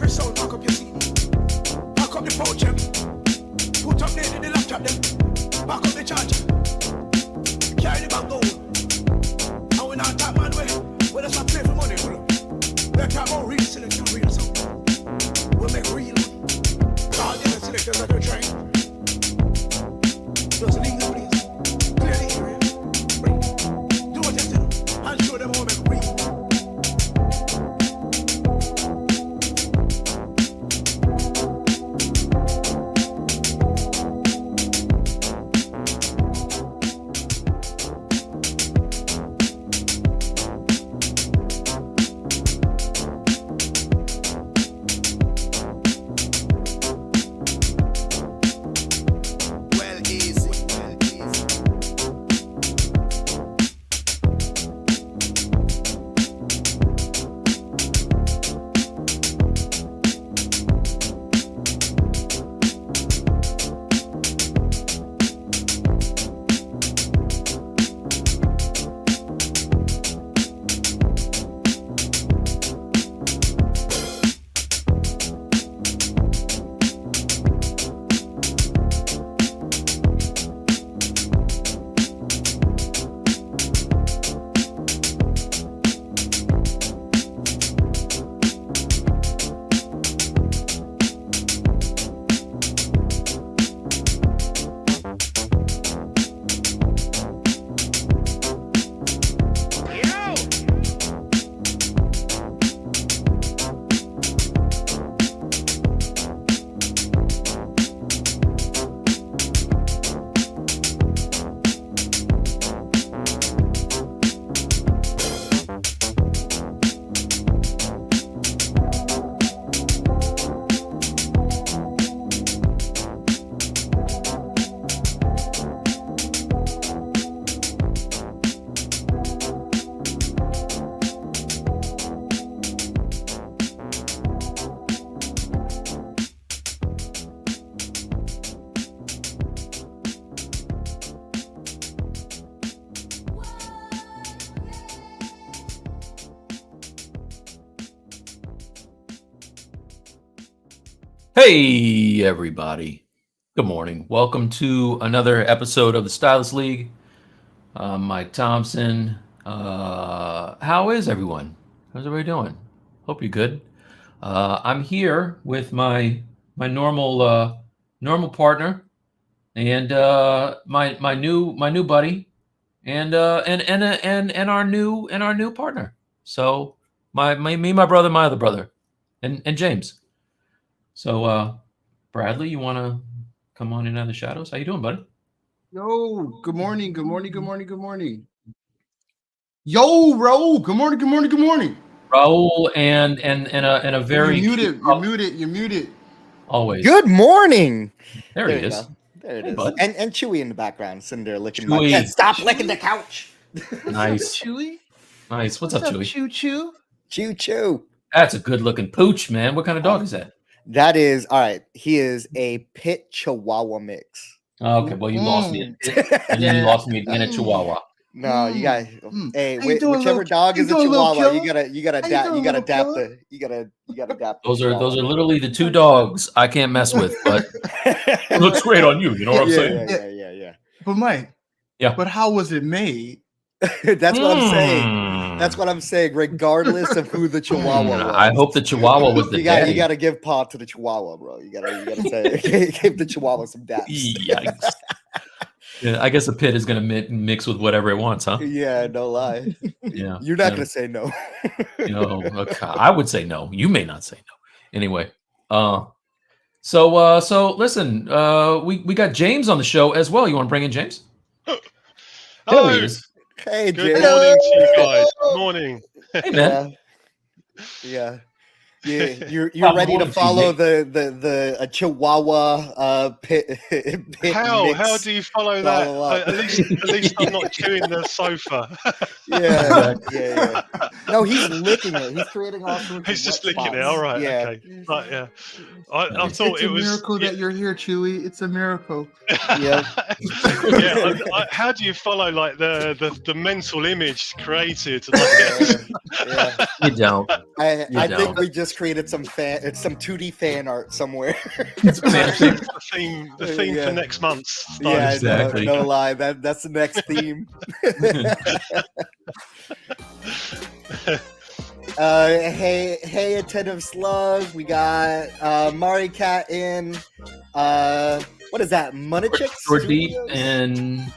your soul, pack up your CD. Pack up the pouch, put up the laptop, then pack up the charger. Carry the bag gold. And we not talk man way. We just not play for money, bro. We talk about real selection, real sound. We make real money. All the other selectors that are trying. Just leave the place. Clear the area. Bring. Do what you tell them. And show them how we make real. Hey, everybody. Good morning. Welcome to another episode of the Stylus League. Mike Thompson. How is everyone? How's everybody doing? Hope you're good. I'm here with my normal partner and my new buddy and our new partner. So my brother, my other brother, and James. So, Bradley, you want to come on in out of the shadows? How you doing, buddy? Yo, good morning. Yo, Raul, good morning. Raul and a very You're muted. Always. Good morning. There he is. There it Hey, is. bud. And Chewy in the background, sitting there licking Chewy. my can't stop licking the couch. Nice. Chewy. Nice. What's up, Chewy? Choo? Chew. That's a good looking pooch, man. What kind of dog is that? That is all right. He is a pit Chihuahua mix. Okay, well you lost me at Pit, and then you lost me again at Chihuahua. No, you got. Hey, How you doing, whichever little- dog you is a doing, little Chihuahua, killer? you gotta How you adapt. doing, You gotta little adapt killer? you gotta adapt. Those are literally the two dogs I can't mess with, but it looks great on you. You know what I'm saying? Yeah. But Mike. Yeah. But how was it made? That's what I'm saying. That's what I'm saying. Regardless of who the Chihuahua was, I hope the Chihuahua was the you daddy. gotta give paw to the Chihuahua, bro. You gotta say give the Chihuahua some daps. Yikes. Yeah, I guess the Pit is going to mix with whatever it wants, huh? Yeah, no lie. Yeah. You're not gonna say no. Okay. I would say no. You may not say no. Anyway, so listen, we got James on the show as well. You want to bring in James? Hello. There he is. Hey, Good Jay. morning to you guys. Good morning. Hey, man. Yeah. You're Well, ready to morning, follow TJ. the Chihuahua pit How mix. do you follow Follow up. that? At least I'm not chewing the sofa. Yeah. No, he's licking it. He's creating all sorts of He's just wet licking it. spots. All right. Yeah. Okay. Right, yeah. I Nice. thought It's it a was miracle that you're here, Chewy. It's a miracle. Yeah. How do you follow like the mental image created? Like, Yeah. You don't. I You think don't. we just just created some 2D fan art somewhere. It's fantasy. The theme Yeah. for next month's. Yeah, Exactly. no lie. That's the next theme. Hey, attentive slug. We got Mari Cat in. What is that? Munichik Short Deep Studios? and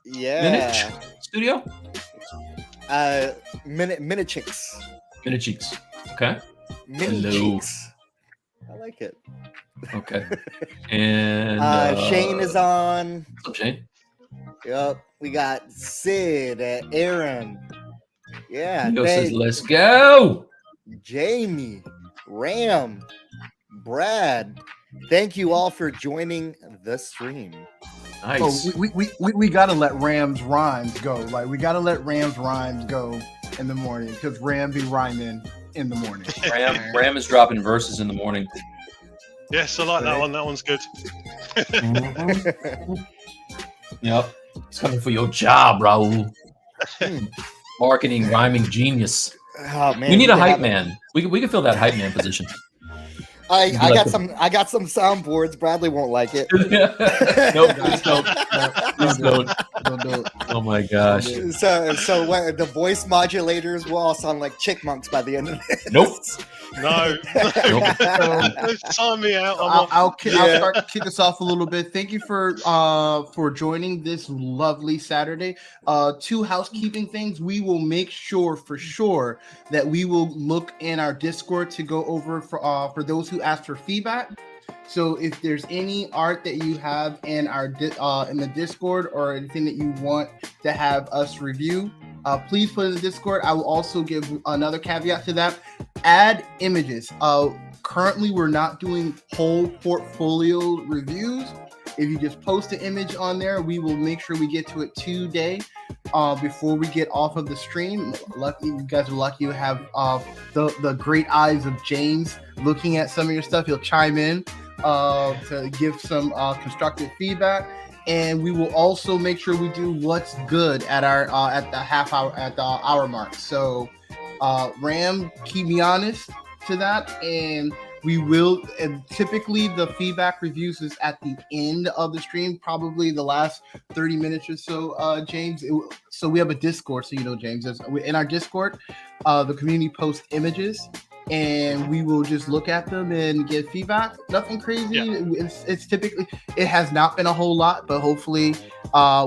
Yeah. Minich Studio? Minichiks. Minicheeks. Okay. Mini cheeks. I like it. Okay. And Shane is on. What's up, Shane? Yep. We got Sid, Aaron. Yeah. Yo says, let's go. Jamie, Ram, Brad. Thank you all for joining the stream. Nice. Oh, we gotta let Ram's rhymes go. Like we gotta let Ram's rhymes go in the morning because Ram be rhyming in the morning. Ram is dropping verses in the morning. Yes, I like that one. That one's good. Yep. It's coming for your job, Raul. Marketing, rhyming genius. Oh man, We need a can hype have man. We can fill that hype man position. I like got a- some. I got some soundboards. Bradley won't like it. Nope, please don't. Please don't. Don't do it. Oh my gosh. So when the voice modulators will all sound like chickmunks by the end of this. Nope. No. Sign me out. I'll start to kick us off a little bit. Thank you for joining this lovely Saturday. 2 housekeeping things. We will make sure for sure that we will look in our Discord to go over for those who ask for feedback. So if there's any art that you have in our in the Discord or anything that you want to have us review, please put it in the Discord. I will also give another caveat to that. Add images. Currently, we're not doing whole portfolio reviews. If you just post an image on there, we will make sure we get to it today before we get off of the stream. Lucky, you guys are lucky you have the great eyes of James looking at some of your stuff. He'll chime in to give some constructive feedback. And we will also make sure we do what's good at our at the hour mark. So Ram, keep me honest to that, and we will. And typically, the feedback reviews is at the end of the stream, probably the last 30 minutes or so. James, so we have a Discord, so you know, James, in our Discord, the community posts images. And we will just look at them and get feedback. Nothing crazy. Yeah. It's typically, it has not been a whole lot, but hopefully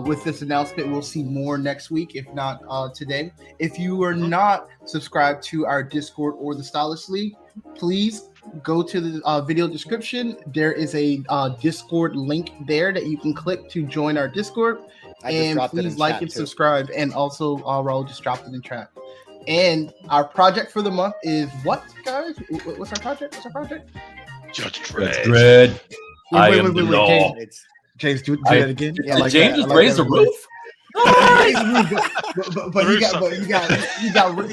with this announcement, we'll see more next week, if not today. If you are not subscribed to our Discord or the Stylus League, please go to the video description. There is a Discord link there that you can click to join our Discord. And please like and subscribe. And also, Raul just dropped it in chat. And our project for the month is what, guys? What's our project? Judge Dredd. Dredd. Wait, James, do that again. Yeah, like James just raised the roof. But you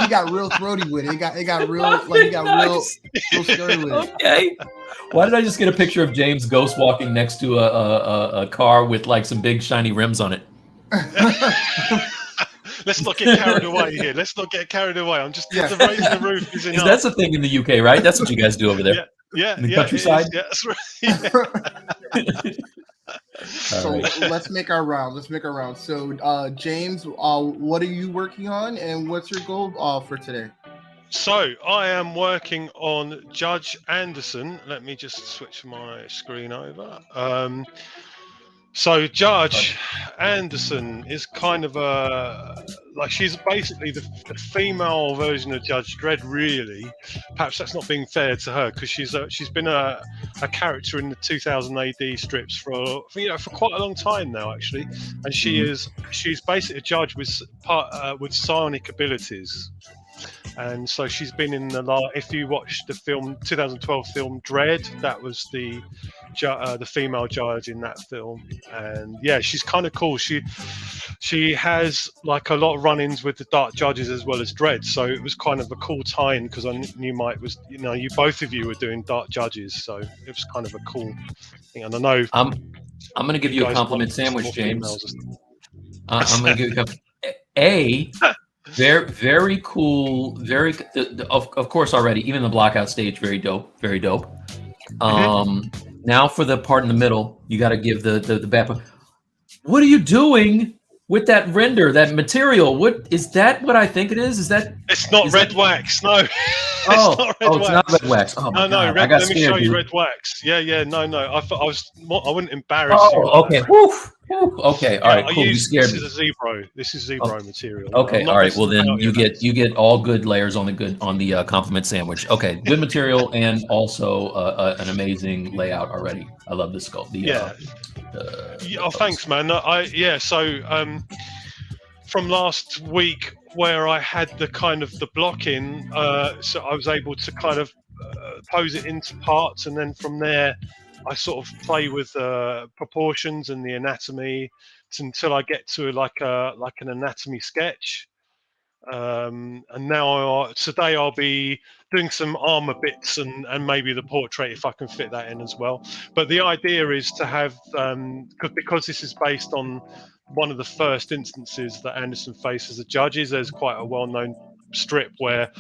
got real throaty with it. It got real scary with it. Okay. Why did I just get a picture of James ghost walking next to a car with like some big shiny rims on it? Let's not get carried away here. I'm just the raising the roof is enough. That's a thing in the UK, right? That's what you guys do over there. Yeah. In the countryside. Yeah, that's right. So let's make our round. So James, what are you working on, and what's your goal for today? So I am working on Judge Anderson. Let me just switch my screen over. So Judge Anderson is kind of she's basically the female version of Judge Dredd, really. Perhaps that's not being fair to her, because she's been a character in the 2000 AD strips for quite a long time now, actually. And she's basically a judge with psionic abilities. And so she's been in if you watch the 2012 film Dredd, that was the female judge in that film. And yeah, she's kind of cool. She has like a lot of run-ins with the Dark Judges as well as Dredd, so it was kind of a cool tie-in, because I knew Mike was, you both of you were doing Dark Judges, so it was kind of a cool thing. And I know I'm going to give you a compliment sandwich, James. I'm going to give you a compliment. Very cool. Of course already. Even the blockout stage, very dope. Very dope. Now for the part in the middle, you got to give the back. What are you doing with that render, that material? What is that? What I think it is? Is that? It's not red wax. No. It's not red wax. Oh my God. Red, let me show you red wax. Yeah. No. I thought I wouldn't embarrass you. Oh, okay. Woof. Okay. All right. Cool. You scared me. This is a Zebro. This is Zebro material. Okay. All right. Well, then you get all good layers on the compliment sandwich. Okay. Good material and also an amazing layout already. I love this sculpt. Thanks, man. So from last week where I had the kind of the block in, so I was able to kind of pose it into parts, and then from there I sort of play with proportions and the anatomy until I get to like an anatomy sketch. And now today I'll be doing some armor bits and maybe the portrait if I can fit that in as well. But the idea is to have because this is based on one of the first instances that Anderson faced as a judges. There's quite a well-known strip where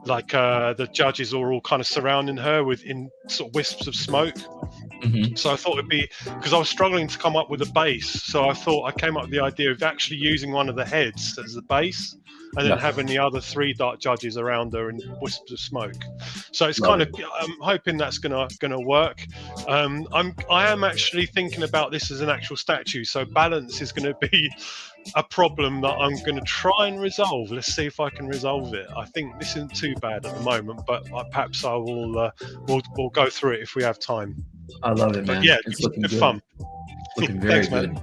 like the judges are all kind of surrounding her in sort of wisps of smoke. So I thought it'd be, because I was struggling to come up with a base, so I came up with the idea of actually using one of the heads as the base and then having the other 3 dark judges around her in wisps of smoke. So it's I'm hoping that's gonna work. I am actually thinking about this as an actual statue, so balance is going to be a problem that I'm going to try and resolve. Let's see if I can resolve it. I think this isn't too bad at the moment, but perhaps I will we'll go through it if we have time. I love it, man. But yeah, it's looking good. Fun. Looking very Thanks, good. Man.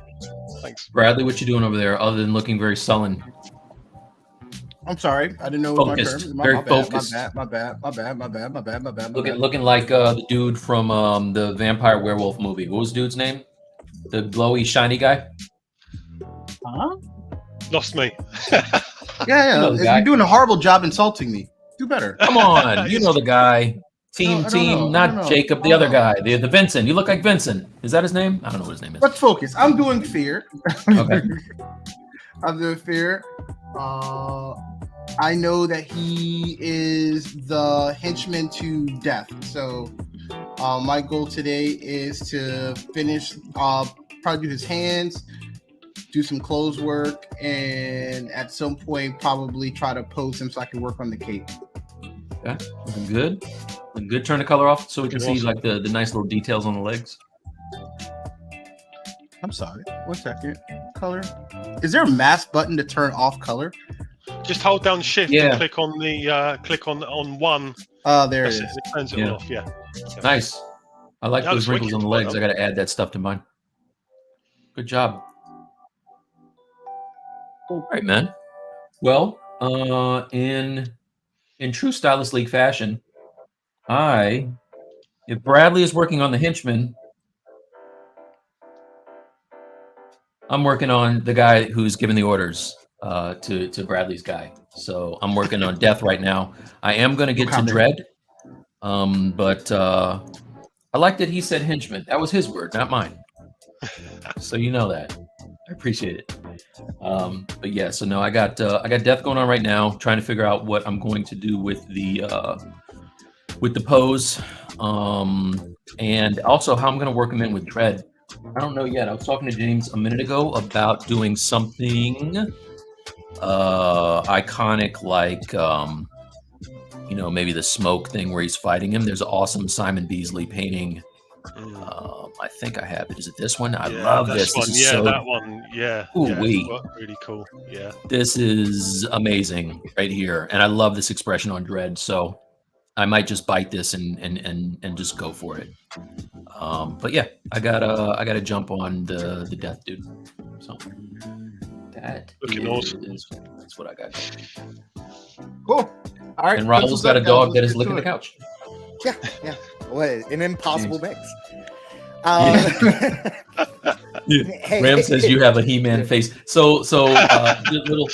Thanks, Bradley. What you doing over there, other than looking very sullen? I'm sorry, I didn't know it was Focused. my term. Very my focused. bad. Looking like the dude from the vampire werewolf movie. What was the dude's name? The glowy, shiny guy. Huh? Lost me. Yeah. You know the guy. You're doing a horrible job insulting me. Do better. Come on, you know the guy. Team, not Jacob, the other guy, the Vincent. You look like Vincent. Is that his name? I don't know what his name is. Let's focus. I'm doing fear. Okay. I'm doing fear. I know that he is the henchman to death. So my goal today is to finish, probably do his hands, do some clothes work, and at some point probably try to pose him so I can work on the cape. Okay, looking good. Looking good. Turn the color off so we can see like the nice little details on the legs. I'm sorry. 1 second. Color. Is there a mask button to turn off color? Just hold down Shift and click on the click on one. There it is. It turns it off. Yeah. Nice. I like those wrinkles on the legs. I got to add that stuff to mine. Good job. All right, man. Well, in true Stylus League fashion, if Bradley is working on the henchman, I'm working on the guy who's giving the orders to Bradley's guy. So I'm working on Death right now. I am going to get to Dread, but I like that he said henchman. That was his word, not mine. So you know that. I appreciate it. But yeah, so no, I got Death going on right now, trying to figure out what I'm going to do with the pose, and also how I'm going to work him in with Dread. I don't know yet. I was talking to James a minute ago about doing something iconic, like maybe the smoke thing where he's fighting him. There's an awesome Simon Beasley painting. I think I have it. Is it this one? I love this. One. This is that one. Yeah. Really cool. Yeah. This is amazing right here, and I love this expression on Dread. So I might just bite this and just go for it. But yeah, I gotta jump on the Death dude. So that looking awesome. That's what I got. Cool. All right. And Raul's got a dog that is licking the couch. Yeah. What an impossible mix. Hey, Ram says you have a He-Man face. So little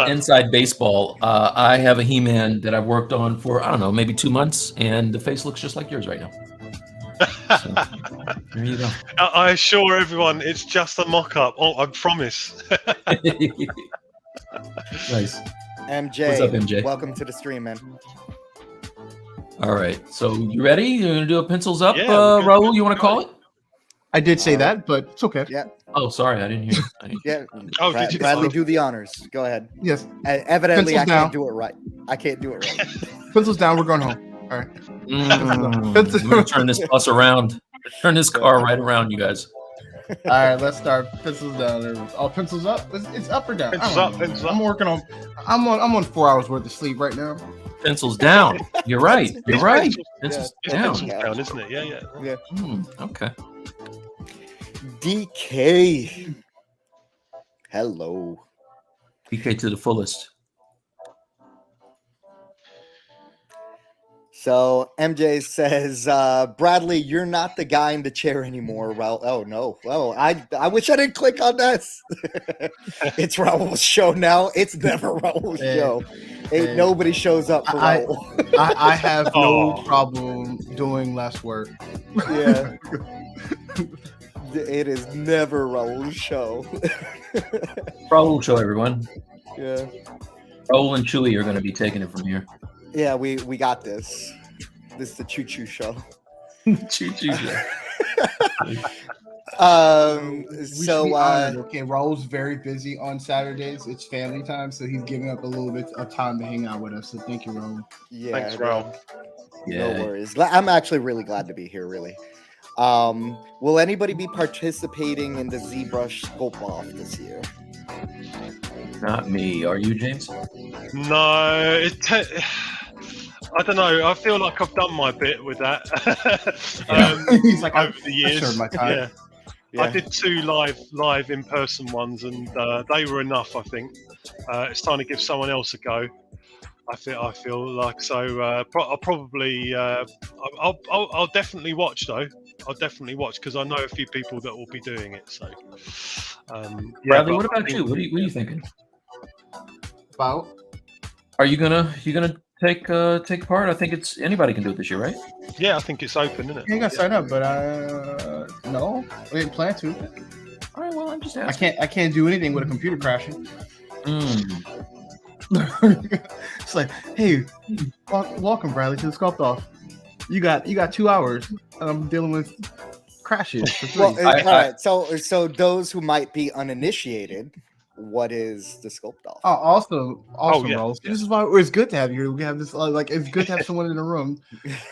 inside baseball. I have a He-Man that I've worked on for, I don't know, maybe 2 months, and the face looks just like yours right now. So, there you go. I assure everyone it's just a mock-up. Oh, I promise. Nice. MJ. What's up, MJ? Welcome to the stream, man. All right. So you ready? You're gonna do a pencils up, Yeah, we're good. Raul? You want to call it? I did say that, but it's okay. Yeah. Oh, sorry, I didn't hear. Yeah. Oh, did you? Bradley, do the honors. Go ahead. Yes. Evidently, Pencils I down. can't do it right. I can't do it right. Pencils down. We're going home. All right. We're gonna turn this bus around. Turn this car right around, you guys. All right. Let's start. Pencils down. Oh, pencils up. It's up or down. Pencils I don't up, know. pencils up. I'm working on. I'm on 4 hours worth of sleep right now. Pencils down. You're right. You're It's right. pencils- Pencils It's down. pencils down, isn't it? Yeah. Okay. DK. Hello. PK to the fullest. So MJ says, Bradley, you're not the guy in the chair anymore. Raul. Oh no. Oh, I wish I didn't click on this. It's Raul's show now. It's never Raul's show. Ain't nobody shows up for Raul. I have no Oh. problem doing less work. Yeah. It is never Raul's show. Raul show, everyone. Yeah. Raul and Chewy are going to be taking it from here. Yeah, we got this. This is the choo choo show. Choo choo. We should So be honored, okay, Raul's very busy on Saturdays. It's family time, so he's giving up a little bit of time to hang out with us. So thank you, Raul. yeah, Thanks, Raul. Yeah. no worries. I'm actually really glad to be here, really. Will anybody be participating in the ZBrush sculpt off this year? Not me. Are you, James? No, I don't know. I feel like I've done my bit with that. He's like, over the years. served my time. Yeah. Yeah. I did 2 live in-person ones, and they were enough. I think it's time to give someone else a go. I feel like so. I'll probably. I'll definitely watch though. I'll definitely watch because I know a few people that will be doing it. So. Bradley, but what I about think- you? What are you thinking? About Are you gonna take part? I think it's anybody can do it this year, right? Yeah, I think it's open, isn't it? you got to sign up, but no, I didn't plan to. All right. Well, I'm just asking. I can't do anything with a computer crashing. It's like, hey, welcome Bradley to the sculpt off. You got 2 hours, and I'm dealing with crashes for 3. Well, all right. So those who might be uninitiated, what is the sculpt off? Also, yeah. Raul, this is why it's good to have you. We have this like it's good to have someone in the room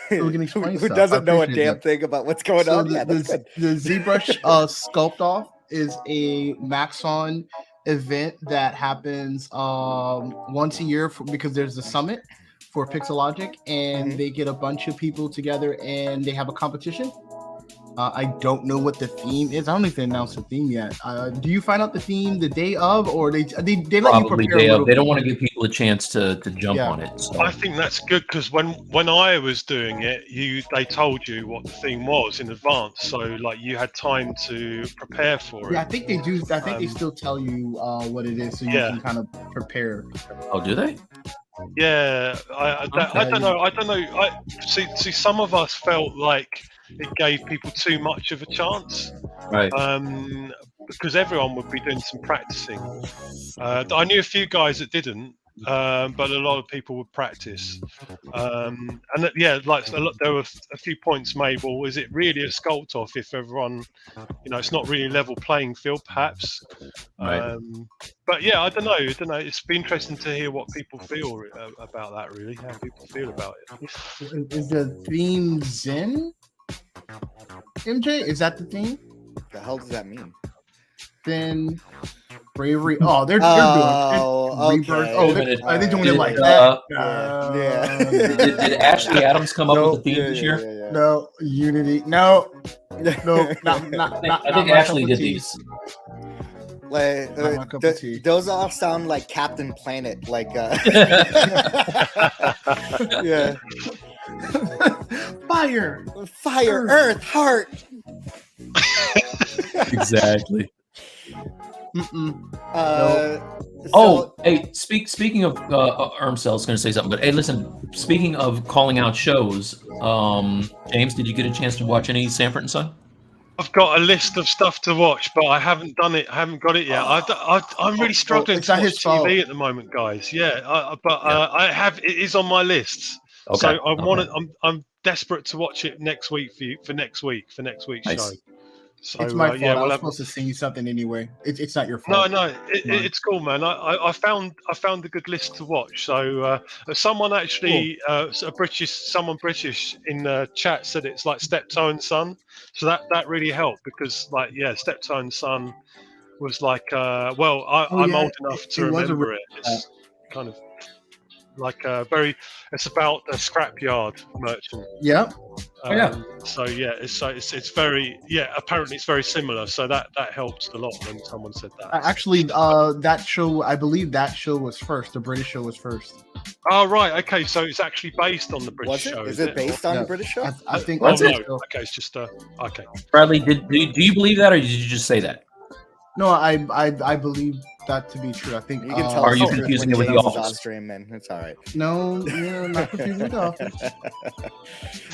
so we can explain who stuff. doesn't know a appreciate damn that. thing about what's going So on? Yeah, that's good. the ZBrush sculpt off is a Maxon event that happens once a year because there's a summit for Pixelogic, and they get a bunch of people together and they have a competition. I don't know what the theme is. I don't even announce the theme yet. Do you find out the theme the day of, or they let you Probably prepare? day a of. little They don't bit? want to give people a chance to jump Yeah. on it. So. I think that's good because when I was doing it, they told you what the theme was in advance, so like you had time to prepare for Yeah, I it. think they do. I think they still tell you what it is, so you Yeah. can kind of prepare. Oh, do they? Yeah, I don't know. I don't know. I see. Some of us felt like it gave people too much of a chance. Right. Because everyone would be doing some practicing. I knew a few guys that didn't, but a lot of people would practice. There were a few points made. Well, is it really a sculpt off if everyone, it's not really a level playing field, perhaps? Right. But yeah, I don't know. It's been interesting to hear what people feel about that. Really, how people feel about it. Is the theme Zen? MJ, is that the theme? The hell does that mean? Then bravery. Oh, they're Oh, doing it. okay. Oh, are they doing it like Did, that? Yeah. Did Ashley Adams come up with the theme this year? Yeah. No, Unity. No, not. I think Ashley did these. Like, Not my cup of tea. those all sound like Captain Planet, like yeah, Fire. fire, earth, heart. Exactly. So, Speaking of Ermcel's going to say something, but hey, listen. Speaking of calling out shows, James, did you get a chance to watch any Sanford and Son? I've got a list of stuff to watch, but I haven't done it. I haven't got it yet. I'm really struggling it's to not watch his fault. TV at the moment, guys. Yeah, but Yeah. I have. It is on my list. Okay. So I want okay. to. I'm desperate to watch it next week for next week's Nice. show. So It's my fault. yeah, I we'll was have. supposed to sing you something anyway. It's not your No, fault. no, Mine. it's cool, man. I found a good list to watch. So someone actually, someone British in the chat said it's like Steptoe and Son. So that really helped because Steptoe and Son was like, I'm old enough to it was a remember it. It's kind of like it's about a scrapyard merchant. Yeah. So yeah, it's very apparently it's very similar. So that helped a lot when someone said that. Actually, that show, I believe that show was first. The British show was first. Oh right, okay. So it's actually based on the British Was it? show. Is it based on the British show? I think. Oh Was no. it? Okay, it's just okay. Bradley, do you believe that, or did you just say that? No, I believe that to be true. I think. You can tell. Are you us confusing when it with The James is Office? on stream, man. It's all right. No, not confusing with The Office.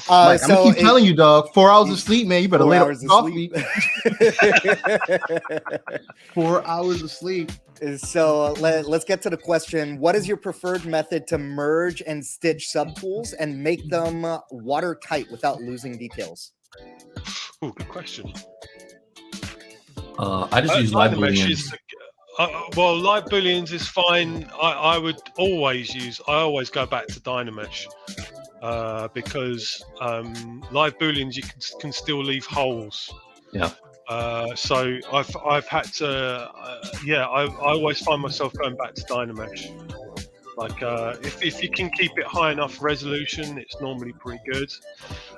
So I'm gonna keep telling you, dog. 4 hours of sleep, man. You better 4 lay up hours of coffee. sleep. 4 hours of sleep. So let's get to the question. What is your preferred method to merge and stitch subtools and make them watertight without losing details? Oh, good question. I just use live Dynamesh booleans. well, live booleans is fine. I would always go back to Dynamesh because live booleans you can still leave holes. Yeah. So I've had to I always find myself going back to Dynamesh. Like if you can keep it high enough resolution, it's normally pretty good.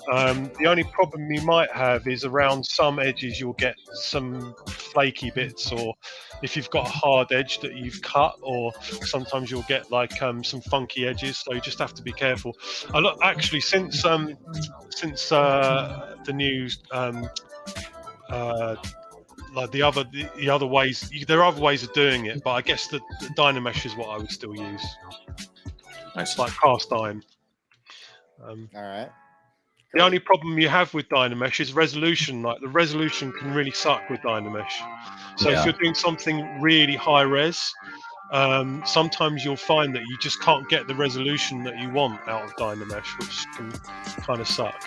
The only problem you might have is around some edges you'll get some flaky bits, or if you've got a hard edge that you've cut, or sometimes you'll get like some funky edges. So you just have to be careful. Actually, since the new like the other ways, there are other ways of doing it, but I guess the Dynamesh is what I would still use. It's like cast iron. All right. The only problem you have with Dynamesh is resolution. Like the resolution can really suck with Dynamesh. So if you're doing something really high res, sometimes you'll find that you just can't get the resolution that you want out of Dynamesh, which can kind of suck.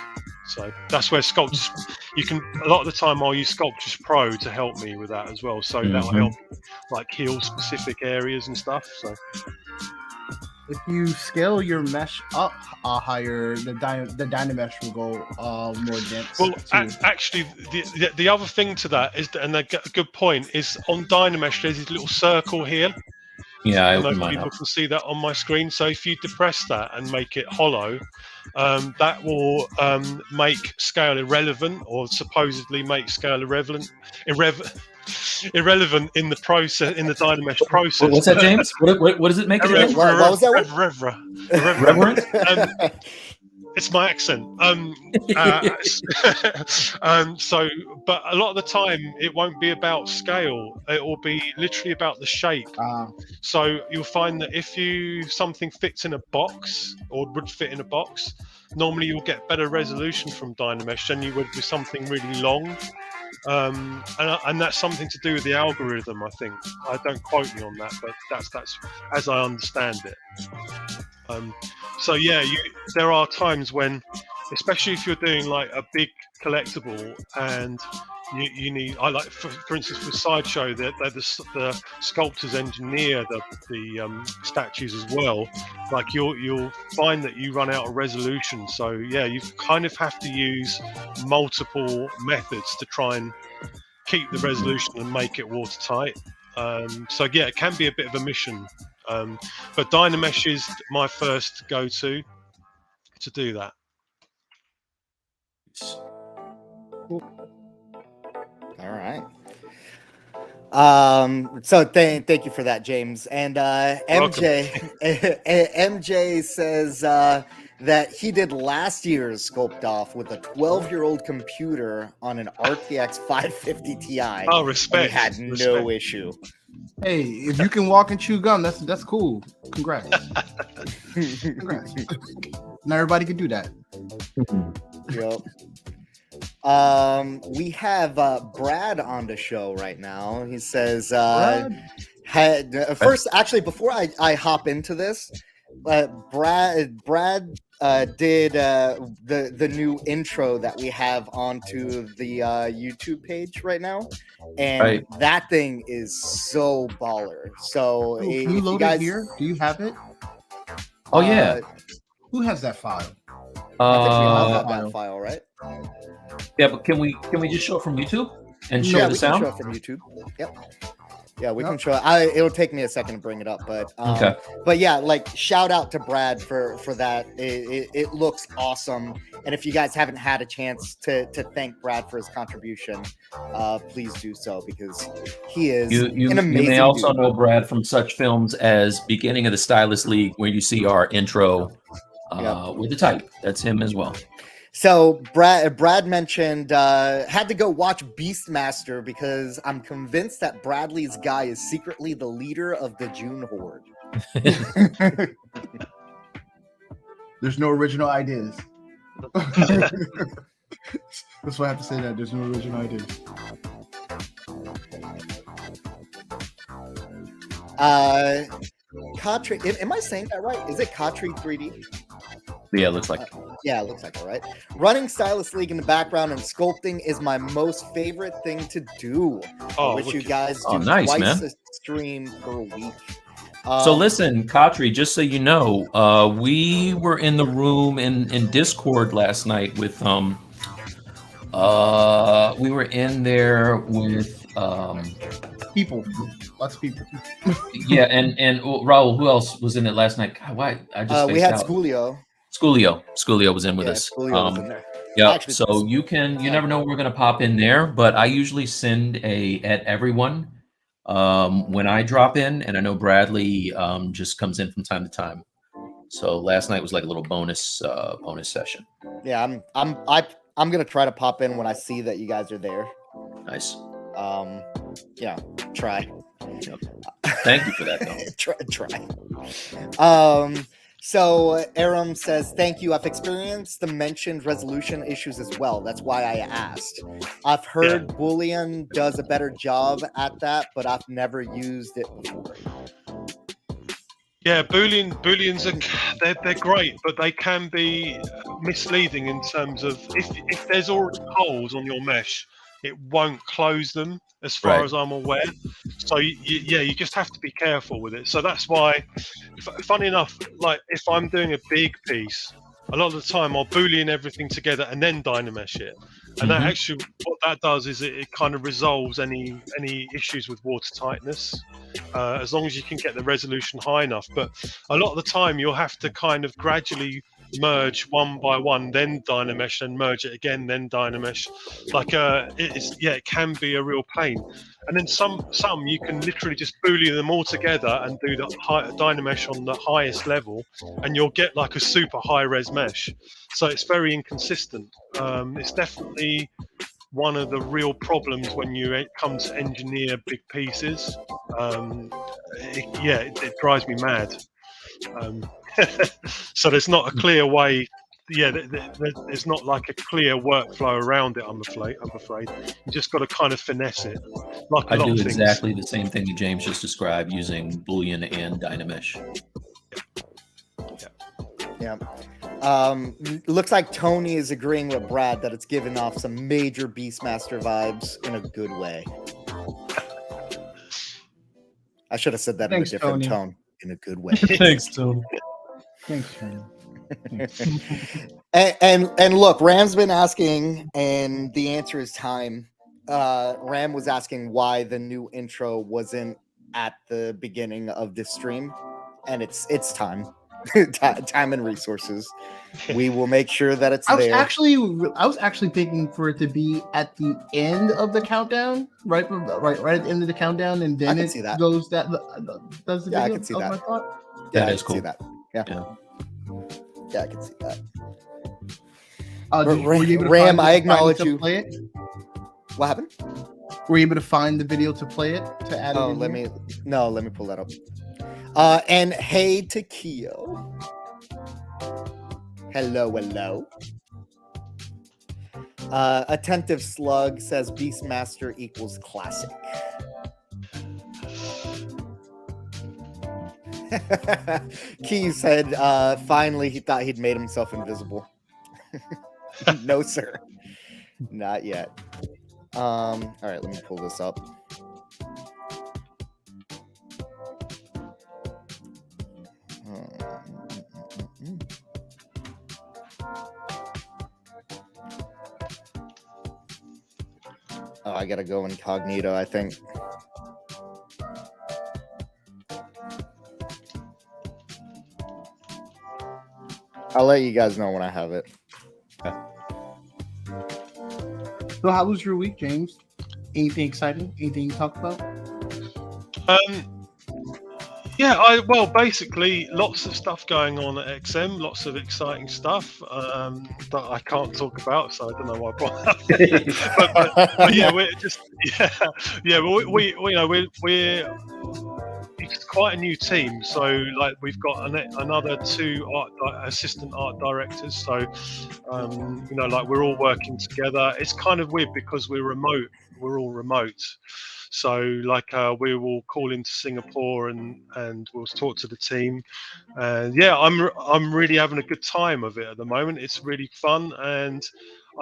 So that's where Sculptors, a lot of the time I'll use Sculptors Pro to help me with that as well. So that'll help like heal specific areas and stuff. So If you scale your mesh up higher, the Dynamesh will go more dense. well, too. actually, the other thing to that is, and a good point is on Dynamesh, there's this little circle here. Yeah, I I know opened mine people up. can see that on my screen. So if you depress that and make it hollow, that will make scale irrelevant, or supposedly make scale irrelevant in the process, in the Dynamesh process. What's that, James? What does it make it again? What was that one? Reverend? It's my accent. But a lot of the time, it won't be about scale. It will be literally about the shape. So you'll find that if something fits in a box, or would fit in a box, normally you'll get better resolution from Dynamesh than you would with something really long. And that's something to do with the algorithm, I think. I don't quote me on that, but that's as I understand it. So yeah, there are times when, especially if you're doing like a big collectible and you need, for instance for Sideshow, the sculptors engineer the statues as well. Like you'll find that you run out of resolution. So yeah, you kind of have to use multiple methods to try and keep the resolution and make it watertight. So yeah, it can be a bit of a mission. But Dynamesh is my first go-to to do that. All right. So thank you for that, James. And MJ says that he did last year's sculpt off with a 12-year-old computer on an RTX 550 Ti. Oh, respect. He had no issue. Hey, if you can walk and chew gum, that's cool. Congrats. Congrats. Not everybody can do that. Yep. We have Brad on the show right now. He says, first, actually, before I hop into this, Brad did the new intro that we have onto the YouTube page right now, and that thing is so baller. So Can if you load you guys, it here? Do you have it? Oh yeah. Who has that file? I think we all have that file, right? Yeah, but can we just show it from YouTube and share Yeah, the we can sound? show it from YouTube. Yep. Yeah, we can show it. It'll take me a second to bring it up, but Okay. But yeah, like shout out to Brad for that. It looks awesome, and if you guys haven't had a chance to thank Brad for his contribution, please do so because he is You an amazing. You may also dude. know Brad from such films as beginning of the Stylus League, where you see our intro with the type. That's him as well. So Brad mentioned had to go watch Beastmaster because I'm convinced that Bradley's guy is secretly the leader of the June Horde. There's no original ideas. That's why I have to say that. There's no original ideas. Katri, am I saying that right? Is it Katri 3D? Yeah, it looks like. Yeah, it looks like it, right? Running Stylus League in the background and sculpting is my most favorite thing to do. I wish you guys do nice, twice man. a stream per week. So listen, Katri, just so you know, we were in the room in Discord last night with we were in there with People. Lots of people. yeah, and Raul, who else was in it last night? God, why I just we had spaced out. Sculio was in with us. Sculio was in there. Yeah, Actually, so you never know we're gonna pop in there, but I usually send at everyone when I drop in, and I know Bradley just comes in from time to time. So last night was like a little bonus session. Yeah, I'm gonna try to pop in when I see that you guys are there. Nice. Yeah, try. Yep. Thank you for that, though. try. So Aram says, thank you. I've experienced the mentioned resolution issues as well. That's why I asked. I've heard Boolean does a better job at that, but I've never used it before. Yeah, Booleans they're great, but they can be misleading in terms of if there's already holes on your mesh, it won't close them as far as I'm aware. So you just have to be careful with it. So that's why, funny enough, like if I'm doing a big piece, a lot of the time I'll Boolean everything together and then Dynamesh it. And that actually, what that does is it kind of resolves any issues with water tightness, as long as you can get the resolution high enough. But a lot of the time you'll have to kind of gradually merge one by one, then Dynamesh, then merge it again, then Dynamesh. Like it can be a real pain. And then some you can literally just Boolean them all together and do the Dynamesh on the highest level, and you'll get like a super high res mesh. So it's very inconsistent. It's definitely one of the real problems when you come to engineer big pieces. It drives me mad. So there's not a clear way. Yeah, there's not like a clear workflow around it. I'm afraid you just got to kind of finesse it. Like I do exactly the same thing that James just described using Boolean and Dynamesh. Yeah. Looks like Tony is agreeing with Brad that it's giving off some major Beastmaster vibes in a good way. I should have said that in a different tone. In a good way. Thanks, Tony. Thanks, Tony. and look, Ram's been asking, and the answer is time. Ram was asking why the new intro wasn't at the beginning of this stream, and it's time. Time and resources. We will make sure that it's there. I was actually thinking for it to be at the end of the countdown, right at the end of the countdown, and then it goes that does the video. I can see that. That is cool. See that. Yeah, I can see that. Ram, I acknowledge you. Play it? What happened? Were you able to find the video to play it to add it? Let me pull that up. And hey to Keo. Hello. Attentive Slug says Beastmaster equals classic. Key said finally he thought he'd made himself invisible. No, sir. Not yet. All right, let me pull this up. Oh, I gotta go incognito, I think. I'll let you guys know when I have it. So how was your week, James? Anything exciting? Anything you talk about? Yeah, well, basically, lots of stuff going on at XM, lots of exciting stuff that I can't talk about, so I don't know why I brought that up. but yeah, we're just but we you know we're it's quite a new team, so like we've got another 2 assistant art directors, so you know, like we're all working together. It's kind of weird because we're all remote. So like we will call into Singapore and we'll talk to the team, and yeah, I'm really having a good time of it at the moment. It's really fun, and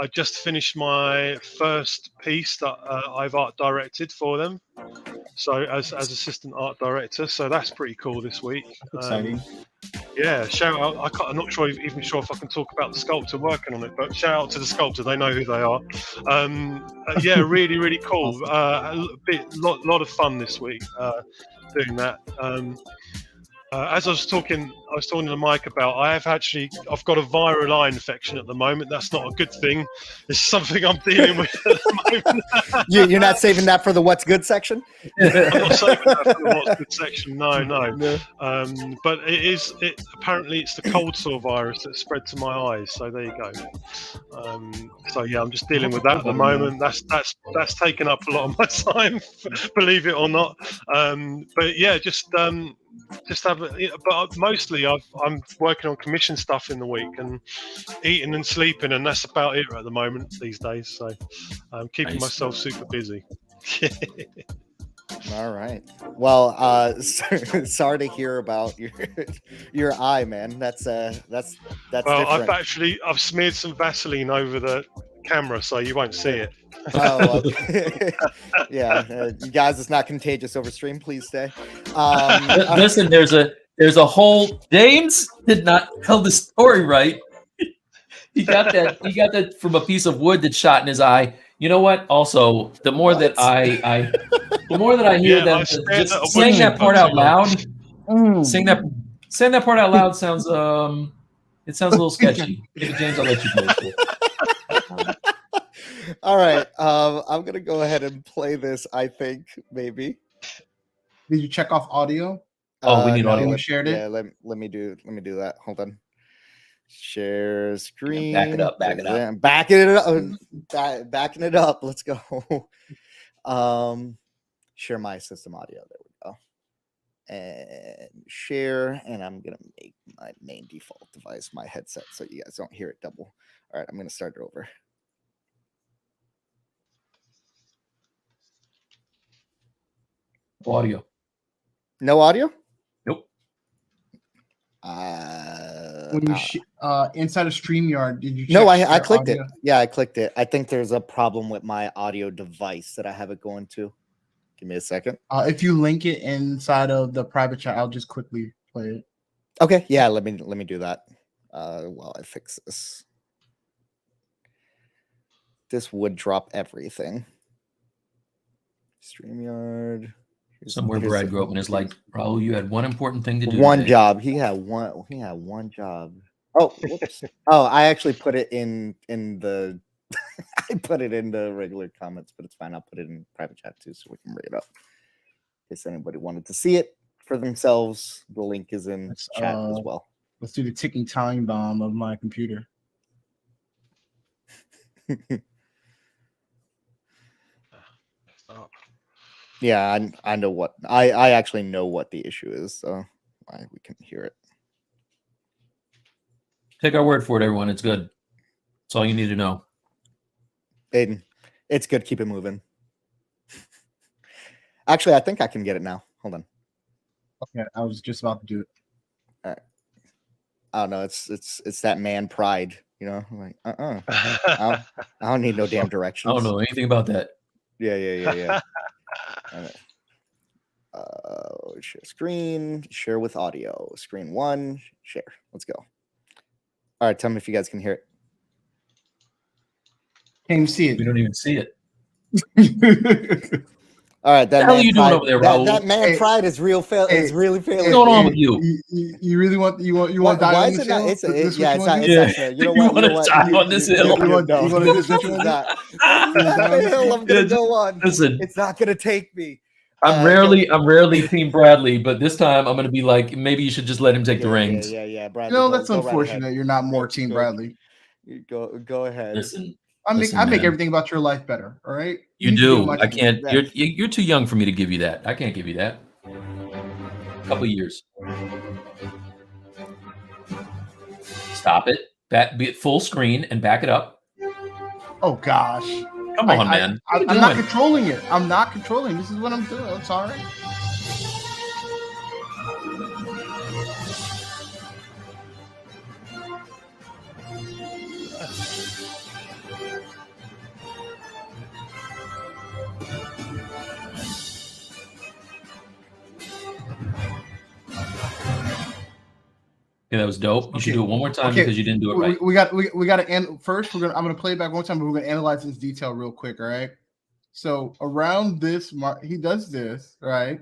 I just finished my first piece that I've art directed for them. So as assistant art director, so that's pretty cool this week. Exciting. Yeah, shout out. I'm not even sure if I can talk about the sculptor working on it, but shout out to the sculptor. They know who they are. Yeah, really, really cool. Lot of fun this week doing that. As I was talking to Mike about, I've got a viral eye infection at the moment. That's not a good thing. It's something I'm dealing with at the moment. You're not saving that for the what's good section? I'm not saving that for the what's good section. No. But apparently it's the cold sore virus that spread to my eyes. So there you go. So yeah, I'm just dealing with that at the moment. That's taken up a lot of my time, believe it or not. But yeah, just have but mostly I'm working on commission stuff in the week and eating and sleeping, and that's about it at the moment these days. So I'm keeping myself super busy. All right. Well, sorry to hear about your eye, man. That's well, different. I've smeared some Vaseline over the camera, so you won't see it. Oh, okay. Yeah, you guys, it's not contagious over stream. Please stay. Listen, there's a whole. James did not tell the story right. He got that from a piece of wood that shot in his eye. You know what? Also, the more that I hear them just saying that part out loud, saying that part out loud sounds it sounds a little sketchy. Maybe James, I'll let you go. All right, I'm gonna go ahead and play this. I think maybe. Did you check off audio? Oh, we need audio. We shared it. Yeah, let me do that. Hold on. Share screen. Back it up. Backing it up. Let's go. Share my system audio. There we go. And share. And I'm gonna make my main default device my headset so you guys don't hear it double. All right, I'm gonna start it over. Audio. No audio? Nope. When you inside of StreamYard, did you check? No, I clicked audio? it. Yeah, I clicked it. I think there's a problem with my audio device that I have it going to. Give me a second. If you link it inside of the private chat, I'll just quickly play it. Okay, yeah, let me do that while I fix this. This would drop everything. StreamYard. Somewhere Brad Groban is like, Raul, you had one important thing to do. One today. job. He had one job. Oh, whoops. Oh, I actually put it in the I put it in the regular comments, but it's fine. I'll put it in private chat too, so we can bring it up. In case anybody wanted to see it for themselves, the link is in chat as well. Let's do the ticking time bomb of my computer. Yeah, I know what I actually know what the issue is, so we can hear it. Take our word for it, everyone. It's good. That's all you need to know. Aiden, it's good. Keep it moving. Actually, I think I can get it now. Hold on. Okay, I was just about to do it. Oh no, it's that man pride, you know. I'm like, I don't need no damn I directions. don't know anything about that. Yeah. Share screen, share with audio. Screen 1, share. Let's go. All right, tell me if you guys can hear it. Can't even see We don't even see it. it. All right, that What the hell man are you doing pride, over there, that, Raul? that man Hey, pride is real. Is really failing. What's going on with you? You really want you want to die Why on is this it not? hill? It's This yeah, what it's you not. wanna It's do? Yeah. not fair. You know You what? wanna die on this hill? You want No, to do this this what you is wanna not. do? The hill I'm gonna Yeah, go on. Listen, It's not gonna take me. I'm rarely Team Bradley, but this time I'm gonna be like, maybe you should just let him take the reins. Yeah. Bradley, No, go, that's go right unfortunate. ahead. You're not more Go- Team go- Bradley. Go ahead. Listen, I make man. everything about your life better. All right. You need to do do. my I team. can't. Yeah. You're too young for me to give you that. I can't give you that. A couple years. Stop it. Be at full screen and back it up. Oh gosh. Come on, man. What are you I'm not doing? controlling it. I'm not controlling. This is what I'm doing. I'm sorry. Yeah, that was dope. You should Okay. do it one more time Okay. because you didn't do it right. We got to end first. I'm gonna play it back one time, but we're gonna analyze this detail real quick. All right. So around this mark, he does this right.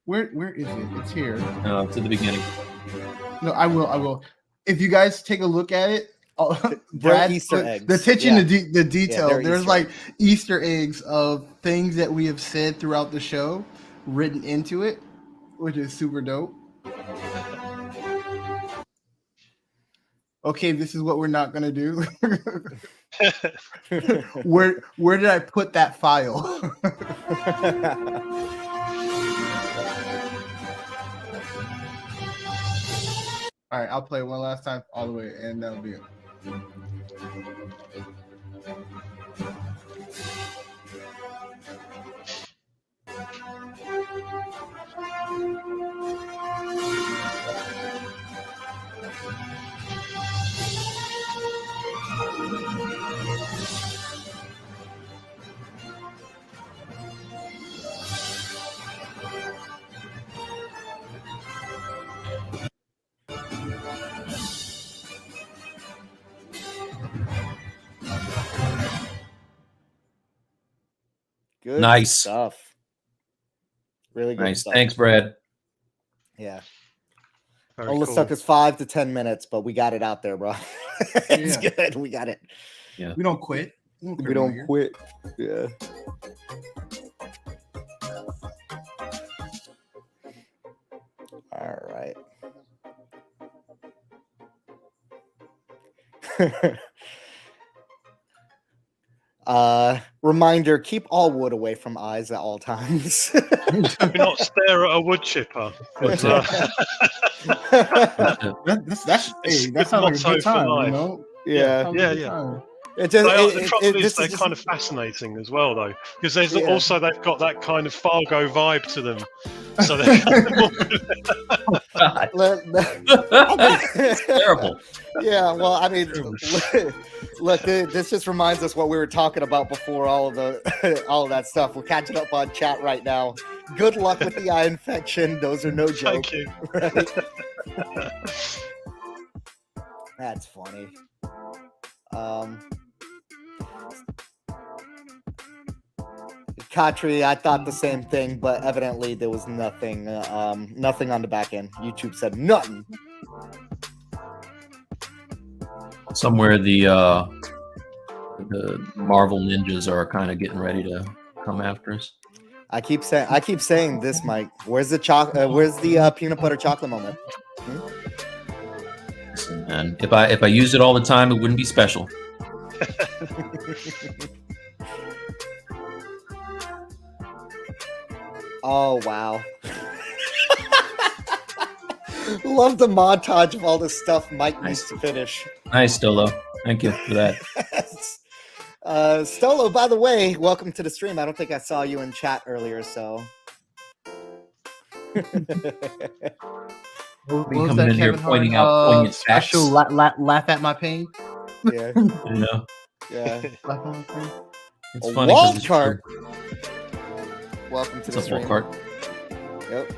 Where is it? It's here. No, it's at the beginning. No, I will. If you guys take a look at it, They're Easter eggs. The attention Yeah. to the detail. they're There's Easter like Easter eggs of things that we have said throughout the show written into it, which is super dope. Okay, this is what we're not gonna do. Where did I put that file? All right, I'll play one last time all the way, and that'll be it. Good Nice. stuff. Really good Nice. stuff. Thanks, Brad. Yeah. Very Almost cool. took us 5 to 10 minutes, but we got it out there, bro. It's Yeah. good. We got it. We don't quit. We don't quit. Yeah. All right. Reminder, keep all wood away from eyes at all times. Do not stare at a wood chipper. That's Uh, That sounds like a motto good for time, you life. know? yeah. Sounds like a good Yeah. time. It just, the trouble is this they're is just, kind of fascinating as well, though, because there's Yeah. also they've got that kind of Fargo vibe to them. So they're kind of God. It's Terrible. Yeah, well, I mean, look, this just reminds us what we were talking about before all of that stuff. We're catching up on chat right now. Good luck with the eye infection. Those are no joke. Thank you. Right? That's funny. Katri, I thought the same thing, but evidently there was nothing on the back end. YouTube said nothing. Somewhere the Marvel ninjas are kind of getting ready to come after us. I keep saying this, Mike. Where's the peanut butter chocolate moment? Listen, man, if I used it all the time, it wouldn't be special. Oh wow. Love the montage of all the stuff Mike needs to finish. Nice, Dolo. Thank you for that. Stolo, by the way, welcome to the stream. I don't think I saw you in chat earlier, so. What Be was coming that in here Kevin pointing Hart, out poignant special facts. laugh at my pain? Yeah, You know, yeah. Laugh at my pain. it's A funny because wild it's card. true. Welcome to It's the a stream. wild card. Yep.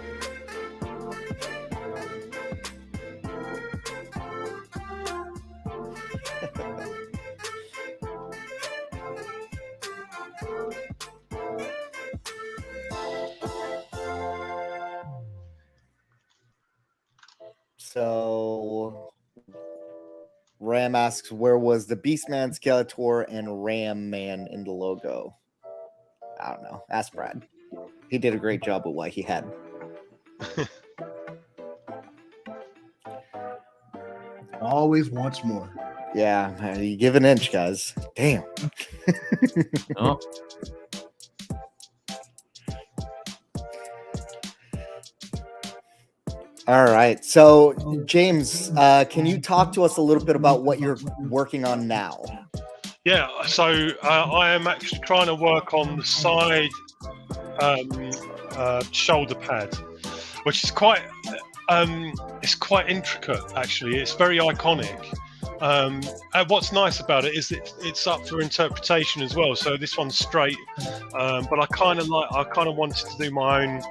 So Ram asks, where was the Beastman, Skeletor, and Ram Man in the logo? I don't know. Ask Brad. He did a great job with what he had. Always wants more. Yeah, you give an inch, guys. Damn. Oh, All right. So, James, can you talk to us a little bit about what you're working on now? Yeah, so I am actually trying to work on the side shoulder pad, which is quite it's quite intricate actually. It's very iconic. And what's nice about it is that it's up for interpretation as well. So this one's straight, but I kind of wanted to do my own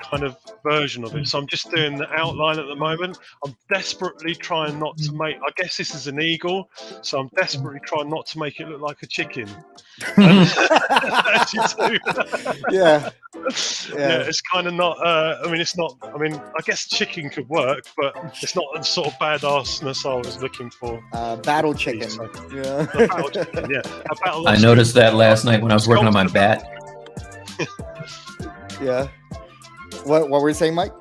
kind of version of it. So I'm just doing the outline at the moment. I'm desperately trying not to make, I guess this is an eagle, so I'm desperately trying not to make it look like a chicken. As you do. Yeah. Yeah, it's kind of not, it's not, I guess chicken could work, but it's not the sort of badassness I was looking for. Battle chicken. So, Yeah. a battle chicken, yeah. A battle I noticed that last night when I was working on my bat. Yeah. What were you saying, Mike?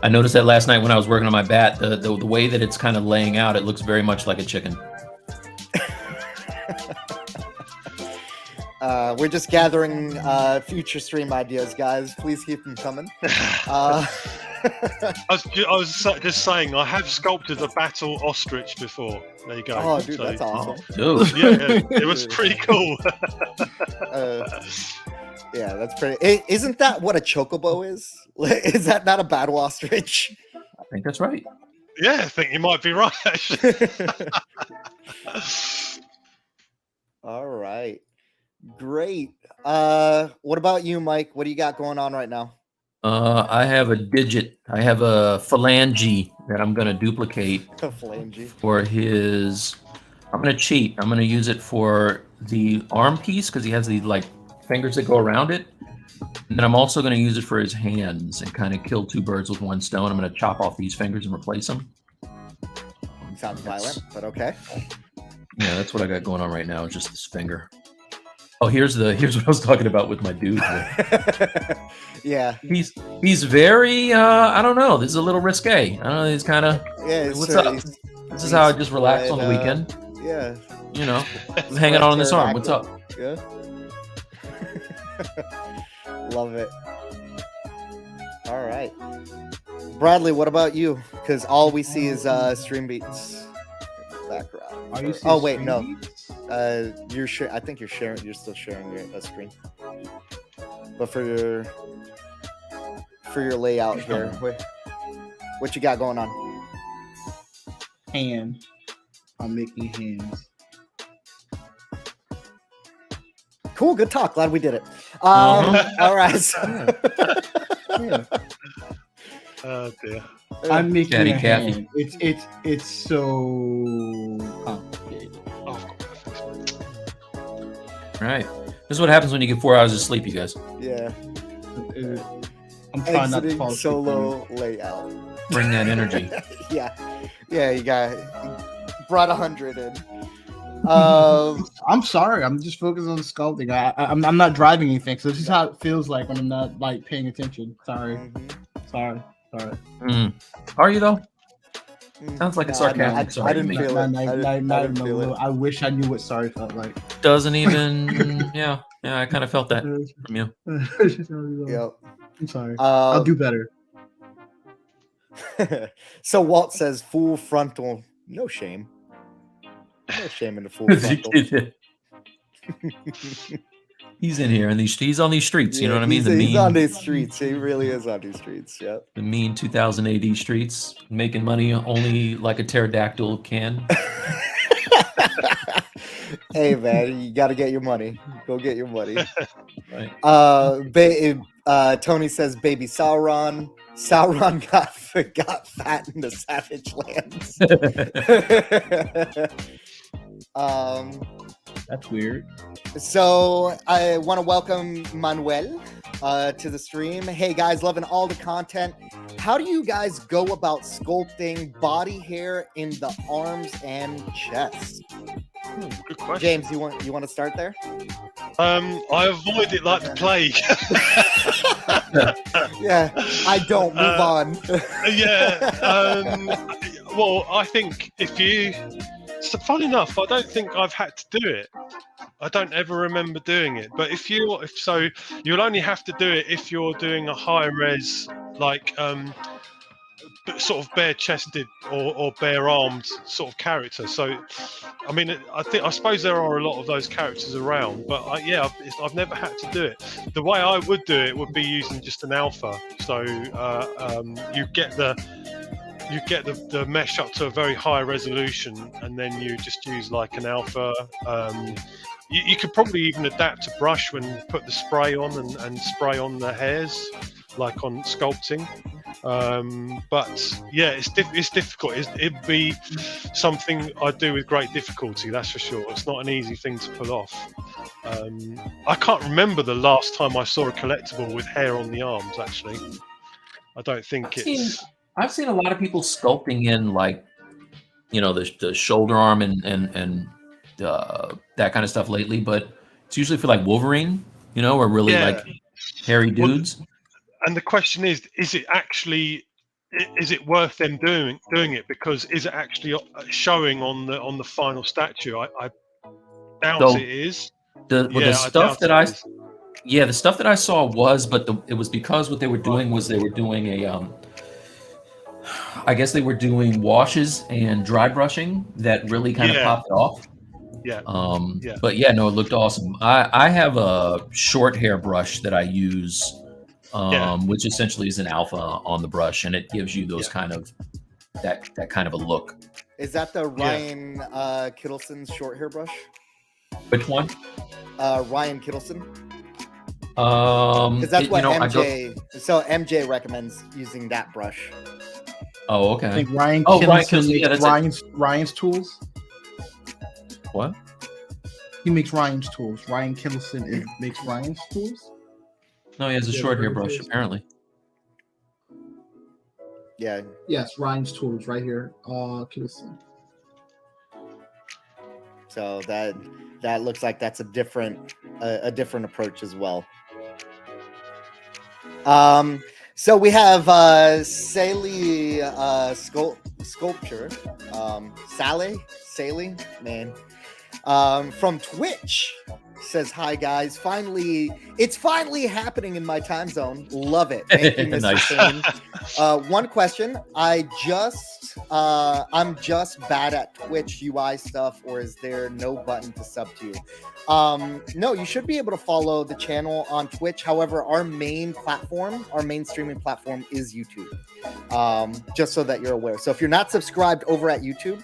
I noticed that last night when I was working on my bat. The way that it's kind of laying out, it looks very much like a chicken. We're just gathering future stream ideas, guys. Please keep them coming. I was just saying, I have sculpted a battle ostrich before. There you go. Oh, dude, So, that's awesome. Dude. Yeah, it was pretty cool. Yeah, that's pretty. Isn't that what a chocobo is? Is that not a battle ostrich? I think that's right. Yeah, I think you might be right, actually. All right. Great. What about you, Mike? What do you got going on right now? I have a digit. I have a phalange that I'm going to duplicate A phalange. for his. I'm going to cheat. I'm going to use it for the arm piece because he has the like fingers that go around it. And then I'm also going to use it for his hands and kind of kill two birds with one stone. I'm going to chop off these fingers and replace them. Sounds violent, but okay. Yeah, that's what I got going on right now. Is just this finger. Oh, here's what I was talking about with my dude. Yeah. He's very I don't know. This is a little risque. I don't know. He's kind of what's up? This is how I just relax on the weekend. Yeah. You know, I'm hanging on this arm. What's up? Yeah. Love it. All right. Bradley, what about you? Because all we see is stream beats background. Are you Oh wait, no. You're I think you're sharing. You're still sharing your screen. But for your layout here, what you got going on? Hand. I'm making hands. Cool, good talk. Glad we did it. All right. Yeah. Oh dear. I'm making Daddy a Kathy. hand. It's so complicated. Oh, I've got perfect. All right. This is what happens when you get 4 hours of sleep, you guys. Yeah. I'm trying not to Exiting fall asleep. solo layout. Bring that energy. Yeah. You brought 100 in. I'm sorry. I'm just focused on the sculpting. I'm not driving anything, so this is how it feels like when I'm not like paying attention. Sorry. Sorry. Are you though? Sounds like a No, sarcastic. I didn't feel it. Not even a little. I wish I knew what sorry felt like. Doesn't even. Yeah. I kind of felt that from you. Yep. I'm sorry. I'll do better. So Walt says full frontal. No shame. No shame in the full frontal. He's in here, and he's on these streets. You know what I mean? He's on these streets. He really is on these streets. Yep. The mean 2000 AD streets, making money only like a pterodactyl can. Hey man, you got to get your money. Go get your money. Right. Tony says, "Baby Sauron. Sauron got fat in the Savage Lands." That's weird. So I want to welcome Manuel to the stream. Hey guys, loving all the content. How do you guys go about sculpting body hair in the arms and chest? Good question. James, you want to start there? I avoid it like the plague. Yeah, I don't move on. Well, I think so funny enough, I don't think I've had to do it. I don't ever remember doing it. But you'll only have to do it if you're doing a high res, like sort of bare chested or bare armed sort of character. So, I mean, I suppose there are a lot of those characters around, but I've never had to do it. The way I would do it would be using just an alpha. So you get the mesh up to a very high resolution, and then you just use like an alpha. You could probably even adapt to brush when you put the spray on and spray on the hairs, like on sculpting. But yeah, it's difficult. It'd be something I do with great difficulty, that's for sure. It's not an easy thing to pull off. I can't remember the last time I saw a collectible with hair on the arms, actually. I don't think I've seen a lot of people sculpting in, like, you know, the shoulder arm and that kind of stuff lately, but it's usually for like Wolverine, you know, or really like hairy dudes. Well, and the question is it worth them doing it? Because is it actually showing on the final statue? I doubt it is. The stuff that I saw was, but it was because what they were doing was they were doing I guess they were doing washes and dry brushing that really kind of popped off. Yeah. But yeah, no, it looked awesome. I have a short hair brush that I use, which essentially is an alpha on the brush, and it gives you those kind of that kind of a look. Is that the Ryan Kittleson short hair brush? Which one? Ryan Kittleson. Because that's what MJ. So MJ recommends using that brush. Oh, okay. I think Ryan Kittleson makes Ryan's tools. What? He makes Ryan's tools. Ryan Kittleson makes Ryan's tools. No, he has a short hair brush, apparently. Yeah. Yes, Ryan's tools right here. Kittleson. So that looks like that's a different approach as well. So we have Sally Sculpture, Sally, man, from Twitch says, "Hi guys, it's finally happening in my time zone. Love it. Thank you, Mr. Cain. One question: I'm just bad at Twitch UI stuff, or is there no button to sub to you? No, you should be able to follow the channel on Twitch. However, our main streaming platform is YouTube. Just so that you're aware. So if you're not subscribed over at YouTube,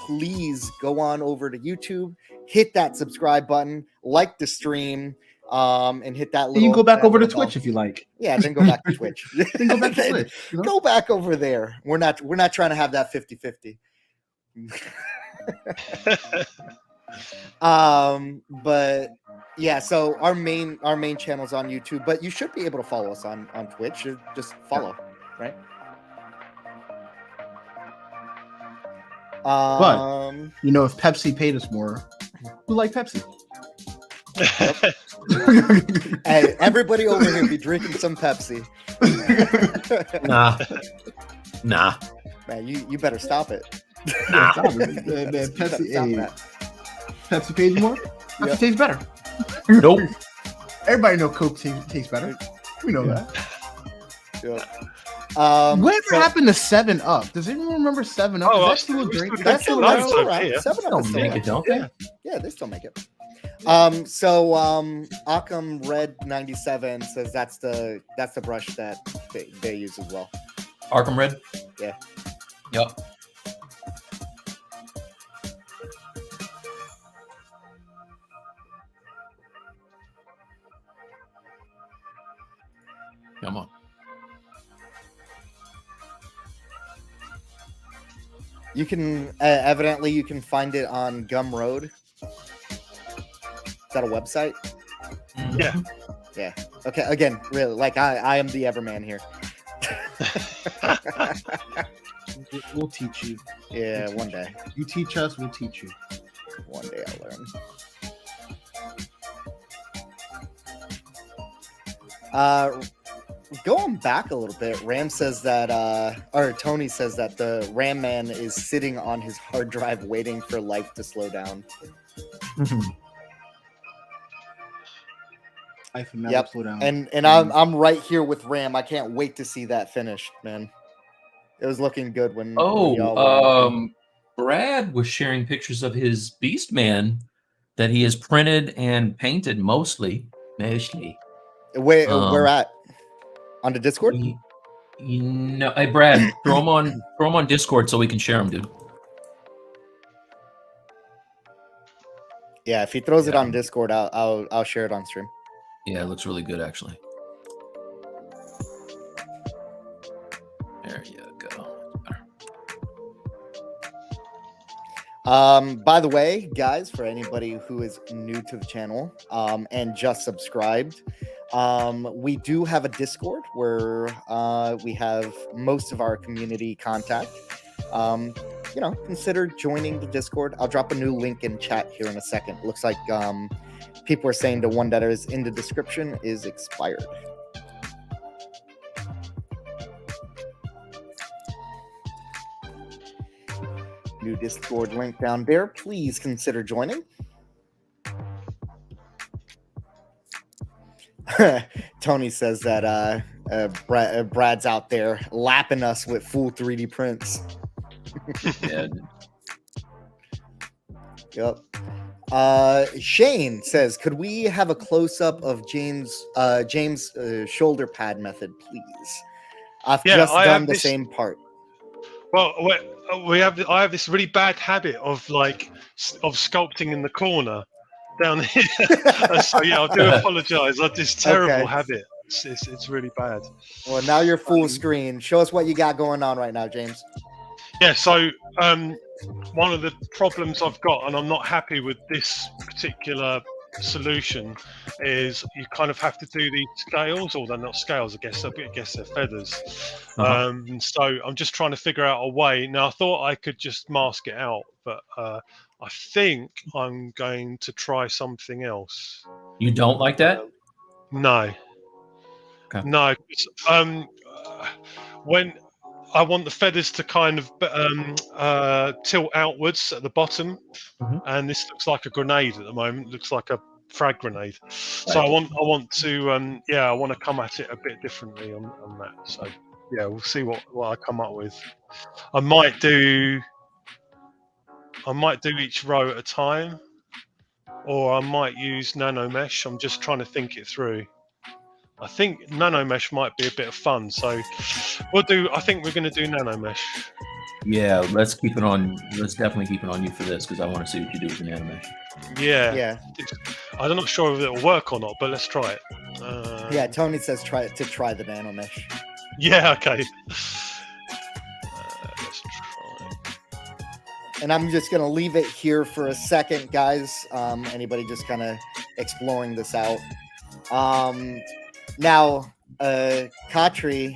please go on over to YouTube, hit that subscribe button, like the stream, and hit that little. You can go back over to Twitch if you like. Yeah, then go back to Twitch. Then go back to Twitch. You know? Go back over there. We're not trying to have that 50-50. But yeah, so our main channel's on YouTube, but you should be able to follow us on Twitch. Just follow, right? But you know, if Pepsi paid us more, we like Pepsi. Hey, everybody over here be drinking some Pepsi. Nah. Man, you better stop it. Nah. Pepsi paid you more? Pepsi tastes better. Nope. Everybody know Coke tastes better. We know that. Yeah. Whatever happened to 7-Up? Does anyone remember 7-Up? Oh, is that still a drink? That's still right. 7-Up's Don't make it, don't they? Yeah, they still make it. Occam Red 97 says that's the brush that they use as well. Arkham Red? Yeah. Yep. Come on. You can evidently you can find it on Gumroad. Is that a website? Yeah. Yeah. Okay. Again, really, like I am the Everman here. We'll teach you. Yeah, one day. You teach us, we'll teach you. One day I'll learn. Going back a little bit, Ram says that, or Tony says that the Ram Man is sitting on his hard drive waiting for life to slow down. Life will never Yep. slow down. And I'm right here with Ram. I can't wait to see that finished, man. It was looking good when y'all were Brad was sharing pictures of his Beast Man that he has printed and painted mostly. Where at? On the Discord? Hey Brad, throw him on Discord so we can share them, dude. Yeah, if he throws it on Discord, I'll share it on stream. Yeah, it looks really good actually. There you go. By the way, guys, for anybody who is new to the channel and just subscribed, we do have a Discord where we have most of our community contact. Consider joining the Discord. I'll drop a new link in chat here in a second. Looks like people are saying the one that is in the description is expired. New Discord link down there. Please consider joining. Tony says that Brad's out there lapping us with full 3D prints. Yeah. Yep. Shane says, could we have a close-up of James' shoulder pad method, please? I've just done the same part. Well, I have this really bad habit of sculpting in the corner down here. So yeah, I do apologize. I this terrible habit. It's really bad. Well, now you're full screen. Show us what you got going on right now, James. Yeah, so one of the problems I've got, and I'm not happy with this particular solution, is you kind of have to do these scales, or they're not scales, I guess they're feathers. So I'm just trying to figure out a way. Now, I thought I could just mask it out, but I think I'm going to try something else. You don't like that? No. Okay. No. When I want the feathers to kind of tilt outwards at the bottom, and this looks like a grenade at the moment. It looks like a frag grenade. So I want to I want to come at it a bit differently on that. So yeah, we'll see what I come up with. I might do each row at a time, or I might use nano mesh. I'm just trying to think it through. I think nano mesh might be a bit of fun, so I think we're going to do nano mesh. Yeah, let's definitely keep it on you for this, because I want to see what you do with the nano mesh. Yeah. I'm not sure if it'll work or not, but let's try it. Yeah, Tony says try the nano mesh. Yeah, okay. Let's try. And I'm just going to leave it here for a second, guys. Anybody just kind of exploring this out. Now, Katri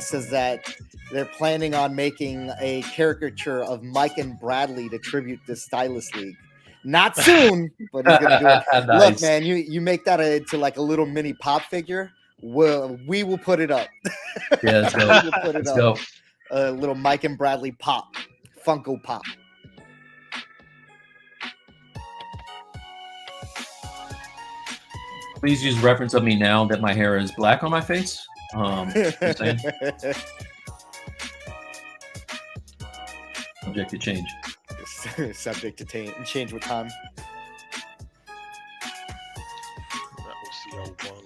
says that they're planning on making a caricature of Mike and Bradley to tribute the Stylus League. Not soon, but he's gonna do it. Nice. Look, man, you make that into like a little mini pop figure. We will put it up. Yeah, let's go. We'll put it Let's up. go. A little Mike and Bradley pop, Funko Pop. Please use reference of me now that my hair is black on my face. Just saying. Subject to change. Subject to change with time. the old one.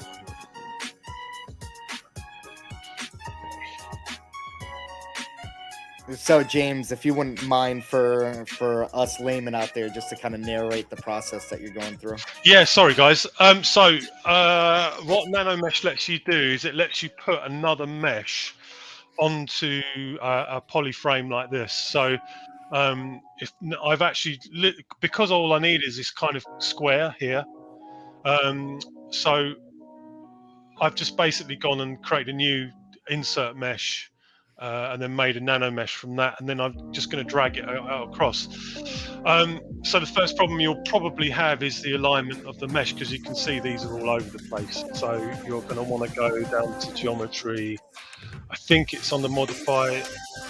So James, if you wouldn't mind for us laymen out there, just to kind of narrate the process that you're going through. Yeah, sorry guys. What nano mesh lets you do is it lets you put another mesh onto a poly frame like this. So if I've actually because all I need is this kind of square here. So I've just basically gone and created a new insert mesh. And then made a nano mesh from that, and then I'm just going to drag it out across. So the first problem you'll probably have is the alignment of the mesh, because you can see these are all over the place. So you're going to want to go down to geometry. I think it's on the modify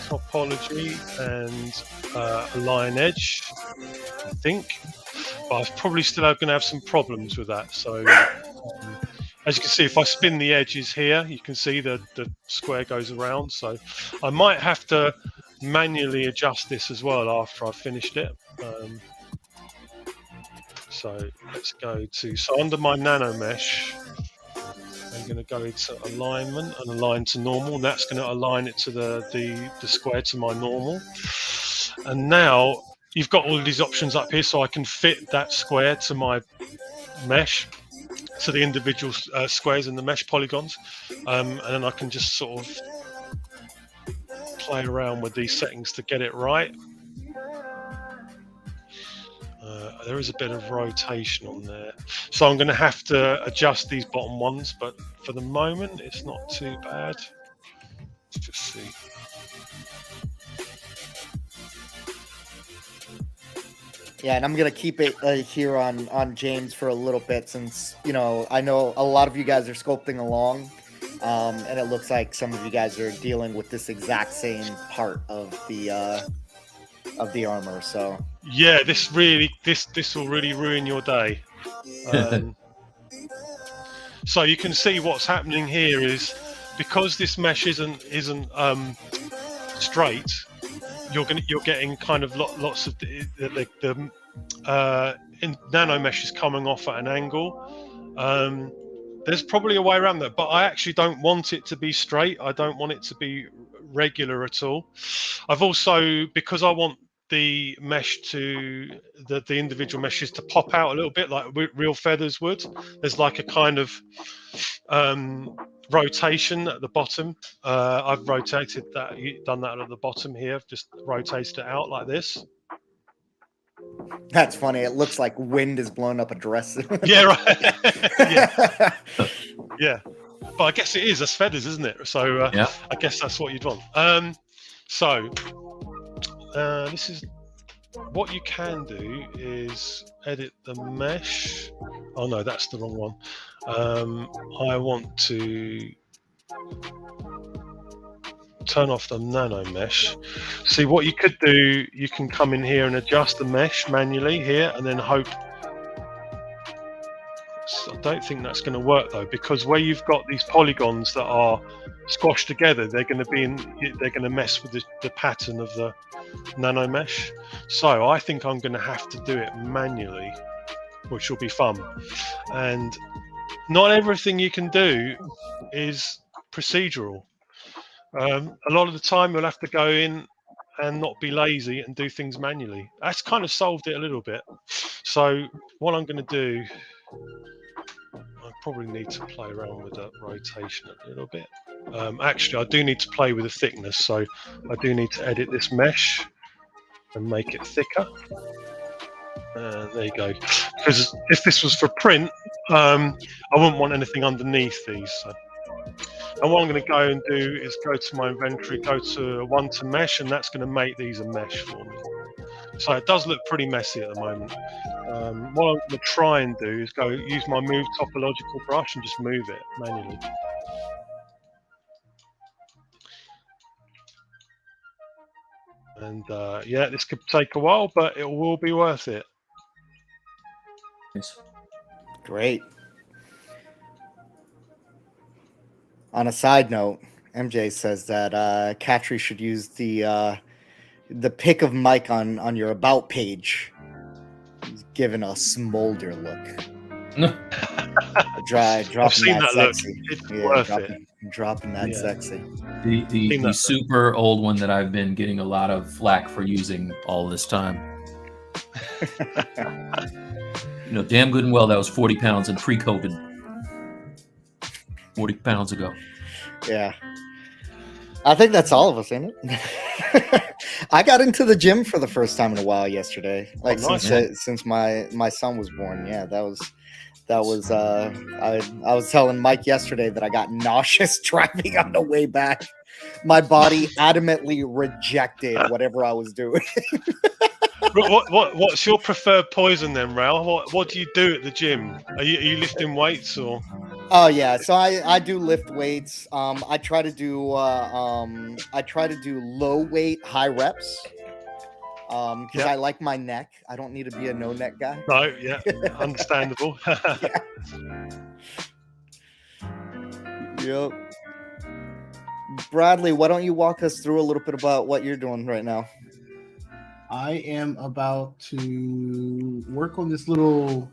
topology and align edge, I think. But I'm probably still going to have some problems with that. So as you can see, if I spin the edges here, you can see the square goes around. So I might have to manually adjust this as well after I've finished it. So let's go to, so under my nano mesh, I'm going to go into alignment and align to normal. And that's going to align it to the square to my normal. And now you've got all of these options up here, so I can fit that square to my mesh, to the individual squares in the mesh polygons, and then I can just sort of play around with these settings to get it right. There is a bit of rotation on there, so I'm going to have to adjust these bottom ones, but for the moment it's not too bad. Let's just see. Yeah, and I'm gonna keep it here on James for a little bit, since I know a lot of you guys are sculpting along, and it looks like some of you guys are dealing with this exact same part of the armor. So yeah, this will really ruin your day. So you can see what's happening here is, because this mesh isn't straight, you're getting kind of lots of the nano mesh is coming off at an angle. There's probably a way around that, but I actually don't want it to be straight. I don't want it to be regular at all. I've also, because I want the mesh to the individual meshes to pop out a little bit like real feathers would, there's like a kind of rotation at the bottom. I've rotated that, done that at the bottom here. I've just rotated it out like this. that's funny. It looks like wind is blowing up a dress. Yeah, right. Yeah. Yeah, but I guess it is. That's feathers, isn't it? So Yeah. I guess that's what you'd want. This is what you can do is edit the mesh. Oh no, that's the wrong one. I want to turn off the nano mesh. See, what you could do, you can come in here and adjust the mesh manually here, and then hope. I don't think that's going to work though, because where you've got these polygons that are squashed together, they're going to mess with the pattern of the nano mesh. So I think I'm going to have to do it manually, which will be fun. And not everything you can do is procedural. A lot of the time you'll have to go in and not be lazy and do things manually. That's kind of solved it a little bit. So what I'm going to do, I probably need to play around with that rotation a little bit. Actually, I do need to play with the thickness, so I do need to edit this mesh and make it thicker. There you go. Because if this was for print, I wouldn't want anything underneath these. So. And what I'm going to go and do is go to my inventory, go to one to mesh, and that's going to make these a mesh for me. So it does look pretty messy at the moment. What I'm going to try and do is go use my move topological brush and just move it manually. And yeah, this could take a while, but it will be worth it. Thanks. Great. On a side note, MJ says that Katri should use the pic of Mike on your about page. He's given a smolder look. Dropping seen that that look. sexy. It's worth dropping that Yeah. sexy. The super old one that I've been getting a lot of flack for using all this time. Damn good and well that was 40 pounds in pre-COVID. 40 pounds ago. Yeah. I think that's all of us, ain't it? I got into the gym for the first time in a while yesterday. Like nice. since my son was born. Yeah, that was I was telling Mike yesterday that I got nauseous driving on the way back. My body adamantly rejected whatever I was doing. What's your preferred poison then, Raul? What do you do at the gym? Are you lifting weights or? Oh yeah, so I do lift weights. I try to do low weight, high reps. Because I like my neck. I don't need to be a no neck guy. No, yeah, understandable. Yep. Bradley, why don't you walk us through a little bit about what you're doing right now? I am about to work on this little.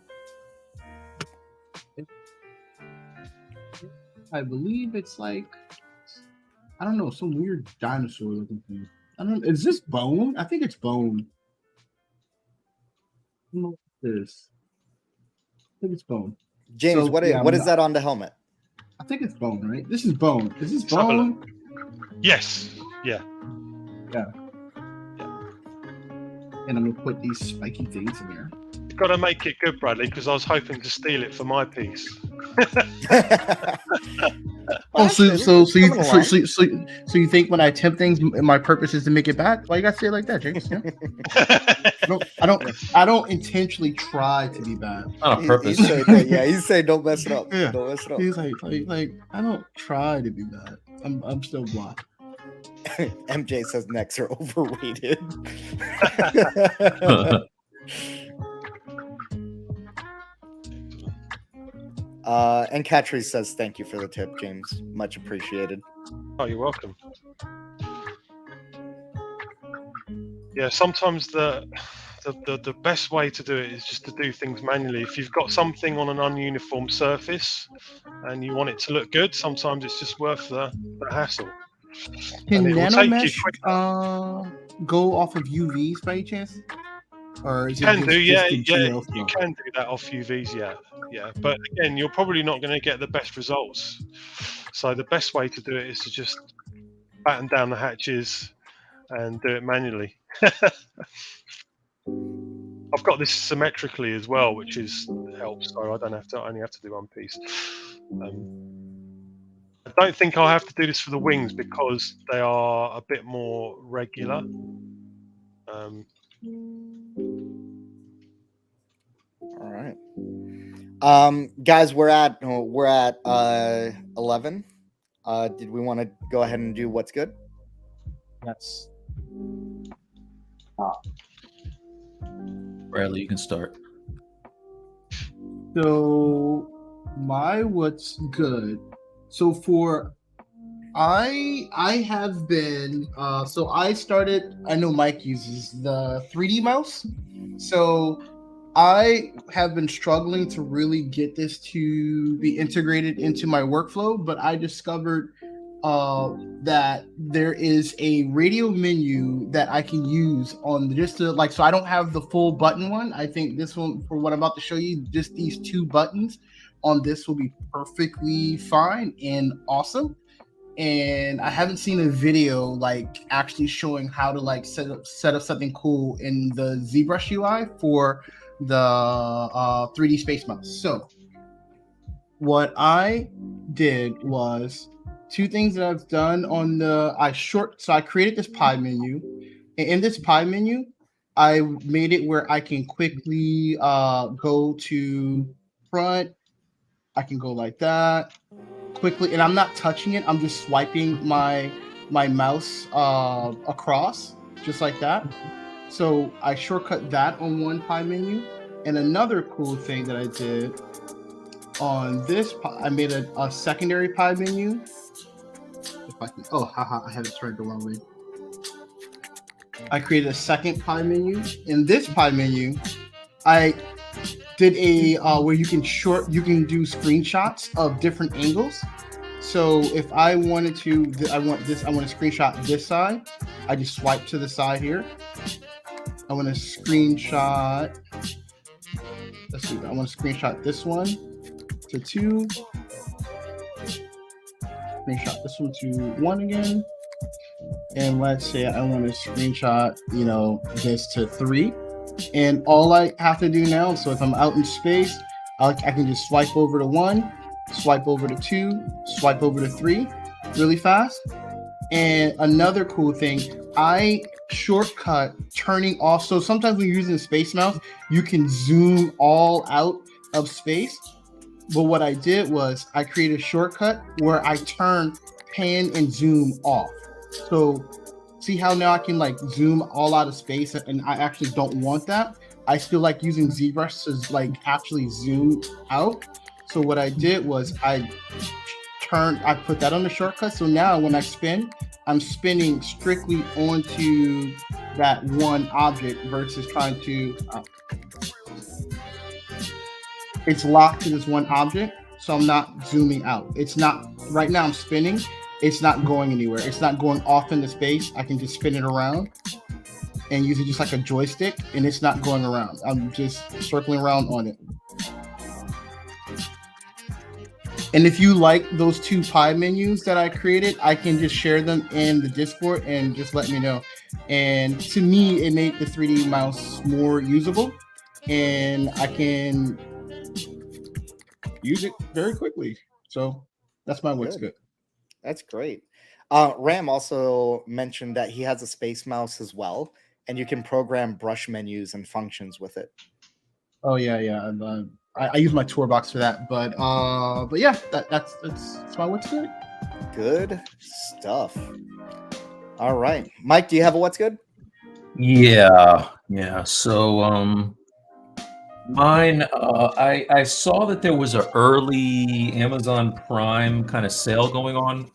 I believe it's like, I don't know, some weird dinosaur looking thing. I don't know. Is this bone? I think it's bone. I don't know what this. I think it's bone. James, So, what is that on the helmet? I think it's bone, right? This is bone. Is this Let's have a bone? Yes. Yeah. And I'm gonna put these spiky things in here. You've got to make it good, Bradley, because I was hoping to steal it for my piece. Oh, so actually, you think when I attempt things, my purpose is to make it bad? Why you gotta say it like that, James? Yeah? I don't intentionally try to be bad. Not on purpose. He's saying don't mess it up. Yeah. Don't mess it up. He's like I don't try to be bad. I'm still blocked. MJ says necks are overrated. And Catrice says thank you for the tip, James. Much appreciated. Oh, you're welcome. Yeah, sometimes the best way to do it is just to do things manually. If you've got something on an ununiform surface and you want it to look good, sometimes it's just worth the hassle. Can And it will take you nanomesh go off of UVs by any chance? Or is You can it do, yeah, the yeah. GL You stuff? can do that off UVs, yeah. But again, you're probably not going to get the best results. So the best way to do it is to just batten down the hatches and do it manually. I've got this symmetrically as well, which helps. So I only have to do one piece. I don't think I'll have to do this for the wings because they are a bit more regular. All right. Guys, we're at 11. Did we want to go ahead and do what's good? Yes. Bradley, you can start. So my what's good. So I have been so I started, I know Mike uses the 3D mouse. So I have been struggling to really get this to be integrated into my workflow, but I discovered that there is a radio menu that I can use on just to so I don't have the full button one. I think this one, for what I'm about to show you, just these two buttons on this will be perfectly fine and awesome. And I haven't seen a video actually showing how to set up something cool in the ZBrush UI for the 3D Space Mouse. So what I did was two things that I've done on I created this pie menu, and in this pie menu I made it where I can quickly go to front. I can go like that quickly, and I'm not touching it. I'm just swiping my mouse across just like that. So I shortcut that on one pie menu. And another cool thing that I did on this, I made a secondary pie menu. If I can, I had it turned the wrong way. I created a second pie menu. In this pie menu, I did a where you can do screenshots of different angles. So if I wanted to, I want to screenshot this side. I just swipe to the side here. I want to screenshot. Let's see. I want to screenshot this one to 2. Screenshot this one to 1 again. And let's say I want to screenshot, this to 3. And all I have to do now, so if I'm out in space, I can just swipe over to 1, swipe over to 2, swipe over to 3 really fast. And another cool thing, I shortcut turning off. So sometimes when you're using the space mouse, you can zoom all out of space. But what I did was I created a shortcut where I turn pan and zoom off. So see how now I can like zoom all out of space, and I actually don't want that. I still like using ZBrush to like actually zoom out. So what I did was I put that on the shortcut. So now when I spin, I'm spinning strictly onto that one object versus trying to, it's locked to this one object. So I'm not zooming out. It's not, right now I'm spinning. It's not going anywhere. It's not going off into space. I can just spin it around and use it just like a joystick, and it's not going around. I'm just circling around on it. And if you like those 2 pie menus that I created, I can just share them in the Discord and just let me know. And to me, it made the 3D mouse more usable, and I can use it very quickly. So that's my what's good. That's great. Ram also mentioned that he has a space mouse as well, and you can program brush menus and functions with it. Oh yeah. I use my tour box for that, but yeah, that's my what's good. Good stuff. All right, Mike, do you have a what's good? Yeah. So mine, I saw that there was an early Amazon Prime kind of sale going on,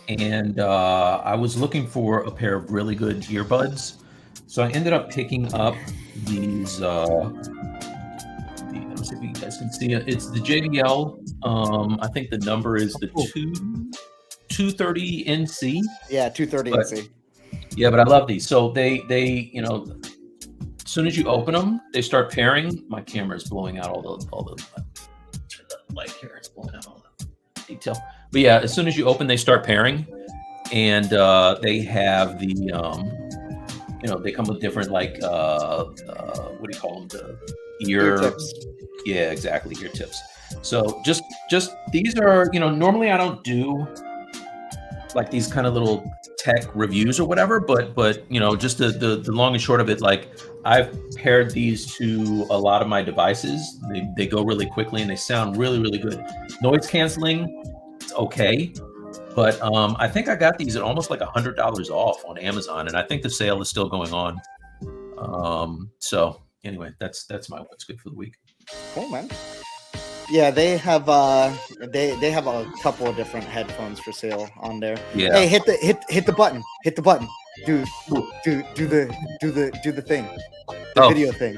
and I was looking for a pair of really good earbuds. So I ended up picking up these. Let me see if you guys can see it. It's the JBL. I think the number is the 230 NC. Yeah, 230 NC. Yeah, but I love these. So they as soon as you open them, they start pairing. My camera is blowing out all the turn the light here. It's blowing out all the detail. But yeah, as soon as you open, they start pairing, and they have the they come with different like what do you call them? The ear tips. Yeah, exactly, ear tips. So just these are normally I don't do like these kind of little tech reviews or whatever, but just the long and short of it, like I've paired these to a lot of my devices. They go really quickly and they sound really, really good. Noise canceling, it's okay. But I think I got these at almost like $100 off on Amazon, and I think the sale is still going on. So anyway, that's my what's good for the week. Cool, man. Yeah, they have they have a couple of different headphones for sale on there. Yeah. Hey, hit the button. Hit the button. Do the thing. The video thing.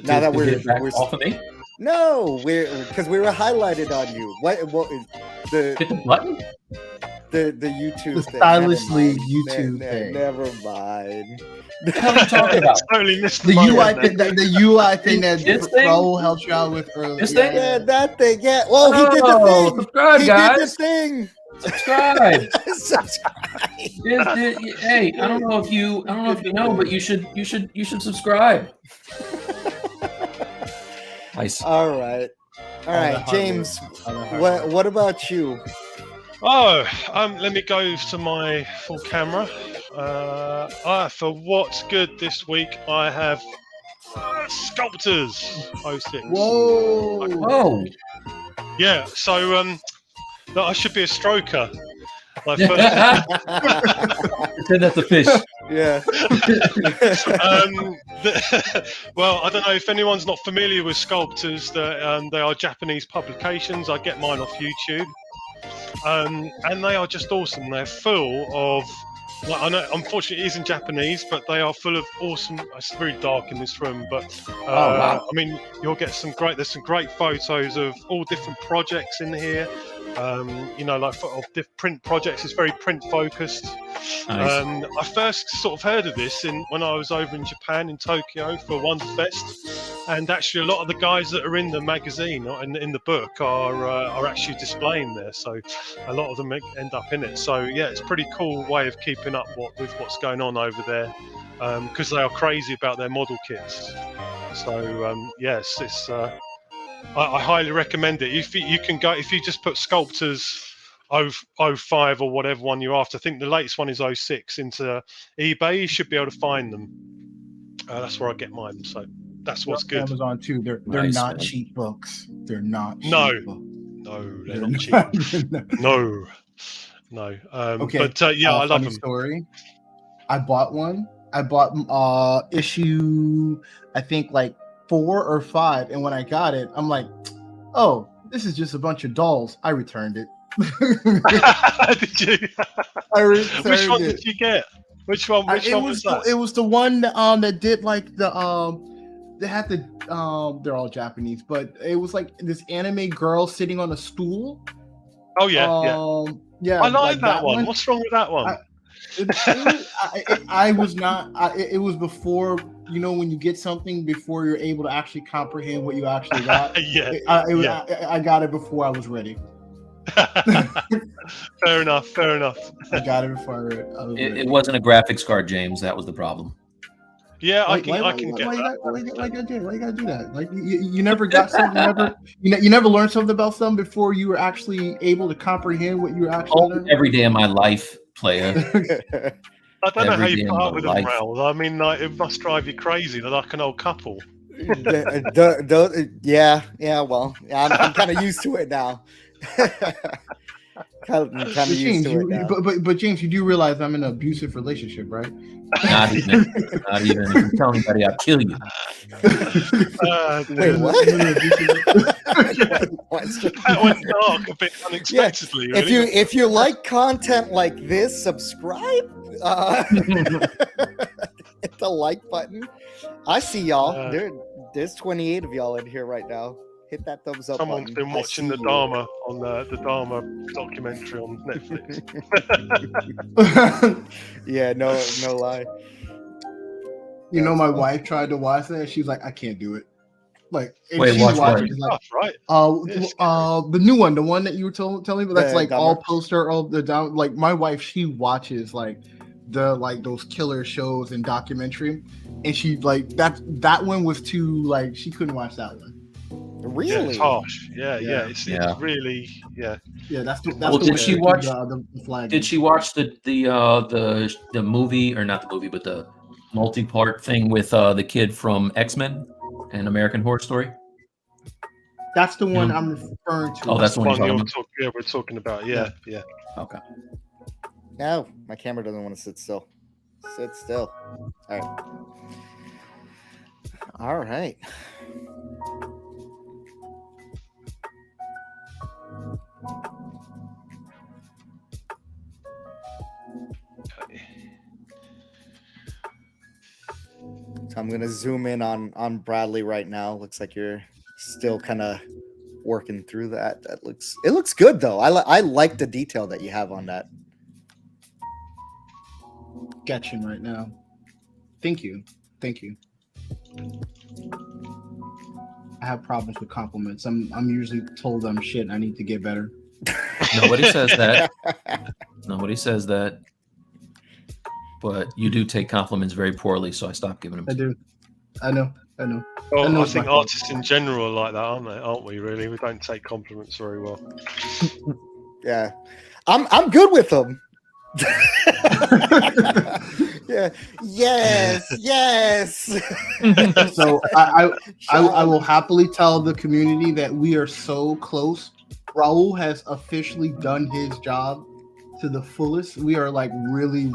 Now that we're off of me. No, because we were highlighted on you. What is the hit the button? The YouTube the thing. Stylus League YouTube thing. Never mind. What are you talking about? Totally missed The UI thing. The UI thing that This thing? Raul helped you out with earlier. This thing? Yeah, that thing. Yeah. Well, he did the thing. Subscribe, guys. He did the thing. Subscribe. Subscribe. Hey, I don't know if you know, but you should subscribe. Nice. All right, James. What about you? Oh, let me go to my full camera. For what's good this week, I have Sculptors 06. Whoa. Yeah, so I should be a stroker. Like Pretend that's a fish. Yeah. Well, I don't know if anyone's not familiar with Sculptors. That they are Japanese publications. I get mine off YouTube. And they are just awesome. They're full of Like, I know, unfortunately, it is in Japanese, but they are full of awesome. It's very dark in this room, but wow. I mean, you'll get some great. There's some great photos of all different projects in here. You know, like of print projects. It's very print focused. Nice. I first sort of heard of this when I was over in Japan, in Tokyo, for Wonder Fest, and actually a lot of the guys that are in the magazine or in the book are actually displaying there. So a lot of them end up in it. So yeah, it's a pretty cool way of keeping up with what's going on over there, because they are crazy about their model kits. So yes, it's. I highly recommend it. If you can go, if you just put Sculptors 05 or whatever one you're after, I think the latest one is 06 into eBay, you should be able to find them. That's where I get mine. So that's what's good. Amazon too. They're Nice, not man. cheap books. They're not cheap No. books. No, they're not cheap. No. Okay. But yeah, I love funny them. Story. I bought one. I bought issue, I think like 4 or 5, and when I got it, I'm like, oh, this is just a bunch of dolls. I returned it. Did you? I returned Which one it. did you get? Which one? Which one was that? It was the one that did like the they had the they're all Japanese, but it was like this anime girl sitting on a stool. Oh yeah, yeah. I like that one. What's wrong with that one? I was not. It was before, you know, when you get something before you're able to actually comprehend what you actually got. Yeah. I got it before I was ready. Fair enough. I got it before I was ready. It wasn't a graphics card, James. That was the problem. Yeah, I can Why get you that. Why you gotta do that? Like you never got something. You never learned something about something before you were actually able to comprehend what you were actually learning. Every day of my life, player. I don't know how Every you day put of up my with them, life. Raoul. I mean, like, it must drive you crazy. They're like an old couple. Yeah. Well, I'm kind of used to it now. kind of used to it now. But James, you do realize I'm in an abusive relationship, right? Not even. If you tell anybody, I'll kill you. Wait, what? That went dark a bit unexpectedly. Yeah. Really. If you like content like this, subscribe. Hit the like button. I see y'all. There's 28 of y'all in here right now. Hit that thumbs up. Someone's button. been watching the Dharma on the Dharma documentary on Netflix. Yeah, no lie. You know, my wife tried to watch that. She's like, I can't do it. Like, if Wait, she's watch what? watching, she's like, Right. the new one, the one that you were telling me, but that's like Dahmer. all poster, all the down. Like my wife, she watches like those killer shows and documentary, and she like that one was too, like, she couldn't watch that one. Really? Yeah, it's harsh. Yeah. It's really, Yeah, that's Well, the did way she to watch- the flag. Did she watch the movie, or not the movie, but the multi-part thing with the kid from X-Men and American Horror Story? That's the one No. I'm referring to. Oh, that's the one you're one talking about. we're talking about. Yeah. Okay. No, my camera doesn't want to sit still. Sit still. All right. So I'm gonna zoom in on Bradley right now. Looks like you're still kind of working through that. It looks good though. I like the detail that you have on that. Sketching right now. Thank you. I have problems with compliments. I'm usually told I'm shit and I need to get better. Nobody says that. Nobody says that. But you do take compliments very poorly, so I stopped giving them. I do. I know. Well, I it's think my fault. artists in general are like that, aren't we? Really, we don't take compliments very well. Yeah, I'm good with them. Yeah. Yes. So I will happily tell the community that we are so close. Raul has officially done his job to the fullest. We are like really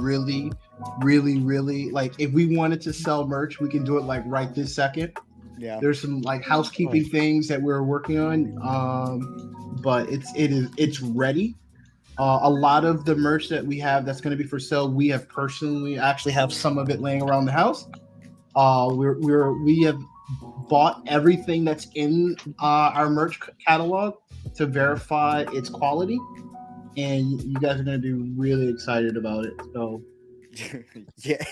like, if we wanted to sell merch, we can do it like right this second. Yeah. There's some like housekeeping things that we're working on, but it's ready. A lot of the merch that we have that's going to be for sale, we have personally actually have some of it laying around the house. We have bought everything that's in our merch catalog to verify its quality, and you guys are going to be really excited about it. So, Yeah,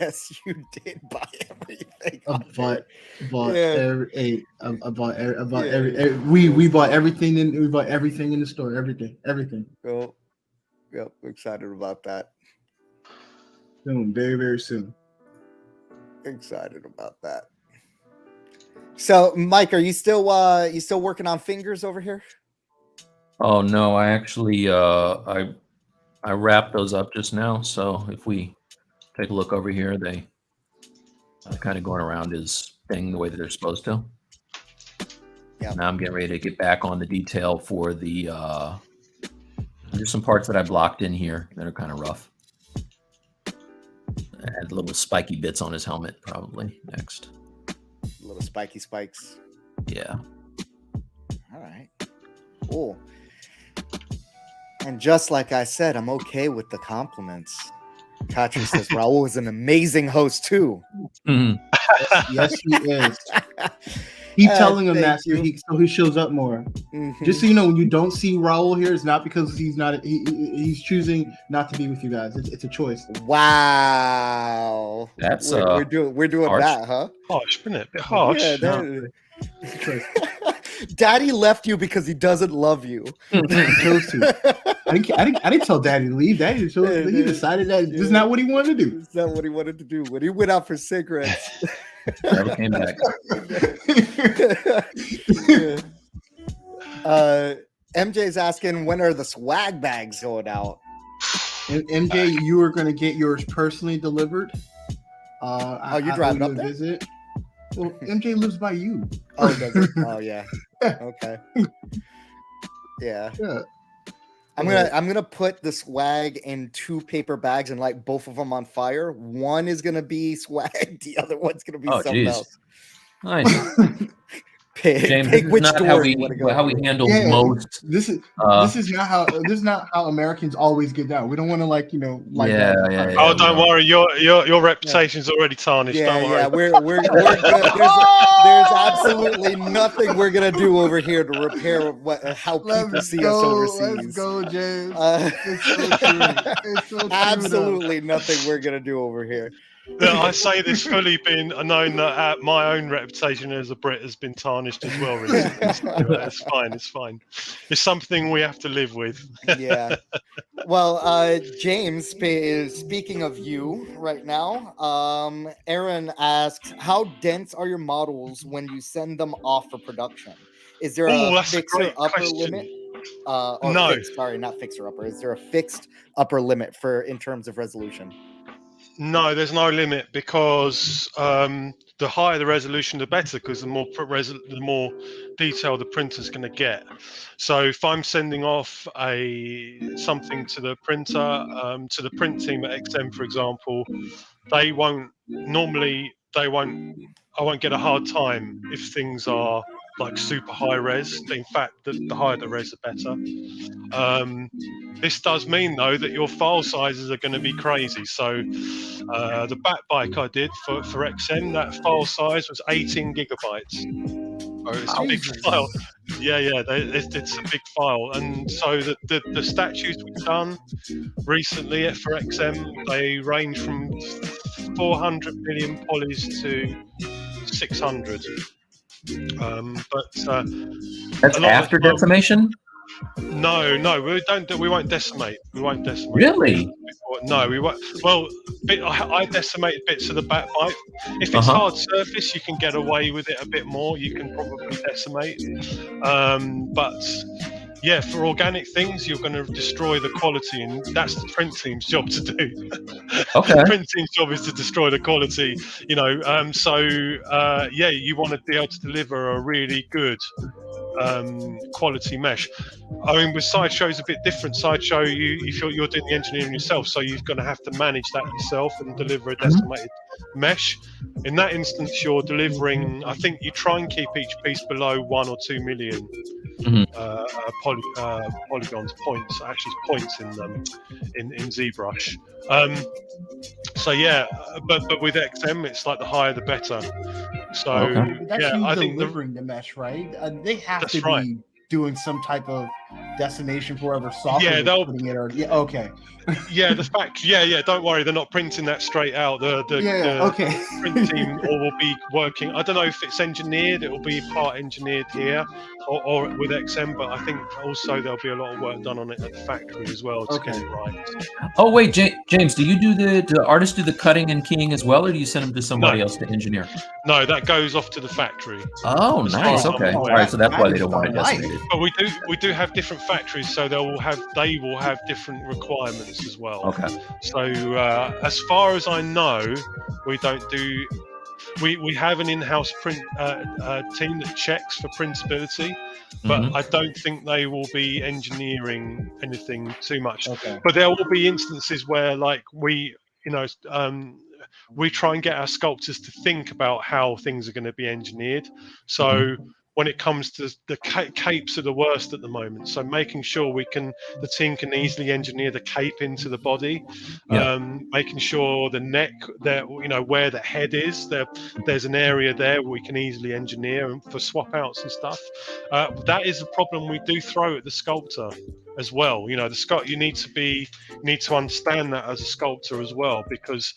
yes, you did buy everything. I bought Yeah. we bought everything in the store. Everything. Cool. Yep, excited about that. Soon, very, very soon. Excited about that. So, Mike, are you still working on fingers over here? Oh no, I actually I wrapped those up just now. So if we take a look over here, they kind of going around his thing the way that they're supposed to. Yeah. Now I'm getting ready to get back on the detail for the. There's some parts that I blocked in here that are kind of rough. Add little spiky bits on his helmet probably next. Little spiky spikes. Yeah. All right. Cool. And just like I said, I'm okay with the compliments. Katri says Raul is an amazing host too. Mhm. Yes, he is. Keep telling him that so he shows up more. Mhm. Just so you know, when you don't see Raul here, it's not because he's choosing not to be with you guys. It's a choice. Wow. That's we're doing harsh. that, huh? Harsh, isn't it? A bit harsh. Yeah, It's a choice. Daddy left you because he doesn't love you. He chose to. I didn't tell Daddy to leave. Daddy chose. He decided that this is not what he wanted to do. Is that what he wanted to do when he went out for cigarettes? Never came back. MJ's asking, when are the swag bags going out? And MJ, you are going to get yours personally delivered. You're driving up there? Visit. Well, MJ lives by you. Oh, does it? Oh, yeah. Okay. Yeah. Yeah. I'm gonna put the swag in 2 paper bags and light both of them on fire. One is gonna be swag, the other one's gonna be something geez. else. Nice. James, Pick this which is not door you want to go. how we handle Yeah, most. This is not how Americans always get down. We don't want to Yeah. Oh, don't worry. Your reputation's already tarnished. Yeah, Don't worry. yeah, we're good. There's absolutely nothing we're gonna do over here to repair how people see us overseas. Let's go, James. It's so true. It's so true. Absolutely nothing we're gonna do over here. Look, I say this fully being known that my own reputation as a Brit has been tarnished as well recently. So, it's fine. It's fine. It's something we have to live with. Yeah. Well, James, speaking of you right now, Aaron asks, how dense are your models when you send them off for production? Is there a fixer upper limit? No. Not fixer upper. Is there a fixed upper limit in terms of resolution? No, there's no limit because the higher the resolution, the better, because the more detail the printer's going to get. So if I'm sending off something to the printer, to the print team at XM, for example, I won't get a hard time if things are like super high res. In fact, the higher the res, the better. This does mean though that your file sizes are going to be crazy. So the bat bike I did for XM, that file size was 18 gigabytes. So it's a big file. Yeah, it's a big file. And so the statues we've done recently for XM, they range from 400 million polys to 600. That's after decimation? No, we won't decimate. Really? No, we won't. Well, I decimated bits of the back bite. If it's hard surface, you can get away with it a bit more. You can probably decimate. But yeah, for organic things, you're going to destroy the quality, and that's the print team's job to do. Okay. The print team's job is to destroy the quality, you want to be able to deliver a really good quality mesh. I mean, with Sideshow it's a bit different. Sideshow, you're doing the engineering yourself, so you're going to have to manage that yourself and deliver a decimated mesh. In that instance, you're delivering, I think you try and keep each piece below 1 or 2 million. Mhm. polygons, points, actually points in ZBrush. So yeah, but with XM, it's like the higher the better. So Okay. That's yeah, who's I think delivering the mesh, right? They have That's to right. be doing some type of destination for whatever software Yeah, they're they'll- putting it. Or yeah, okay. yeah, the fact, yeah. Don't worry, they're not printing that straight out. The Okay. print team will be working. I don't know if it's engineered. It will be part engineered here or with XM, but I think also there'll be a lot of work done on it at the factory as well to get Okay. it right. Oh wait, James, do you do the artists do the cutting and keying as well, or do you send them to somebody No. else to engineer? No, that goes off to the factory. Oh, As far nice. as I'm Okay. All aware. right, so that's why That they is don't want it the life. decimated. But we do have different factories, so they will have different requirements as well. Okay. So as far as I know, we don't do. We have an in-house print team that checks for printability, but Mhm. I don't think they will be engineering anything too much. Okay. But there will be instances where, like, we try and get our sculptors to think about how things are going to be engineered. So when it comes to the capes are the worst at the moment. So making sure the team can easily engineer the cape into the body, Yeah. making sure the neck, where the head is, there's an area there where we can easily engineer for swap outs and stuff. That is a problem we do throw at the sculptor as well. You need to understand that as a sculptor as well, because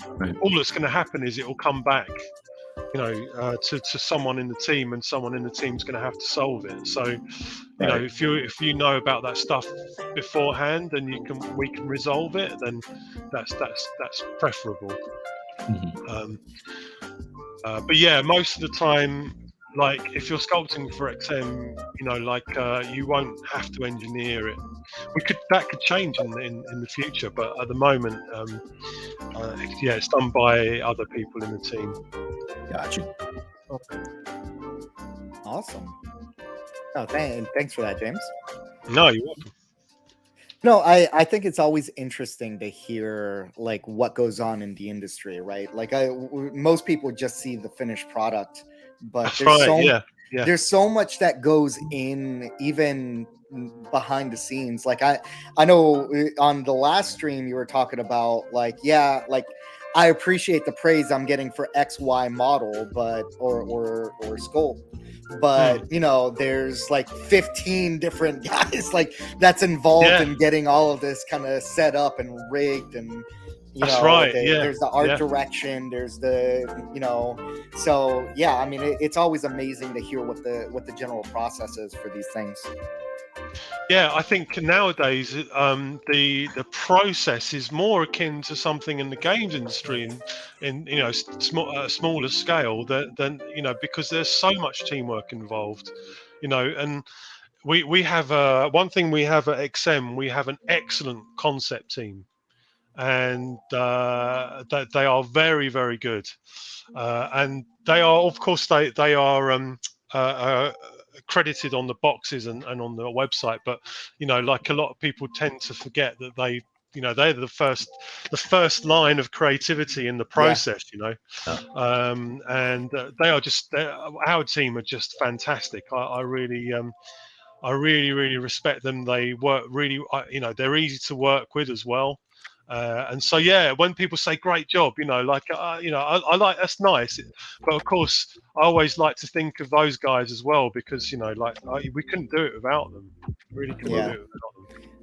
Right. all that's going to happen is it will come back, to someone in the team, and someone in the team's going to have to solve it. So, Right. if you know about that stuff beforehand and we can resolve it, then that's preferable. Mhm. But yeah, most of the time, like if you're sculpting for XM, you won't have to engineer it. That could change in the future, but at the moment, it's done by other people in the team. Gotcha. Awesome. Oh, thanks for that, James. No, you're welcome. No, I think it's always interesting to hear like what goes on in the industry, right? Like most people just see the finished product, but That's there's right. Yeah. there's so much that goes in even behind the scenes. Like I know on the last stream you were talking about like I appreciate the praise I'm getting for XY model, but or sculpt. But there's like 15 different guys like that's involved in getting all of this kind of set up and rigged, and That's right. there's the art direction, there's the so yeah, I mean it's always amazing to hear what the general process is for these things. Yeah, I think nowadays the process is more akin to something in the games industry in smaller scale than because there's so much teamwork involved, and we have one thing we have at XM, we have an excellent concept team, and that they are very, very good, and they are, of course, they are credited on the boxes and on the website, but like a lot of people tend to forget that they're the first line of creativity in the process. And they are just our team are just fantastic. I really really respect them. They work really, they're easy to work with as well. And so, yeah, when people say "great job," I like, that's nice. But of course, I always like to think of those guys as well, because we couldn't do it without them. Really couldn't do it without them.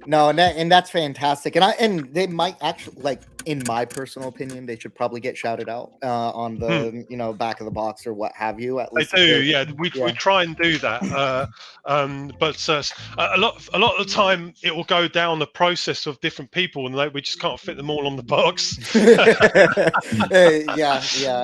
No, and that's fantastic, and they might actually, like, in my personal opinion, they should probably get shouted out on the back of the box or what have you. At least they do, yeah. We try and do that, but a lot of the time it will go down the process of different people, and we just can't fit them all on the box. Yeah.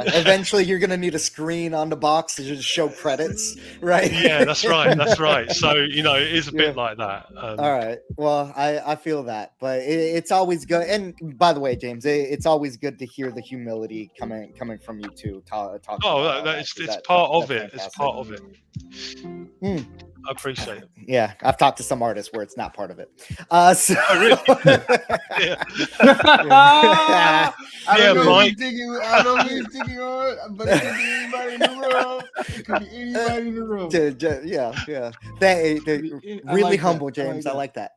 Eventually, you're gonna need a screen on the box to just show credits, right? Yeah, that's right. So it is a bit like that. All right. Well, I feel that, but it's always good. And by the way, James, it's always good to hear the humility coming from you too. It's part of it. It's part of it. I appreciate it. Yeah, I've talked to some artists where it's not part of it. So Oh, really? Yeah. I Yeah, don't know Mike. who's digging. I don't know who's digging on, but it could be anybody in the room. It could be anybody in the room. yeah. Really like that. humble, I like James. I that. like that.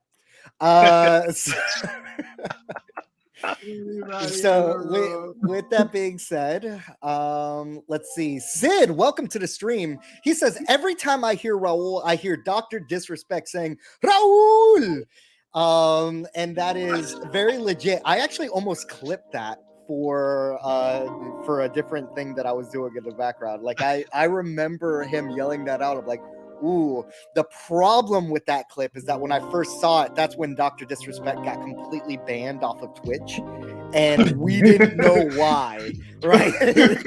Anybody So in the room. with that being said, let's see. Sid, welcome to the stream. He says, every time I hear Raul, I hear Dr. Disrespect saying Raul. And that is very legit. I actually almost clipped that for a different thing that I was doing in the background. Like I remember him yelling that out. I'm like, ooh. The problem with that clip is that when I first saw it, that's when Dr. Disrespect got completely banned off of Twitch, and we didn't know why, right?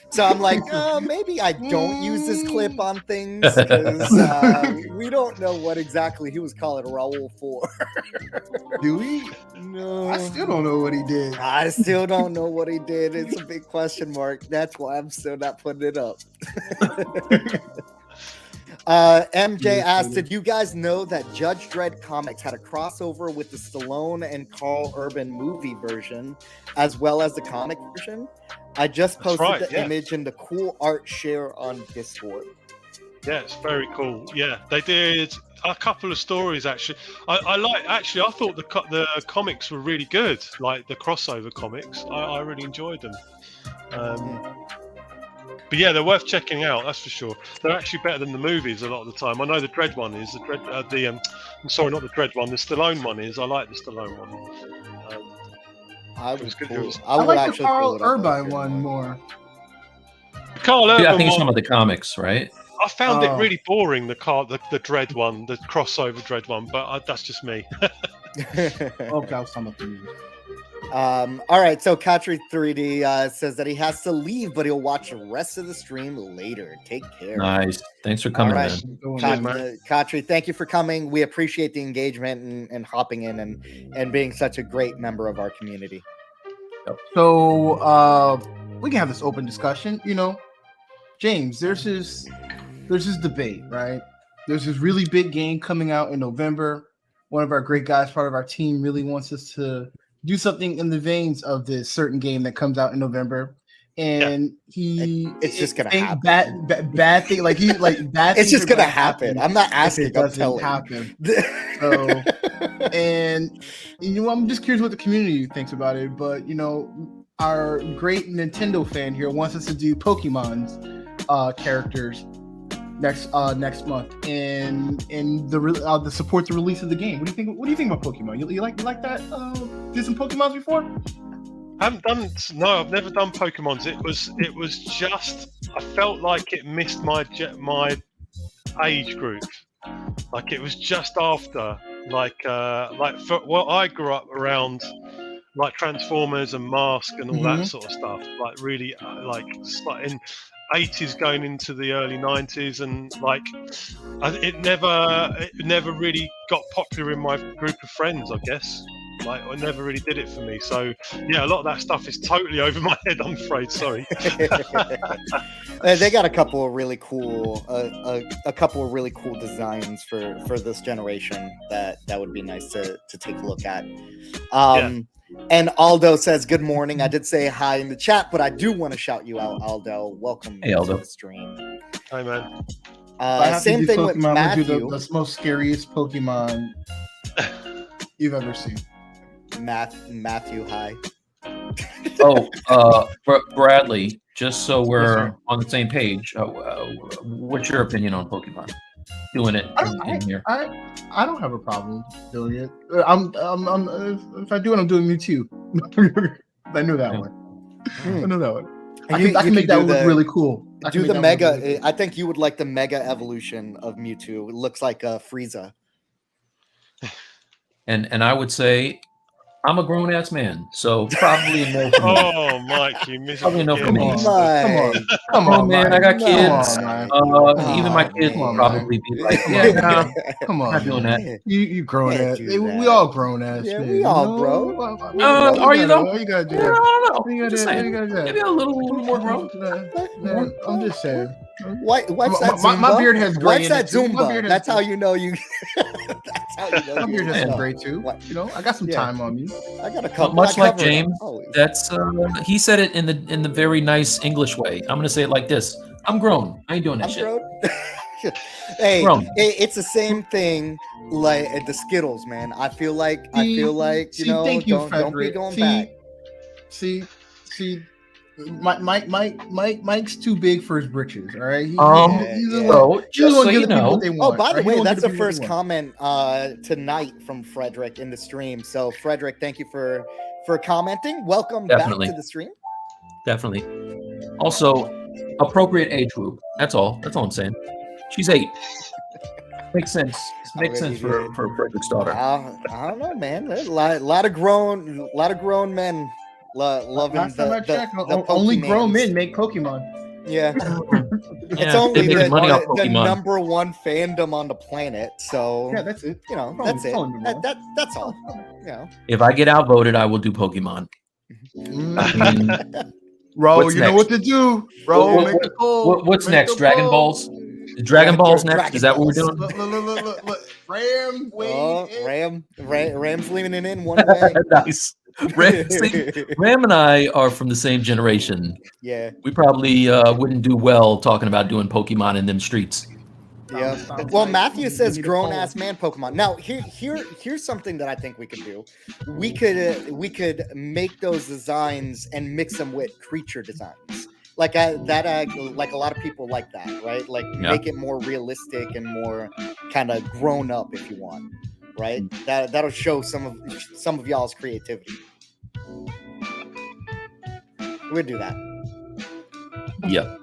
So I'm like, maybe I don't use this clip on things because we don't know what exactly he was calling Raul for. Do we? No, I still don't know what he did. I still don't know what he did. It's a big question mark. That's why I'm still not putting it up. MJ asked, did you guys know that Judge Dredd Comics had a crossover with the Stallone and Carl Urban movie version as well as the comic version? I just posted the image in the cool art share on Discord. Yeah, it's very cool. Yeah, they did a couple of stories actually. I thought the comics were really good, like the crossover comics. I really enjoyed them. But yeah, they're worth checking out. That's for sure. They're actually better than the movies a lot of the time. I know the Dredd one is I'm sorry, not the Dredd one. The Stallone one is. I like the Stallone one. I was good. I like the Carl Urban one more. The Carl Urban I think you're one, talking about the comics, right? I found it really boring. The Dredd one, the crossover Dredd one, but that's just me. Okay, I was talking about the movie. All right, so Katri 3D says that he has to leave, but he'll watch the rest of the stream later. Take care. Nice. Thanks for coming, right. man. Katri, thank you for coming. We appreciate the engagement and hopping in and being such a great member of our community. So we can have this open discussion. You know, James, there's this debate, right? There's this really big game coming out in November. One of our great guys, part of our team, really wants us to do something in the veins of this certain game that comes out in November, and it's just gonna happen. Bad thing, like bad. It's just gonna happen. I'm not asking. It doesn't happen. So, and I'm just curious what the community thinks about it. But our great Nintendo fan here wants us to do Pokemon's characters next month, and the support the release of the game. What do you think about Pokemon? You like that? Did some Pokemons before? I've never done Pokemons. It was just I felt like it missed my age group. Like it was just after I grew up around like Transformers and Mask and all that sort of stuff. Like really in 80s going into the early 90s, and it never really got popular in my group of friends, I guess. Like I never really did it for me. So yeah, a lot of that stuff is totally over my head, I'm afraid. Sorry. They got a couple of really cool designs for this generation that would be nice to take a look at. And Aldo says, good morning. I did say hi in the chat, but I do want to shout you out, Aldo. Welcome to the stream. Hi, man. Same thing with Matthew. The most scariest Pokemon you've ever seen. Matthew, hi. Bradley, just so we're on the same page, what's your opinion on Pokemon? Doing it in here. I don't have a problem doing it. If I do it, I'm doing Mewtwo. I knew that one. I know that one. I can make that look really cool. Do the mega. Really cool. I think you would like the mega evolution of Mewtwo. It looks like a Frieza. And I would say I'm a grown ass man, so probably a no for me. Oh, Mike, you missed Probably no for it. me. Come on, man, I got Come kids. on, man. Even my kids Come would on, probably be like, Come "Yeah, on, nah, Come on, not doing man. that." You grown Can't ass. do We that. all grown ass. Yeah, man, we you all know? grown. Are you though? What you gotta do? Yeah, I don't know. You I'm gotta- just saying. you gotta- Maybe a little more grown. Man, I'm just saying. What's that Zumba? My beard has gray What's in it, that too. My Zumba? beard has That's how gray. you know you. That's how you know My beard has Yeah. some gray too. What? You know, I got some Yeah. time on me. I got a couple. Much I like cover it James, always. that's he said it in the very nice English way. I'm gonna say it like this: I'm grown. I ain't doing that I'm shit. grown. Hey, Grown. it's the same thing like at the Skittles, man. I feel like you know, thank you, don't be Frederick. going back. See, Mike's too big for his britches. All right. So You just want so to give you the people know, what they Oh, want. by the right? You way, wanna that's give the people what first they want. comment tonight from Frederick in the stream. So, Frederick, thank you for commenting. Welcome Definitely. back to the stream. definitely. Also, appropriate age group. That's all. That's all I'm saying. She's 8. Makes sense. Makes sense for Frederick's daughter. I don't know, man. There's a lot of grown men loving Last time I the checked, only grown Pokemans. men make Pokemon. Yeah, it's Yeah, only they make money off the Pokemon. number one fandom on the planet. So Yeah, that's it. you know, Probably that's it. telling them all. That's all. You know. If I get outvoted, I will do Pokemon. Bro, What's you know next? what to do. Bro, What- make the poll. What's Make next? the Dragon poll. Balls? Dragon Balls next? Dragon Is that what we're Balls. doing? Look. Ram, Oh, Wade. Ram's leaning it in one way. Nice. Ram and I are from the same generation. Yeah. We probably wouldn't do well talking about doing Pokemon in them streets. Yeah. Well, Matthew says grown ass man Pokemon. Now, here's something that I think we could do. We could make those designs and mix them with creature designs. Like like a lot of people like that, right? Like make it more realistic and more kind of grown up if you want, right? That'll show some of y'all's creativity. We'll do that. Yeah.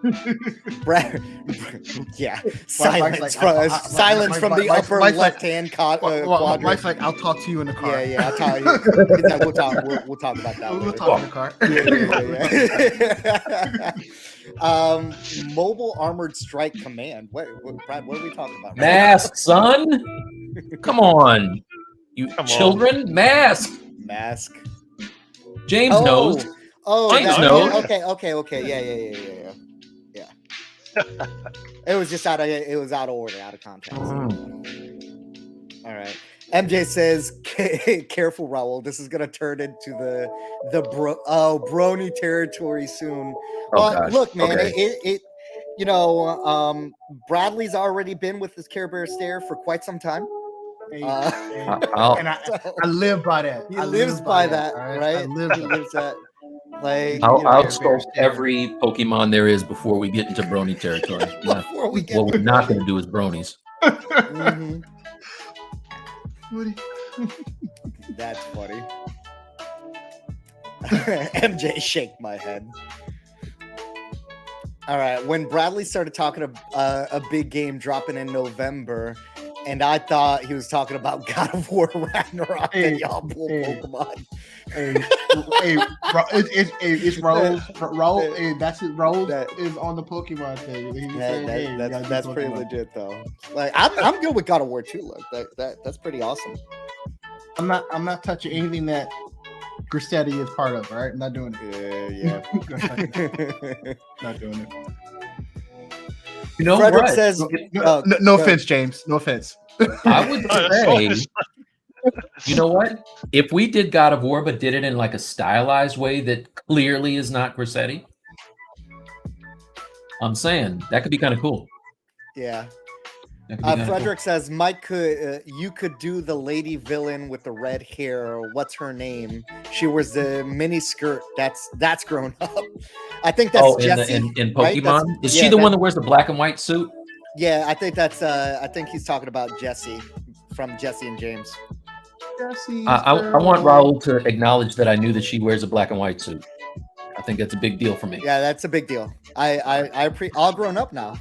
Yeah. Mike's Silence from the Mike's upper like- left-hand quadrant. Mike's like, I'll talk to you in the car. Yeah, I'll tell you. He's like, we'll talk about that We'll later. talk in the car. Yeah. Mobile armored strike command. Brad, what are we talking about? Mask, son. Come on. You Come on. children, mask. Mask. James knows. Oh, James that- knows. Okay. Yeah. It was just out of order, out of context. All right. MJ says, "Careful, Raul. This is gonna turn into the brony territory soon." Gosh. Look, man, Okay. it Bradley's already been with his Care Bear stare for quite some time. I'll- And I live by that. He I lives live by that, that, all right? I live He by lives that. Like, I'll you know, outscope every Pokemon there is before we get into Brony territory. Yeah. before we get What we're not going to do is Bronies. Mhm. Woody. That's funny. MJ shake my head. All right, when Bradley started talking a big game dropping in November, and I thought he was talking about God of War Ragnarok, and y'all pull Pokemon. It's Rose. Rose. Hey, that's it. Rose That- is on the Pokemon thing. He said, hey, you gotta do That's pretty Pokemon. legit, though. Like, I'm good with God of War 2. Look, that's pretty awesome. I'm not touching anything that Grissetti is part of. All right, I'm not doing it. Yeah. Not doing it. You know Frederick what? says, No offense, James. No offense. I would say, you know what? If we did God of War, but did it in like a stylized way that clearly is not Grissetti, I'm saying that could be kind of cool. yeah. That could be kinda Frederick says, Mike, you could do the lady villain with the red hair. Or what's her name? She wears the mini skirt. That's grown up. I think that's cool. Jessie. In right? Pokemon, That's- is yeah, she the that- one that wears the black and white suit? Yeah, I think that's. I think he's talking about Jessie from Jessie and James. I want Raul to acknowledge that I knew that she wears a black and white suit. I think that's a big deal for me. Yeah, that's a big deal. I all grown up now.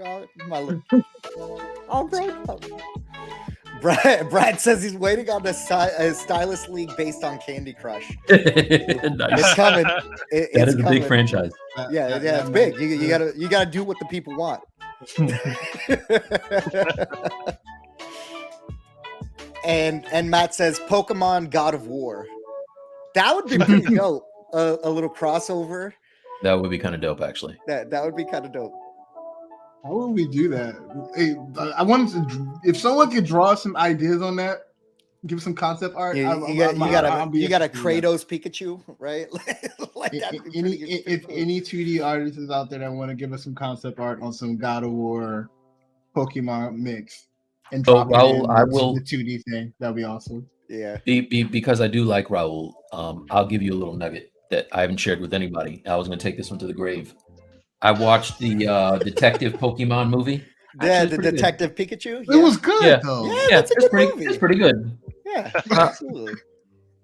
All grown up. Brad says he's waiting on a Stylus League based on Candy Crush. Nice. It's coming. That It's is a coming. big franchise. Yeah, it's big. You gotta do what the people want. and Matt says Pokemon God of War. That would be pretty dope. A little crossover. That would be kind of dope, actually. That would be kind of dope. How would we do that? Hey, I wanted to. If someone could draw some ideas on that, give some concept art. You got a Kratos Pikachu, right? Like if any 2D artists is out there that want to give us some concept art on some God of War Pokemon mix and drop I it will the 2D thing, that'd be awesome. Yeah. Because I do like Raul, I'll give you a little nugget that I haven't shared with anybody. I was going to take this one to the grave. I watched the Detective Pokemon movie. Yeah, the Detective Pikachu. It was good Yeah. though. Yeah, that's a good movie. It's pretty good. Yeah, absolutely.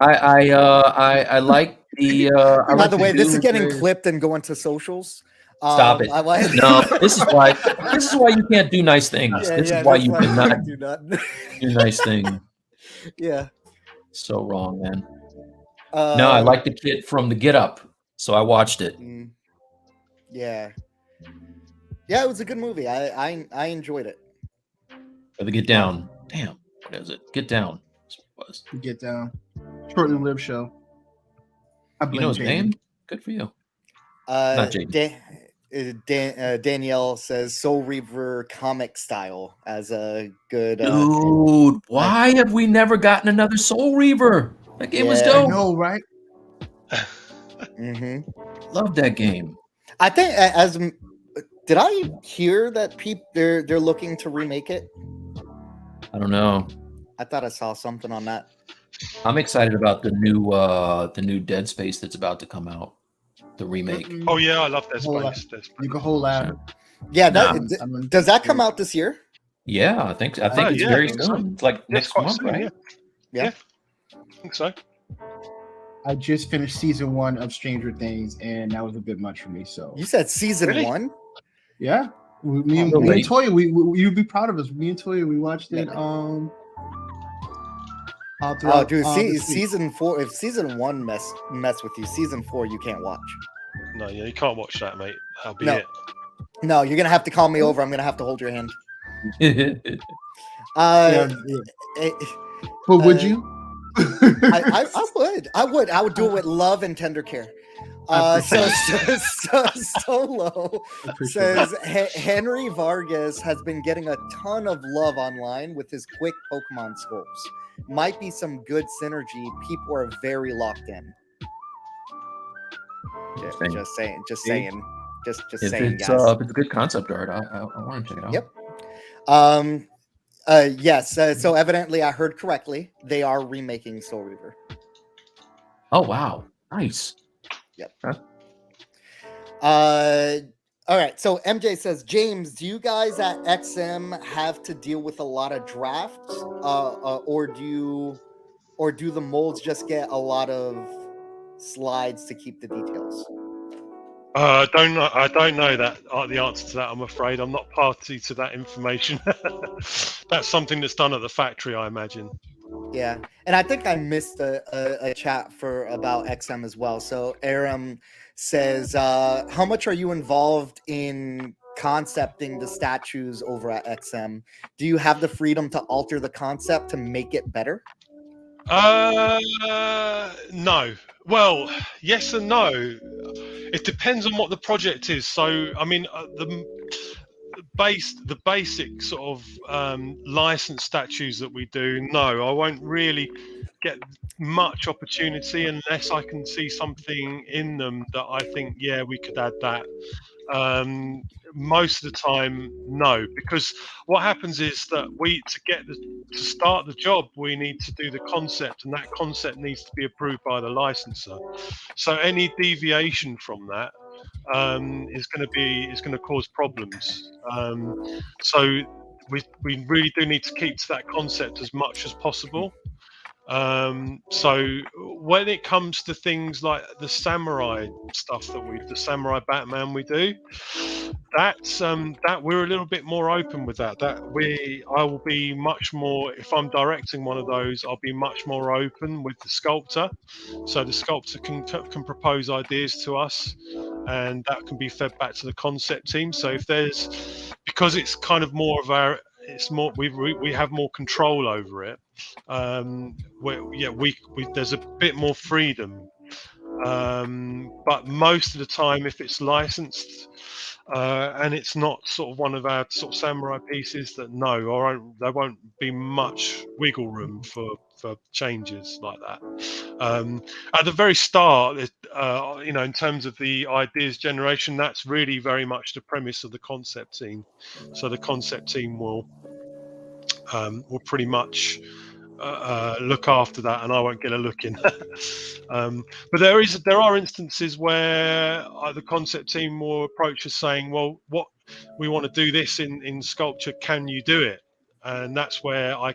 I like the. By the way, this is getting clipped and going to socials. Stop it! No, this is why you can't do nice things. This is why you cannot do nice things. Yeah. So wrong, man. No, I like the kid from the Get Up, so I watched it. Yeah. Yeah, it was a good movie. I enjoyed it. Or the Get Down. Damn, what is it? Get Down. Get Down. Short and lived show. You know his name? Good for you. Not Jaden. Danielle says Soul Reaver comic style as a good. Dude, why have we never gotten another Soul Reaver? That game was dope. I know, right? Love that game. I think did I hear that they're looking to remake it? I don't know. I thought I saw something on that. I'm excited about the new Dead Space that's about to come out. The remake. Oh yeah, I love Dead Space. You can hold out. Yeah, does that come out this year? Yeah, I think it's very soon. It's like next month, soon, right? Yeah, I think so. I just finished season 1 of Stranger Things, and that was a bit much for me. So you said season 1? Yeah, me and Toya, you'd be proud of us. Me and Toya, we watched it. Season 4. If season 1 mess with you, season 4 you can't watch. No, yeah, you can't watch that, mate. That'll be it. No, you're gonna have to call me over. I'm gonna have to hold your hand. But would you? I would do it with love and tender care. Solo says Henry Vargas has been getting a ton of love online with his quick Pokemon sculpts. Might be some good synergy. People are very locked in. Just saying. Just saying, guys. If it's a good concept art, I want to check it out. Yep. Yes. So evidently, I heard correctly. They are remaking Soul Reaver. Oh wow! Nice. Yep. All right. So MJ says, James, do you guys at XM have to deal with a lot of drafts, or do the molds just get a lot of slides to keep the details? I don't know that the answer to that. I'm afraid I'm not party to that information. That's something that's done at the factory, I imagine. Yeah, and I think I missed a chat about XM as well. So Aram says, how much are you involved in concepting the statues over at XM? Do you have the freedom to alter the concept to make it better? No. Well, yes and no. It depends on what the project is. So, I mean, the basic sort of license statues that we do, no, I won't really get much opportunity unless I can see something in them that I think, yeah, we could add that. Most of the time, no, because what happens is that to start the job, we need to do the concept, and that concept needs to be approved by the licenser. So any deviation from that is going to cause problems. So we really do need to keep to that concept as much as possible. So when it comes to things like the samurai stuff the samurai Batman we do, that's that we're a little bit more open with that. I will be much more, if I'm directing one of those, I'll be much more open with the sculptor. So the sculptor can propose ideas to us, and that can be fed back to the concept team. So if because it's kind of more of we have more control over it. There's a bit more freedom, but most of the time, if it's licensed and it's not sort of one of our sort of samurai pieces, there won't be much wiggle room for changes like that. At the very start, in terms of the ideas generation, that's really very much the premise of the concept team. So the concept team will pretty much look after that, and I won't get a look in. But there are instances where the concept team will approach us saying, well, what we want to do this in sculpture, can you do it? And that's where I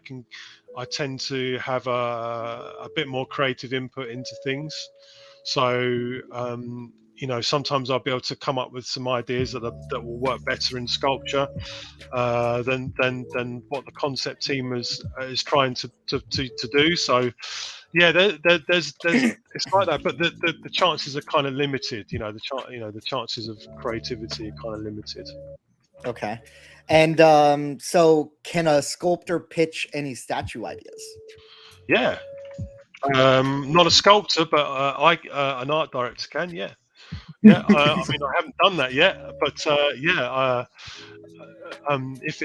tend to have a bit more creative input into things. So sometimes I'll be able to come up with some ideas that will work better in sculpture than what the concept team is trying to do. So yeah, there's it's like that, but the chances are kind of limited. The chances of creativity are kind of limited. Okay. And so can a sculptor pitch any statue ideas? Yeah. Not a sculptor, but an art director can. Yeah. I haven't done that yet, but if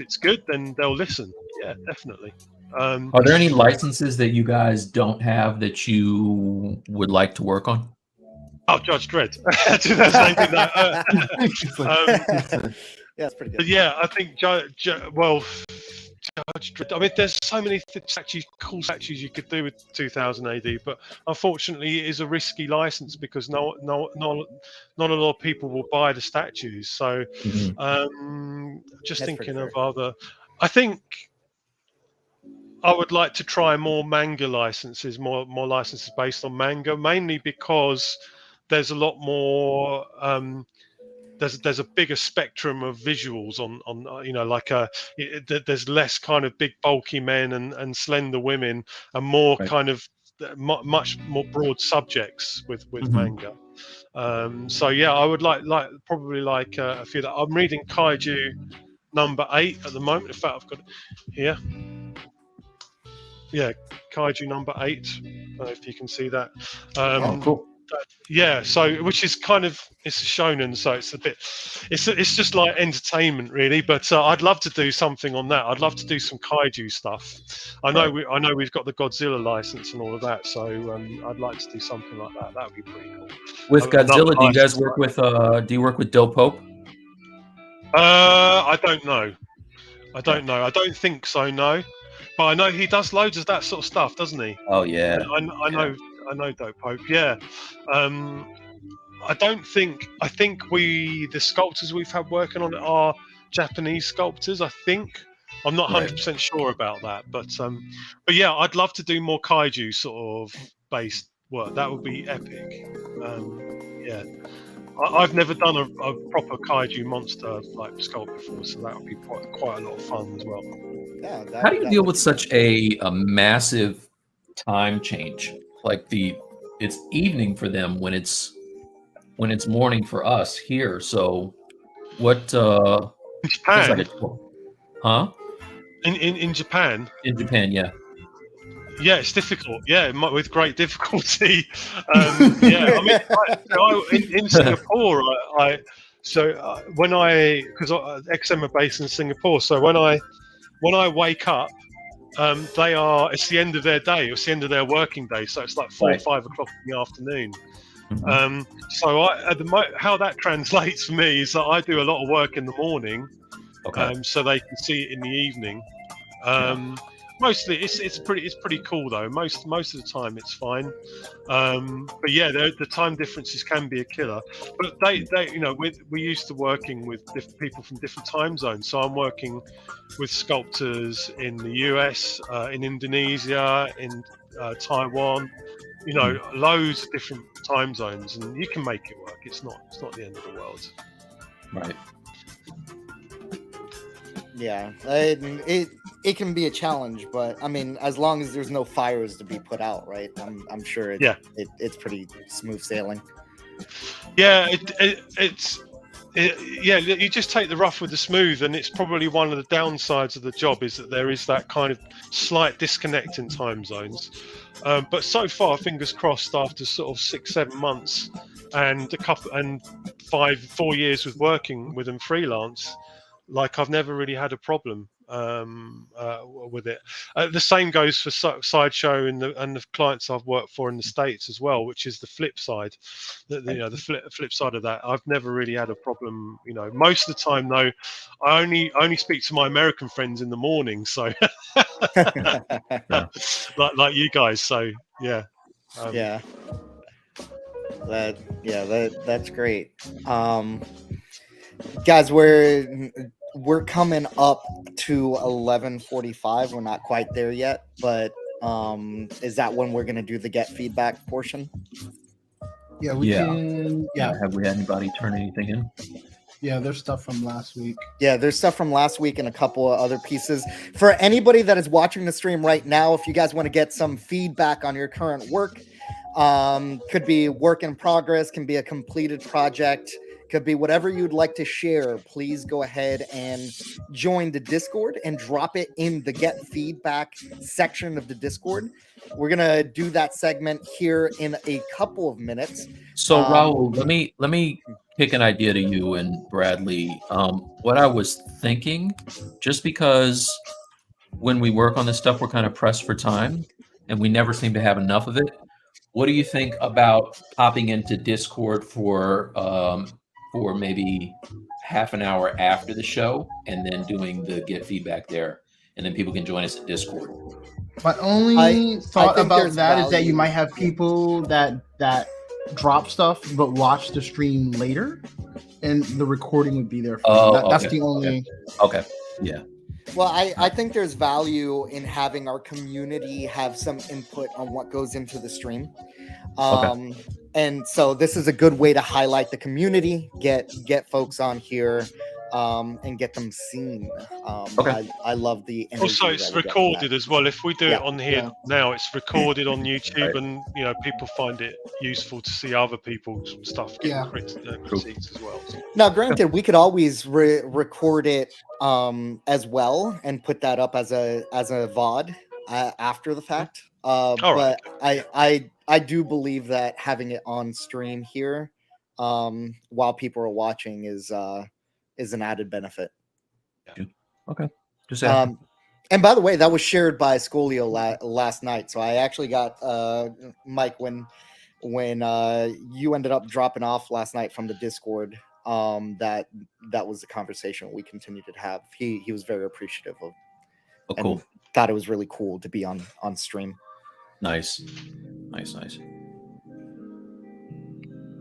it's good, then they'll listen. Yeah, definitely. Are there any licenses that you guys don't have that you would like to work on? Oh, Judge Dredd. 2018. Yeah, that's pretty good. But yeah, I think Judge Dredd. I mean, there's so many cool statues you could do with 2000 AD, but unfortunately, it is a risky license because not a lot of people will buy the statues. So, just thinking of other. I think I would like to try more manga licenses, more licenses based on manga, mainly because there's a lot more. There's a bigger spectrum of visuals on there's less kind of big bulky men and slender women, and more kind of much more broad subjects with manga. So yeah, I would probably like a few that I'm reading Kaiju number 8 at the moment. In fact, I've got it here. Yeah, Kaiju number 8. I don't know if you can see that. Cool. Yeah, so which is kind of, it's a shonen, so it's a bit, it's just like entertainment really. But I'd love to do something on that. I'd love to do some kaiju stuff. I know we've got the Godzilla license and all of that, so I'd like to do something like that. That would be pretty cool. With Godzilla, do you guys work with? Do you work with Del Pope? I don't know. I don't think so. No, but I know he does loads of that sort of stuff, doesn't he? Oh yeah. I know Dope Pope, yeah. I think the sculptors we've had working on it are Japanese sculptors, I think. I'm not 100% sure about that, but yeah, I'd love to do more kaiju sort of based work. That would be epic. Yeah. I've never done a proper kaiju monster like sculpt before, so that would be quite a lot of fun as well. Yeah, how do you deal with such a massive time change? Like it's evening for them when it's morning for us here. So what? In Japan, huh? In Japan. In Japan, yeah. Yeah, it's difficult. Yeah, with great difficulty. Yeah, I mean, in Singapore, because XM are based in Singapore, so when I wake up, it's the end of their day. It's the end of their working day, so it's like 4 or 5 o'clock in the afternoon. So how that translates for me is that I do a lot of work in the morning, so they can see it in the evening. Mostly, it's pretty cool though. Most of the time, it's fine. But yeah, the time differences can be a killer. But they we're used to working with people from different time zones. So I'm working with sculptors in the US, in Indonesia, in Taiwan. Loads of different time zones, and you can make it work. It's not the end of the world. Right. Yeah, it can be a challenge, but I mean, as long as there's no fires to be put out, right? I'm sure it's pretty smooth sailing. Yeah, you just take the rough with the smooth, and it's probably one of the downsides of the job is that there is that kind of slight disconnect in time zones. But so far, fingers crossed, after sort of 6-7 months and 4 years with working with them freelance, like I've never really had a problem with it. The same goes for Sideshow and the clients I've worked for in the States as well, which is the flip side. The flip side of that, I've never really had a problem. Most of the time though, I only speak to my American friends in the morning, so like you guys. So yeah, that's great. Guys, we're coming up to 11:45. We're not quite there yet, but is that when we're going to do the get feedback portion? Yeah, we can. Yeah. Have we had anybody turn anything in? Yeah, there's stuff from last week. Yeah, there's stuff from last week and a couple of other pieces. For anybody that is watching the stream right now, if you guys want to get some feedback on your current work, could be work in progress, can be a completed project, could be whatever you'd like to share, please go ahead and join the Discord and drop it in the get feedback section of the Discord. We're going to do that segment here in a couple of minutes. So Raul, let me kick an idea to you and Bradley. What I was thinking, just because when we work on this stuff, we're kind of pressed for time and we never seem to have enough of it. What do you think about popping into Discord for maybe half an hour after the show and then doing the get feedback there, and then people can join us at Discord? My only thought about that is that you might have people that drop stuff but watch the stream later, and the recording would be there for them. That's the only. Okay. Yeah. Well, I think there's value in having our community have some input on what goes into the stream. And so this is a good way to highlight the community, get folks on here, and get them seen. I love the energy. Also, it's recorded as well. If we do it on here now, it's recorded on YouTube, and people find it useful to see other people's stuff getting critiques as well. Now, granted, we could always record it as well and put that up as a VOD after the fact. But I do believe that having it on stream here while people are watching is an added benefit. Yeah. Okay. Just and by the way, that was shared by Scolio last night. So I actually got Mike when you ended up dropping off last night from the Discord. That was the conversation we continued to have. He was very appreciative of. Oh, cool. And thought it was really cool to be on stream. Nice.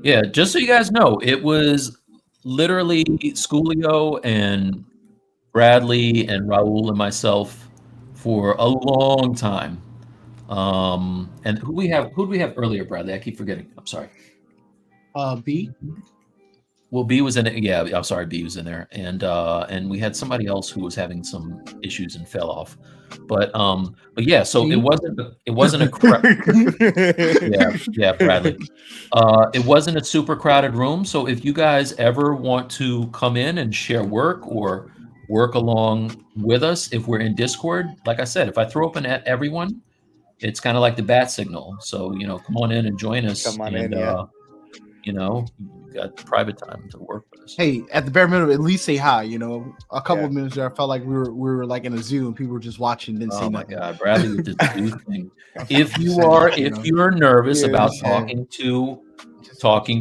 Yeah, just so you guys know, it was literally Scolio and Bradley and Raul and myself for a long time. And who do we have earlier, Bradley? I keep forgetting. I'm sorry. B. Well, B was in it. Yeah, I'm sorry, B was in there, and we had somebody else who was having some issues and fell off. But yeah, so it wasn't a yeah, Bradley. It wasn't a super crowded room. So if you guys ever want to come in and share work or work along with us, if we're in Discord, like I said, if I throw open at everyone, it's kind of like the bat signal. So come on in and join us. Come on in, yeah. Got private time to work with us. Hey, at the bare minimum, at least say hi. A couple of minutes there, I felt like we were like in a zoo and people were just watching, didn't say nothing. Oh my God, Bradley did the zoo thing. If you're nervous about talking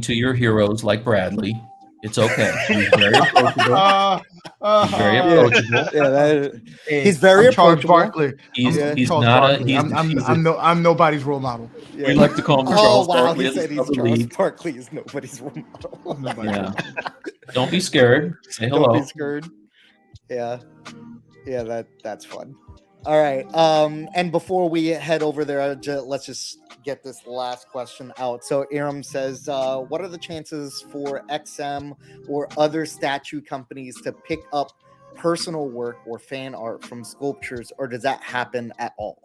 to your heroes like Bradley, It's okay. He's very approachable. He's very approachable. He's very I'm Charles approachable. Barkley. He's Charles not Barkley. a. I'm nobody's role model. Yeah. We like to call him Oh Charles wow, Barkley. he of the said he's Stylus Charles League. Barkley is nobody's role model. Yeah. Don't be scared. Say hello. Don't be scared. Yeah, that's fun. All right. And before we head over there, let's just get this last question out. So Aram says, what are the chances for XM or other statue companies to pick up personal work or fan art from sculptures, or does that happen at all?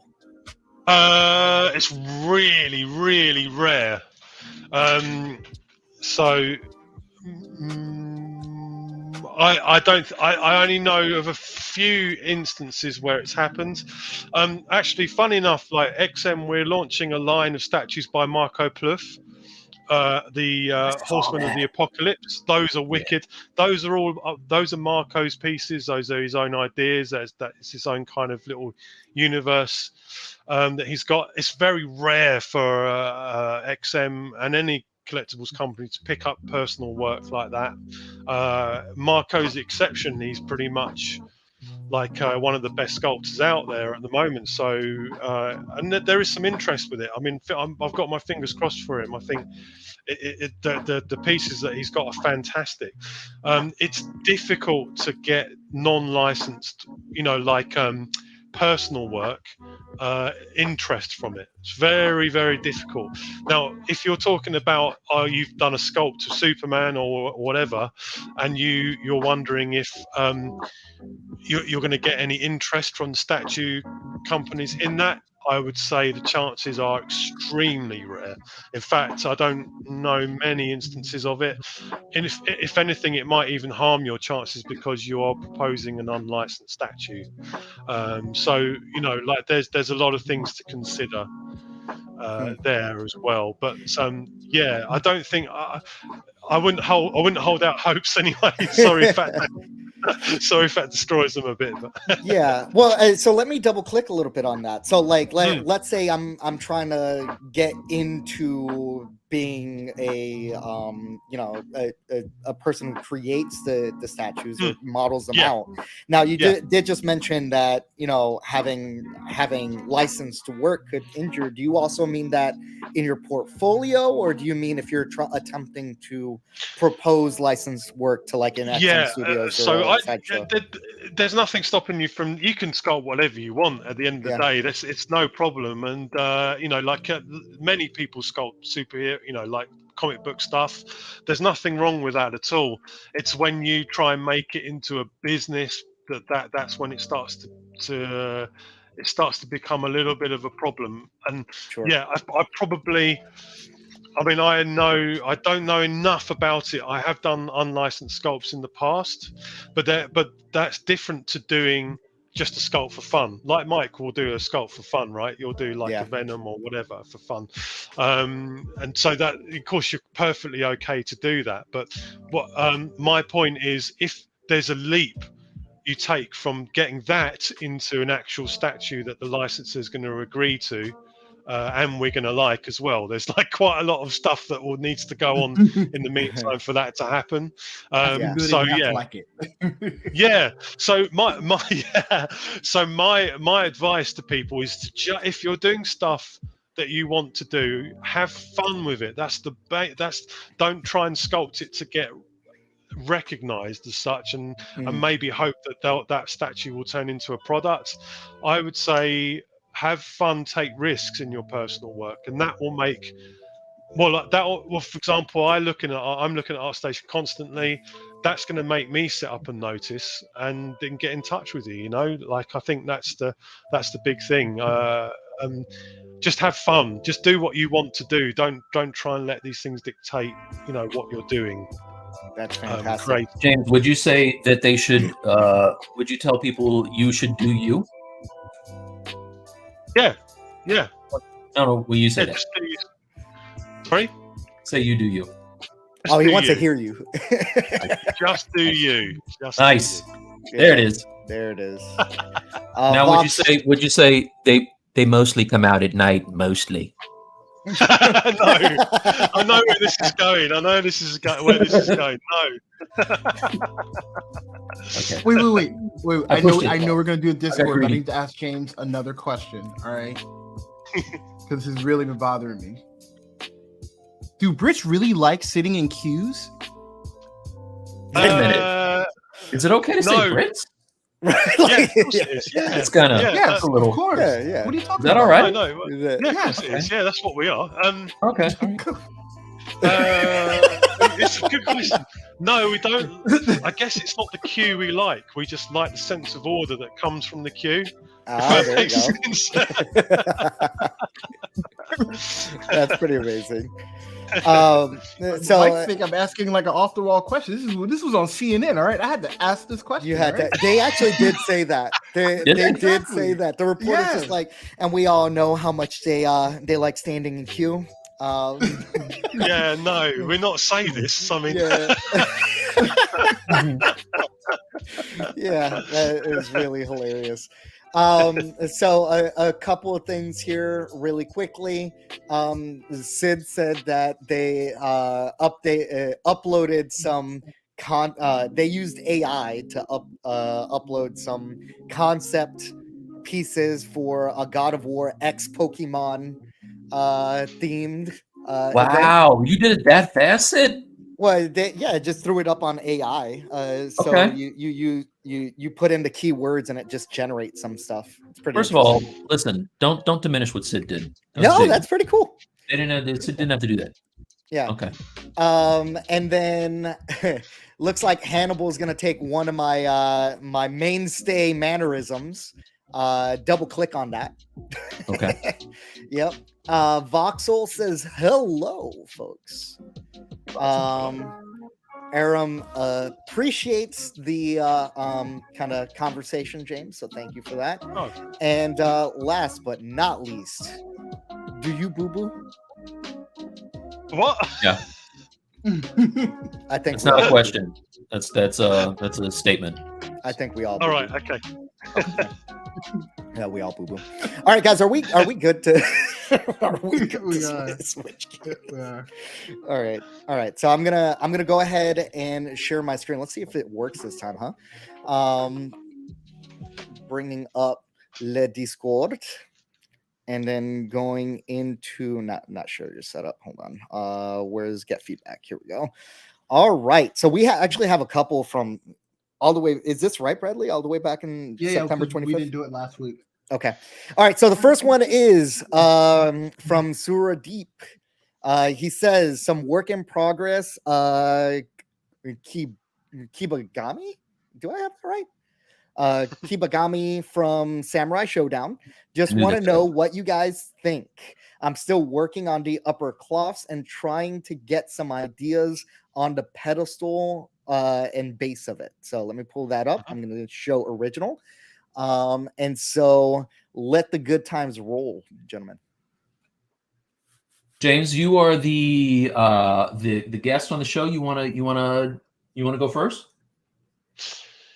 It's really, really rare. So I only know of a few instances where it's happened. Actually, funny enough, like XM, we're launching a line of statues by Marco Plouffe. The Horsemen of the Apocalypse. Those are wicked. Those are Marco's pieces. Those are his own ideas. That's his own kind of little universe that he's got. It's very rare for XM and any collectibles company to pick up personal work like that. Marco's the exception. He's pretty much like one of the best sculptors out there at the moment. So, and there is some interest with it. I mean, I've got my fingers crossed for him. I think the pieces that he's got are fantastic. It's difficult to get non-licensed, like personal work interest from it. It's very, very difficult. Now, if you're talking about you've done a sculpt of Superman or whatever, and you're wondering if you're going to get any interest from the statue companies in that, I would say the chances are extremely rare. In fact, I don't know many instances of it. And if anything, it might even harm your chances because you are proposing an unlicensed statue. So, like there's a lot of things to consider there as well. But yeah, I don't think I wouldn't hold out hopes anyway. Sorry if that destroys them a bit. But. Yeah. Well, so let me double click a little bit on that. So let's say I'm trying to get into being a person who creates the statues or models them out. Now you did just mention that having licensed work could injure. Do you also mean that in your portfolio, or do you mean if you're attempting to propose licensed work to like an XM Studios so sideshow? There's nothing stopping you from. You can sculpt whatever you want at the end of the day. It's no problem. And many people sculpt superhero, like comic book stuff. There's nothing wrong with that at all. It's when you try and make it into a business that's when it starts to become a little bit of a problem. And I probably. I mean, I don't know enough about it. I have done unlicensed sculpts in the past, but that's different to doing just a sculpt for fun. Like Mike will do a sculpt for fun, right? You'll do like a Venom or whatever for fun. And so that, of course, you're perfectly okay to do that. But what my point is, if there's a leap you take from getting that into an actual statue that the licensor is going to agree to, and we're going to like as well. There's like quite a lot of stuff that needs to go on in the meantime for that to happen. So like it. So my advice to people is to if you're doing stuff that you want to do, have fun with it. Don't try and sculpt it to get recognized as such and maybe hope that statue will turn into a product. I would say have fun, take risks in your personal work, and that will make for example, I'm looking at ArtStation constantly. That's going to make me sit up and notice and then get in touch with you. Like I think that's the big thing. Just have fun. Just do what you want to do. Don't try and let these things dictate what you're doing. That's fantastic. Great. James, would you say that they should? Would you tell people you should do you? Yeah. No. Will you say that? Just do you. Sorry. Say you do you. He wants to hear you. Just do you. Nice. There it is. There it is. Now, would you say they mostly come out at night? Mostly. I know where this is going. I know this is where this is going. No. Okay. Wait. I pushed it. I know we're gonna do a Discord, but I greedy. need to ask James another question. All right, because this has really been bothering me. Do Brits really like sitting in queues? Wait a minute. Is it okay to say no. Brits? Yeah, of course it is. Yeah, It's kind of Yes, a little. of course. Yeah. What are you talking Is that about? all right? No, yeah, of course it is. Yeah, that's what we are. Okay. It's a good question. No, we don't. I guess it's not the queue we like. We just like the sense of order that comes from the queue. Ah, If that there you makes sense. go. That's pretty amazing. So So I think I'm asking like an off the wall question. This was on CNN, all right? I had to ask this question. you had all right? to. They actually did say that. They Did they? did say that. The reporter Yes. just like, and we all know how much they like standing in queue. Yeah, no, we're not sadists. I mean, Yeah. Yeah, that is really hilarious. So a couple of things here really quickly. Sid said that they uploaded some they used AI to upload some concept pieces for a God of War X Pokemon themed event. Wow, you did it that fast, Sid? Well, just threw it up on AI. So Okay. you put in the keywords and it just generates some stuff. It's pretty. First of all, listen, don't diminish what Sid did. That was no, big. that's pretty cool. Sid didn't have to do that. Yeah. Okay. And then looks like Hannibal's gonna take one of my my mainstay mannerisms. Double click on that. Okay. Yep. Voxel says hello, folks. Aram appreciates the kind of conversation, James. So thank you for that. Oh. And last but not least, do you boo boo? what? Yeah. I think It's we not a all- question. That's a statement. I think we all. All boo-boo. right, okay. Yeah, we all boo boo. All right, guys, are we good to? Are we good We to are. switch? Yeah. All right. So I'm gonna go ahead and share my screen. Let's see if it works this time, huh? Bringing up Le Discord, and then going into not sure your setup. Hold on. Where's get feedback? Here we go. All right. So we actually have a couple from all the way. Is this right, Bradley? All the way back in September 'cause 25th. we didn't do it last week. Okay. All right. So the first one is from Sura Deep. He says some work in progress. Kibagami? Do I have that right? Kibagami from Samurai Showdown. Just Knew want to that know too. what you guys think. I'm still working on the upper cloths and trying to get some ideas on the pedestal and base of it. So let me pull that up. I'm going to show original. And so let the good times roll, gentlemen. James, you are the guest on the show. You wanna go first?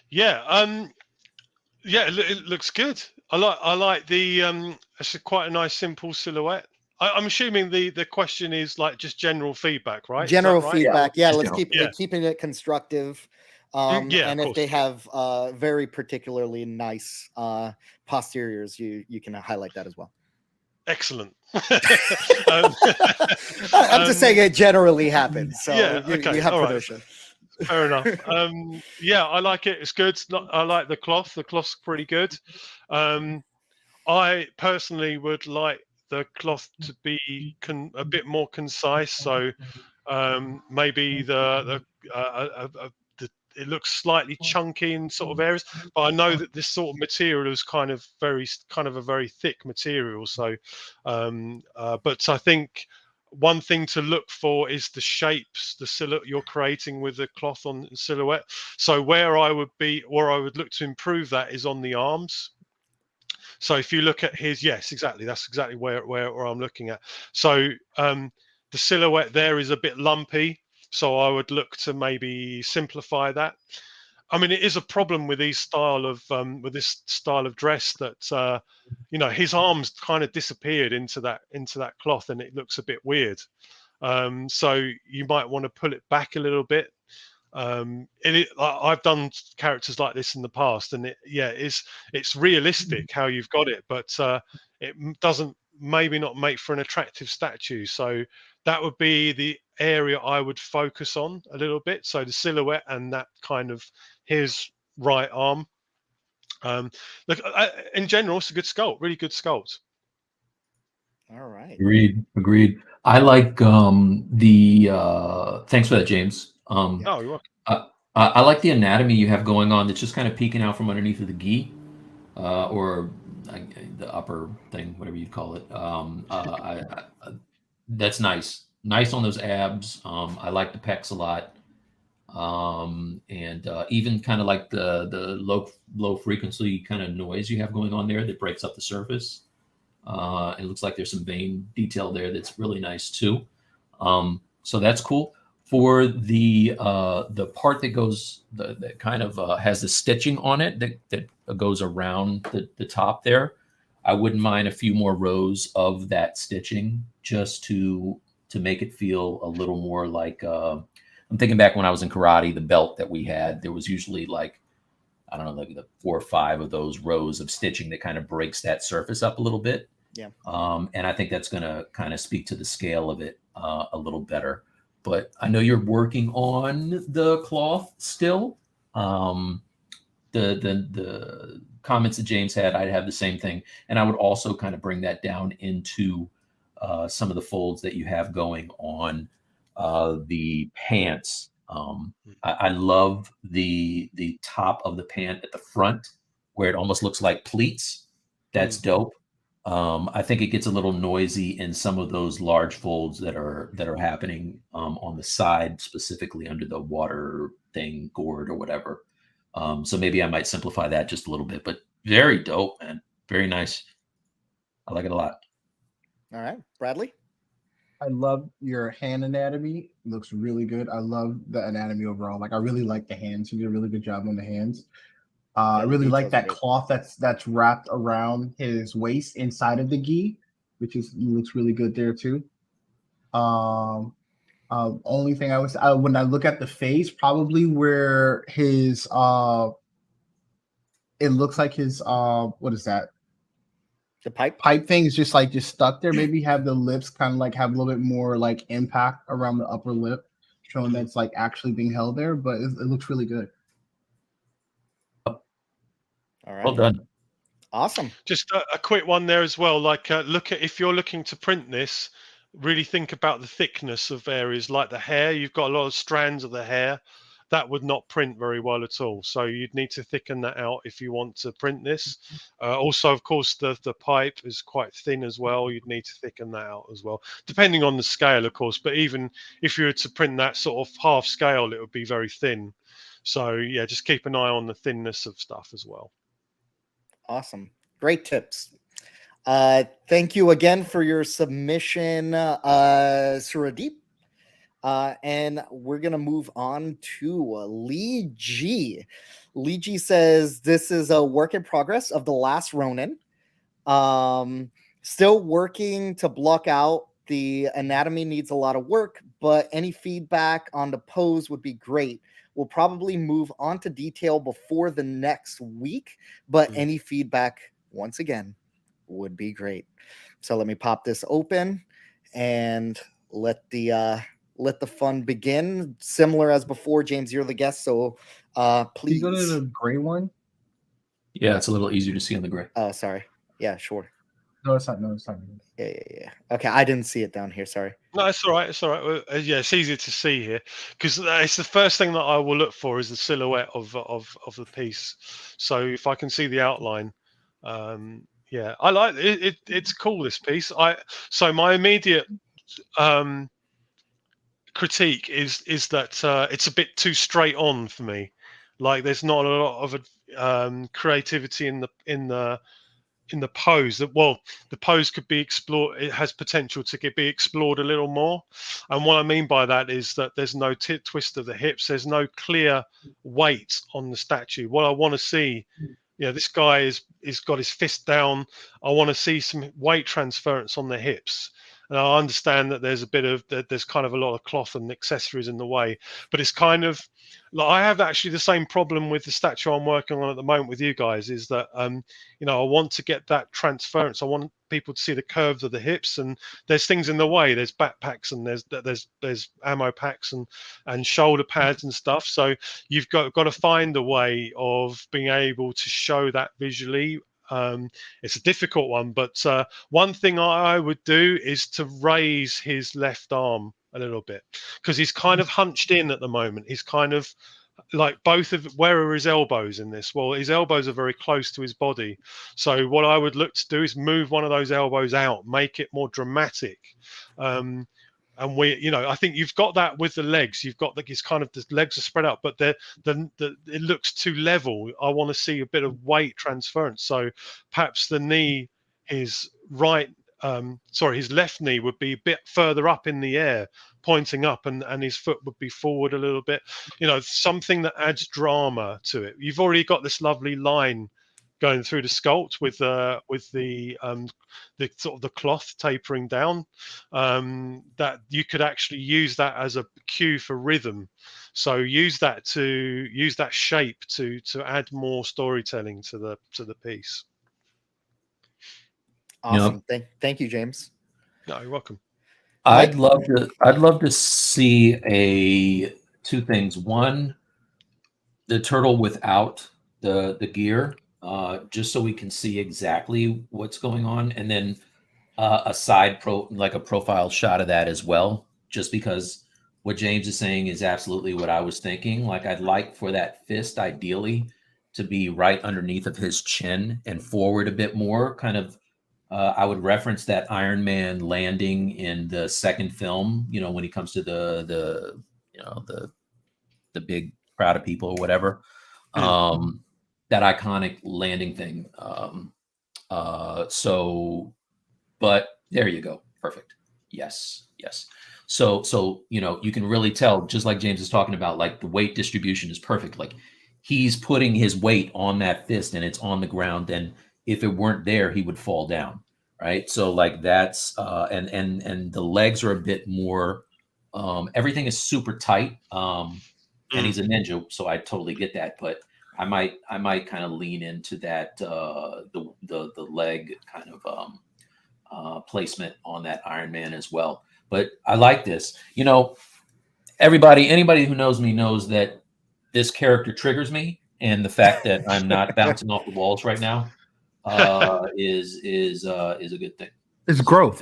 Yeah, it looks good. I like the it's quite a nice simple silhouette. I'm assuming the question is like just general feedback, right? Is that General right? feedback. Yeah, just let's general. keep Yeah. keeping it constructive. Yeah, And of if they course. have very particularly nice posteriors, you can highlight that as well. Excellent. I'm just saying it generally happens. So yeah, you okay, have all right. permission. Fair enough. Yeah, I like it. It's good. I like the cloth. The cloth's pretty good. I personally would like the cloth to be a bit more concise. So maybe it looks slightly chunky in sort of areas, but I know that this sort of material is kind of a very thick material. So, but I think one thing to look for is the shapes, the silhouette you're creating with the cloth on silhouette. So where I would look to improve that is on the arms. So if you look at his, yes, exactly, that's exactly where I'm looking at. So the silhouette there is a bit lumpy. So I would look to maybe simplify that. I mean, it is a problem with these style of with this style of dress that you know, his arms kind of disappeared into that cloth, and it looks a bit weird. So you might want to pull it back a little bit. I've done characters like this in the past, and it's realistic how you've got it, but doesn't maybe not make for an attractive statue. So that would be the area I would focus on a little bit. So the silhouette and that kind of his right arm. Look, in general, it's a good sculpt, really good sculpt. All right. Agreed. I like the thanks for that, James. Oh, you're welcome. I like the anatomy you have going on that's just kind of peeking out from underneath of the gi, or the upper thing, whatever you'd call it. That's nice. Nice on those abs. I like the pecs a lot. And even kind of like the low frequency kind of noise you have going on there that breaks up the surface. It looks like there's some vein detail there that's really nice too. So that's cool. For the part that goes that kind of has the stitching on it that goes around the top there, I wouldn't mind a few more rows of that stitching just to make it feel a little more like I'm thinking back when I was in karate, the belt that we had, there was usually like, I don't know, like the 4 or 5 of those rows of stitching that kind of breaks that surface up a little bit. Yeah. And I think that's going to kind of speak to the scale of it a little better. But I know you're working on the cloth still. The comments that James had, I'd have the same thing. And I would also kind of bring that down into some of the folds that you have going on the pants. I love the top of the pant at the front where it almost looks like pleats. That's dope. I think it gets a little noisy in some of those large folds that are happening on the side, specifically under the water thing, gourd or whatever. So maybe I might simplify that just a little bit, but very dope, man. Very nice. I like it a lot. All right, Bradley. I love your hand anatomy. It looks really good. I love the anatomy overall. Like I really like the hands. You did a really good job on the hands. I really like that cloth that's wrapped around his waist inside of the gi, which looks really good there too. Only thing when I look at the face, probably where his it looks like his what is that? The pipe thing is just stuck there. Maybe have the lips kind of like have a little bit more like impact around the upper lip, showing that's like actually being held there. But it looks really good. All right. Well done. Awesome. Just a quick one there as well. Like, look at, if you're looking to print this, really think about the thickness of areas like the hair. You've got a lot of strands of the hair that would not print very well at all. So you'd need to thicken that out if you want to print this. Also, of course, the pipe is quite thin as well. You'd need to thicken that out as well, depending on the scale, of course. But even if you were to print that sort of half scale, it would be very thin. So yeah, just keep an eye on the thinness of stuff as well. Awesome. Great tips. Thank you again for your submission, Suradeep. And we're going to move on to Lee G. Lee G says, this is a work in progress of The Last Ronin. Still working to block out. The anatomy needs a lot of work, but any feedback on the pose would be great. We'll probably move on to detail before the next week, but any feedback, once again, would be great. So let me pop this open and let the fun begin. Similar as before, James, you're the guest, so please. Can you go to the gray one? Yeah, it's a little easier to see on the gray. Oh, sorry. Yeah, sure. No, it's not. No, it's not. Yeah. Okay, I didn't see it down here. Sorry. No, it's all right. It's all right. Yeah, it's easier to see here because it's the first thing that I will look for is the silhouette of the piece. So if I can see the outline, yeah, I like it. It's cool, this piece. So my immediate critique is that it's a bit too straight on for me. Like there's not a lot of creativity in in the pose that, well, the pose could be explored. It has potential to be explored a little more. And what I mean by that is that there's no twist of the hips. There's no clear weight on the statue. What I want to see, this guy is got his fist down. I want to see some weight transference on the hips. And I understand that there's kind of a lot of cloth and accessories in the way, but it's kind of like, I have actually the same problem with the statue I'm working on at the moment with you guys, is that I want to get that transference. I want people to see the curves of the hips, and there's things in the way. There's backpacks and there's ammo packs and shoulder pads and stuff. So you've got to find a way of being able to show that visually. It's a difficult one, but one thing I would do is to raise his left arm a little bit, because he's kind of hunched in at the moment. He's kind of like where are his elbows in this? Well, his elbows are very close to his body. So what I would look to do is move one of those elbows out, make it more dramatic. And I think you've got that with the legs. You've got it's kind of, the legs are spread out, but it looks too level. I want to see a bit of weight transference. So perhaps the knee, his left knee would be a bit further up in the air, pointing up, and his foot would be forward a little bit. Something that adds drama to it. You've already got this lovely line going through the sculpt with the sort of the cloth tapering down, that you could actually use that as a cue for rhythm. So use that shape to add more storytelling to the piece. Awesome. Thank you, James. No, you're welcome. I'd love to see two things. One, the turtle without the gear, just so we can see exactly what's going on, and then a profile shot of that as well, just because what James is saying is absolutely what I was thinking. Like, I'd like for that fist ideally to be right underneath of his chin and forward a bit more, kind of. I would reference that Iron Man landing in the second film, when he comes to the big crowd of people or whatever, that iconic landing thing. But there you go. Perfect. Yes. So, you can really tell, just like James is talking about, like, the weight distribution is perfect. Like, he's putting his weight on that fist and it's on the ground. And if it weren't there, he would fall down. Right. So, like, that's and the legs are a bit more, everything is super tight. And he's a ninja, so I totally get that. But I might kind of lean into that, the leg kind of placement on that Iron Man as well. But I like this. Anybody who knows me knows that this character triggers me, and the fact that I'm not bouncing off the walls right now is a good thing. It's growth.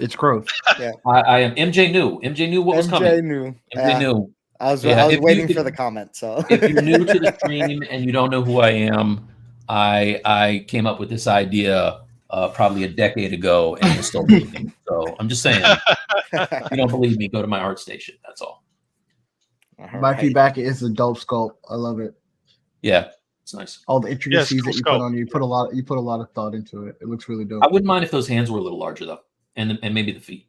Yeah, I am. MJ knew what was coming. MJ knew. I was waiting for the comment. So if you're new to the stream and you don't know who I am, I came up with this idea probably a decade ago, and you're still believing. So I'm just saying, if you don't believe me, go to my art station. That's all. My feedback is a dope sculpt. I love it. Yeah, it's nice. All the intricacies that you sculpt. put on you put a lot of thought into it. It looks really dope. I wouldn't mind if those hands were a little larger though, and maybe the feet.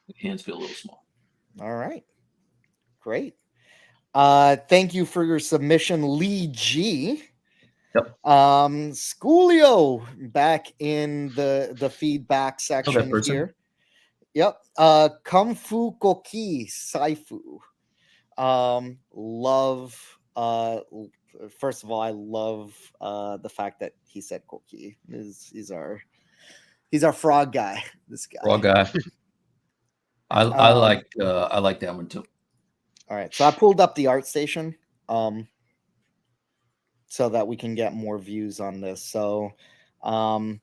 The hands feel a little small. all right, great. Thank you for your submission, Lee G. Yep. Schoolio back in the feedback section person. here. Yep. Kung Fu Koki Saifu. Love. First of all, I love the fact that he said Koki. He's our frog guy. This guy. Frog guy. I like that one too. All right, so I pulled up the art station, so that we can get more views on this. So, I'm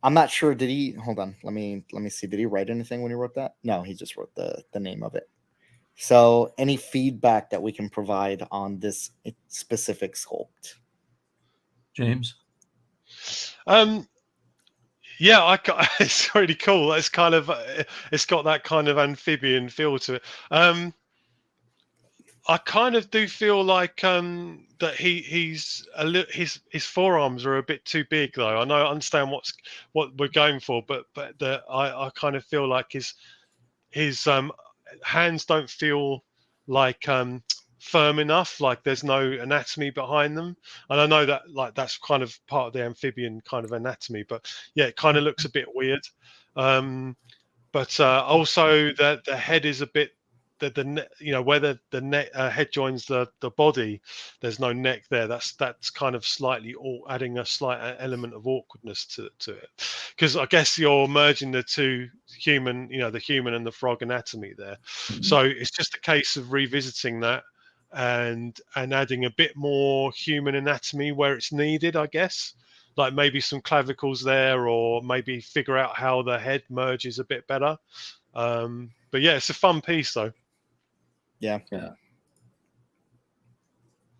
not sure. Did he? Hold on. Let me see. Did he write anything when he wrote that? No, he just wrote the name of it. So, any feedback that we can provide on this specific sculpt? James. Yeah, it's really cool. It's kind of, it's got that kind of amphibian feel to it. I kind of do feel like that his forearms are a bit too big though. I understand what we're going for, but I kind of feel like his hands don't feel like firm enough. Like there's no anatomy behind them, and I know that like that's kind of part of the amphibian kind of anatomy. But yeah, it kind of looks a bit weird. But also the head is a bit where the neck head joins the body. There's no neck there. That's kind of slightly adding a slight element of awkwardness to it, because I guess you're merging the two human, the human and the frog anatomy there. So it's just a case of revisiting that and adding a bit more human anatomy where it's needed, I guess. Like maybe some clavicles there, or maybe figure out how the head merges a bit better. But yeah, it's a fun piece though. Yeah.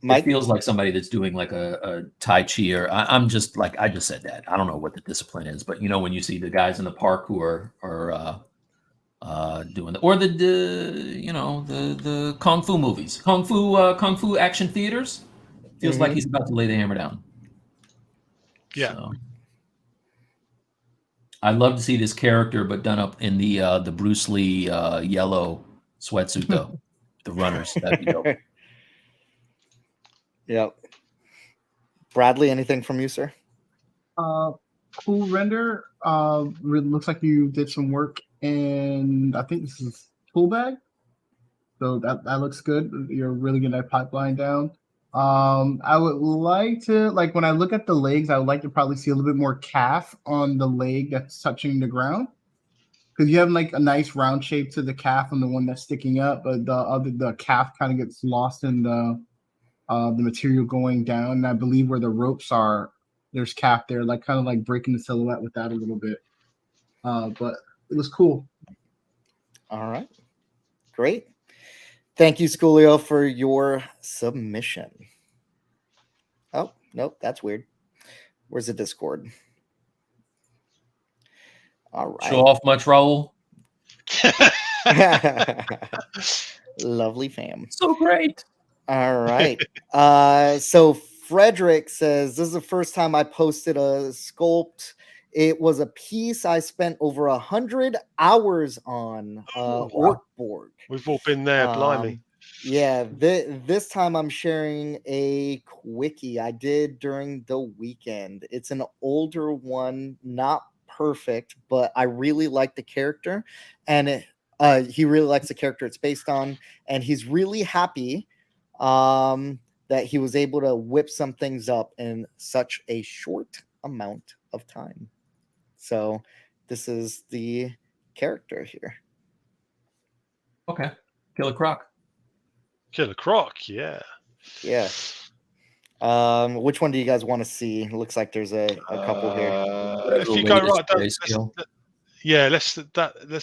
Mike? It feels like somebody that's doing like a Tai Chi, or I just said that. I don't know what the discipline is, but when you see the guys in the park who are doing the kung fu movies, kung fu action theaters, feels like he's about to lay the hammer down. Yeah. So, I'd love to see this character, but done up in the Bruce Lee yellow sweatsuit though. The runners, that'd be dope. Yep. Bradley, anything from you, sir? Cool render. Looks like you did some work, and I think this is tool bag. So that looks good. You're really getting that pipeline down. I would like to, when I look at the legs, I would like to probably see a little bit more calf on the leg that's touching the ground, because you have like a nice round shape to the calf on the one that's sticking up, but the calf kind of gets lost in the material going down. And I believe where the ropes are, there's calf there, kind of breaking the silhouette with that a little bit. But it was cool. All right. Great. Thank you, Schoolio, for your submission. Oh, nope, that's weird. Where's the Discord? All right. Show off much, Raul? Lovely fam. So great. All right. So Frederick says, this is the first time I posted a sculpt. It was a piece I spent over 100 hours on. Orkborg. We've all been there, blimey. Yeah, this time I'm sharing a quickie I did during the weekend. It's an older one, not perfect, but I really like the character, and he really likes the character it's based on, and he's really happy that he was able to whip some things up in such a short amount of time. So this is the character here. Okay. Killer Croc. Killer Croc, yeah. Yeah. Which one do you guys want to see? It looks like there's a couple here. If you go right down, let's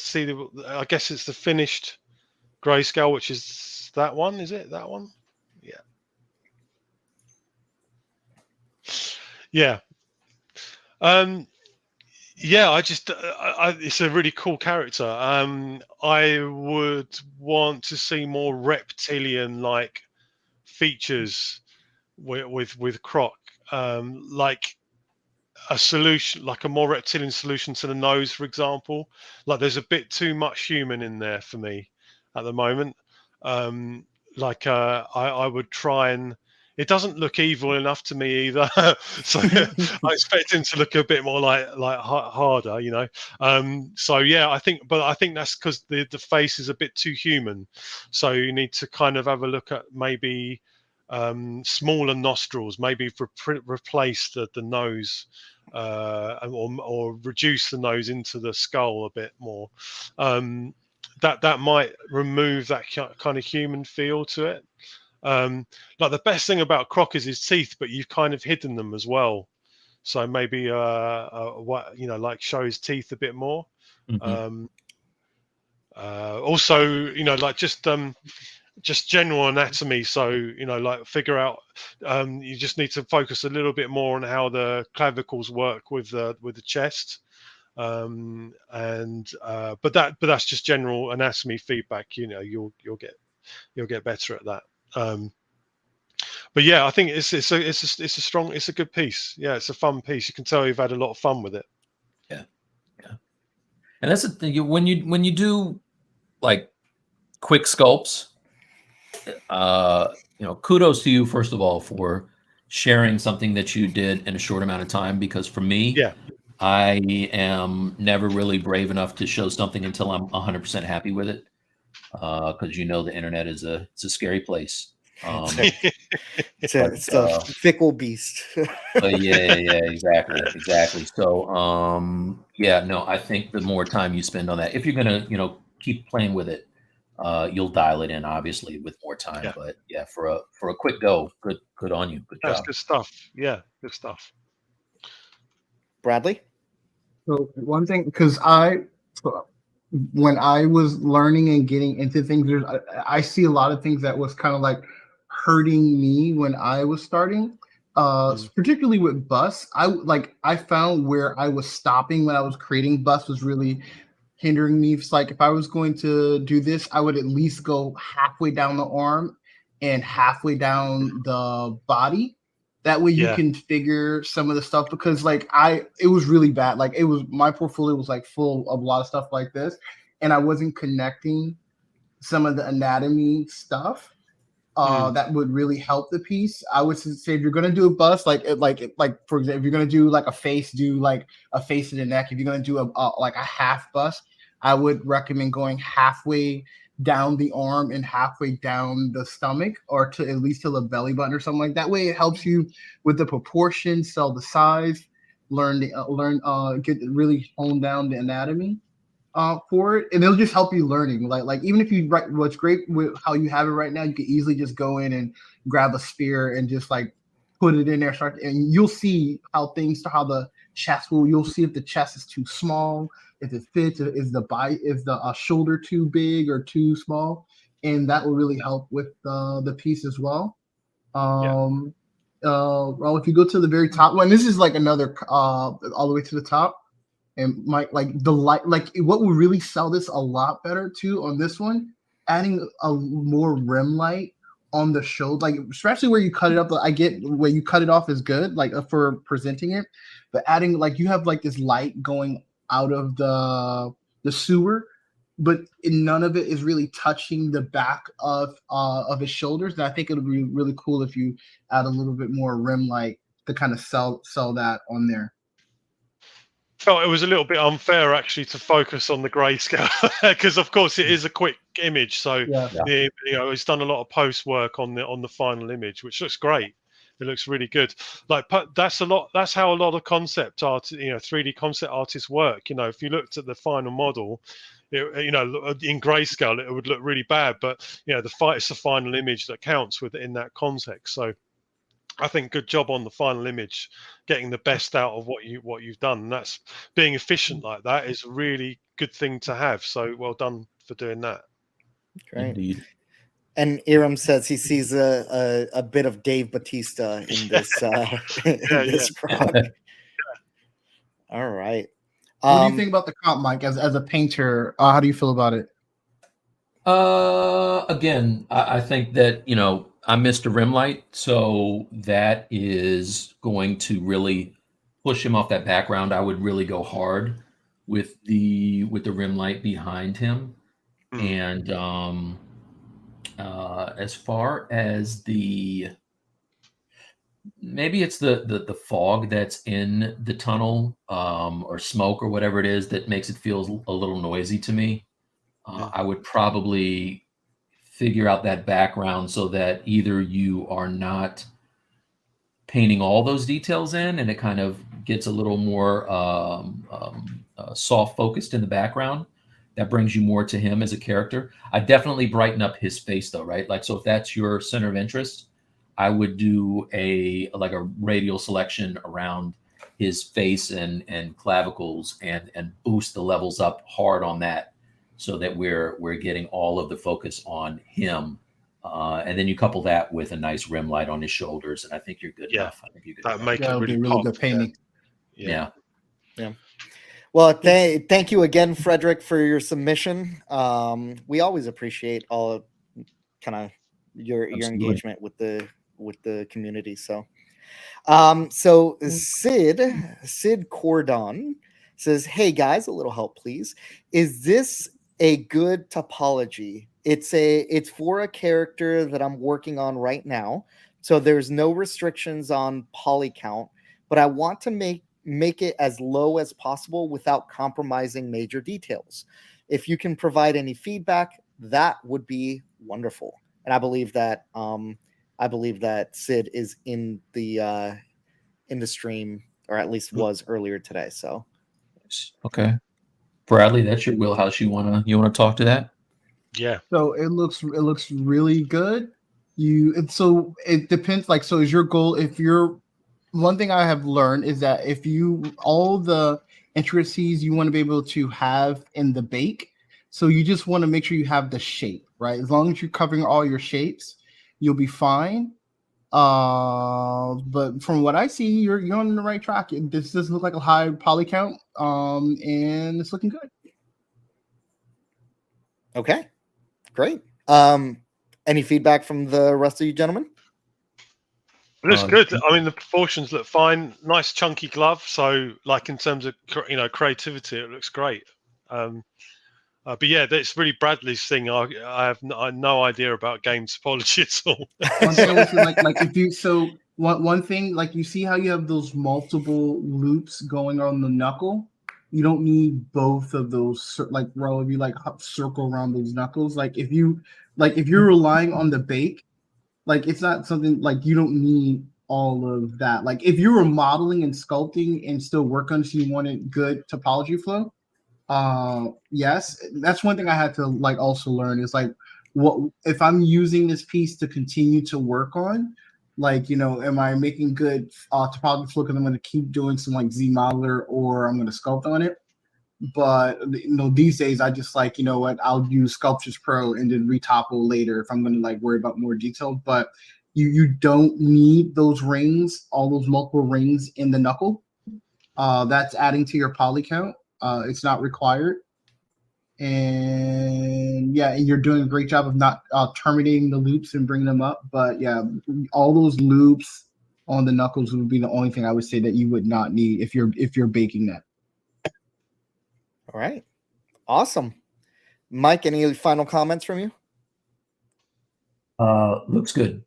see. I guess it's the finished grayscale, which is that one. Is it that one? Yeah. Yeah. Yeah, it's a really cool character. I would want to see more reptilian-like features with Croc, like a solution, like a more reptilian solution to the nose, for example. Like there's a bit too much human in there for me at the moment. I would try and. It doesn't look evil enough to me either, so I expect him to look a bit more like harder, So yeah, I think that's because the face is a bit too human. So you need to kind of have a look at maybe smaller nostrils, maybe replace the nose, or reduce the nose into the skull a bit more. That might remove that kind of human feel to it. Like the best thing about Croc is his teeth, but you've kind of hidden them as well. So maybe show his teeth a bit more. Mm-hmm. Also, just general anatomy. So figure out. You just need to focus a little bit more on how the clavicles work with the chest. But that's just general anatomy feedback. You'll get. you'll get better at that. But yeah, I think it's a good piece. Yeah, it's a fun piece. You can tell you've had a lot of fun with it. Yeah. And that's the thing. When you do like quick sculpts, kudos to you first of all for sharing something that you did in a short amount of time. Because for me, Yeah. I am never really brave enough to show something until I'm 100% happy with it. Because the internet is it's a scary place. It's a fickle beast. But yeah, exactly. So, I think the more time you spend on that, if you're gonna, keep playing with it, you'll dial it in, obviously, with more time. Yeah. But yeah, for a quick go, good on you. Good That's job. good stuff. Yeah, good stuff. Bradley? So one thing, because when I was learning and getting into things, I see a lot of things that was kind of like hurting me when I was starting. Particularly with bus, I found where I was stopping when I was creating bus was really hindering me. It's like if I was going to do this, I would at least go halfway down the arm and halfway down the body. That way you can figure some of the stuff, because it was really bad. Like my portfolio was like full of a lot of stuff like this, and I wasn't connecting some of the anatomy stuff that would really help the piece. I would say if you're gonna do a bust, like for example, if you're gonna do like a face, do like a face and a neck. If you're gonna do a half bust, I would recommend going halfway down the arm and halfway down the stomach, or to at least to the belly button or something like that. Way it helps you with the proportions, sell the size, get really hone down the anatomy for it, and it'll just help you learning. Like even if you write, what's great with how you have it right now, you can easily just go in and grab a spear and just like put it in there, and you'll see how the chest will. You'll see if the chest is too small, if it fits, is the shoulder too big or too small, and that will really help with the piece as well. Well, if you go to the very top one, this is like another all the way to the top. And the light, like what will really sell this a lot better too on this one, adding a more rim light on the shoulder, like especially where you cut it up. I get where you cut it off is good, like for presenting it, but adding you have this light going out of the sewer, but none of it is really touching the back of his shoulders. And I think it'll be really cool if you add a little bit more rim light to kind of sell that on there. Felt it was a little bit unfair actually to focus on the grayscale because of course it is a quick image, so it's done a lot of post work on the final image, which looks great. It looks really good. That's how a lot of concept art, 3D concept artists work. If you looked at the final model, in grayscale it would look really bad, but it's the final image that counts in that context. So I think good job on the final image, getting the best out of what you've done. And that's being efficient like that is a really good thing to have. So well done for doing that. Great. Indeed. And Iram says he sees a bit of Dave Bautista in this this product. All right. What do you think about the comp, Mike? As a painter, how do you feel about it? Again, I think that I'm Mr. Rimlight, so that is going to really push him off that background. I would really go hard with the rim light behind him. And as far as maybe it's the fog that's in the tunnel or smoke or whatever it is that makes it feel a little noisy to me. I would probably figure out that background so that either you are not painting all those details in and it kind of gets a little more soft focused in the background. That brings you more to him as a character. I definitely brighten up his face though, right? So if that's your center of interest, I would do a radial selection around his face and clavicles and boost the levels up hard on that, so that we're getting all of the focus on him, and then you couple that with a nice rim light on his shoulders, and I think you're good enough. I think you're good. That make it really good painting. Yeah. Well, thank you again, Frederick, for your submission. We always appreciate all kind of your Absolutely. engagement with the community. So Sid Cordon says, "Hey guys, a little help, please. Is this a good topology? It's for a character that I'm working on right now, so there's no restrictions on poly count, but I want to make it as low as possible without compromising major details. If you can provide any feedback, that would be wonderful." And I believe that Sid is in the stream, or at least was earlier today. So Okay, Bradley, that's your wheelhouse. You wanna talk to that? Yeah. So it looks really good. So it depends. Like, so is your goal? If you're one thing I have learned is that if you all the intricacies you want to be able to have in the bake, so you just want to make sure you have the shape right. As long as you're covering all your shapes, you'll be fine. But from what I see, you're on the right track. This doesn't look like a high poly count. And it's looking good. okay, great. Any feedback from the rest of you gentlemen? It looks good. I mean, the proportions look fine. Nice chunky glove. So, like in terms of creativity, it looks great. But yeah, that's really Bradley's thing. I have no idea about game topology at all. One thing I would say, like if you one thing, like you see how you have those multiple loops going on the knuckle. You don't need both of those. Like, row if you like circle around those knuckles. Like if you're relying on the bake, like it's not something like you don't need all of that. Like if you were modeling and sculpting and still work on, so you wanted good topology flow. Yes, that's one thing I had to like also learn is like, what if I'm using this piece to continue to work on, like, am I making good topology flow because I'm going to keep doing some like Z modeler or I'm going to sculpt on it. But these days I just like, what, I'll use Sculptures Pro and then retopple later if I'm going to like worry about more detail. But you don't need those rings, all those multiple rings in the knuckle. That's adding to your poly count. It's not required. And yeah, and you're doing a great job of not terminating the loops and bringing them up. But yeah, all those loops on the knuckles would be the only thing I would say that you would not need if you're baking that. All right, awesome. Mike, any final comments from you? Looks good.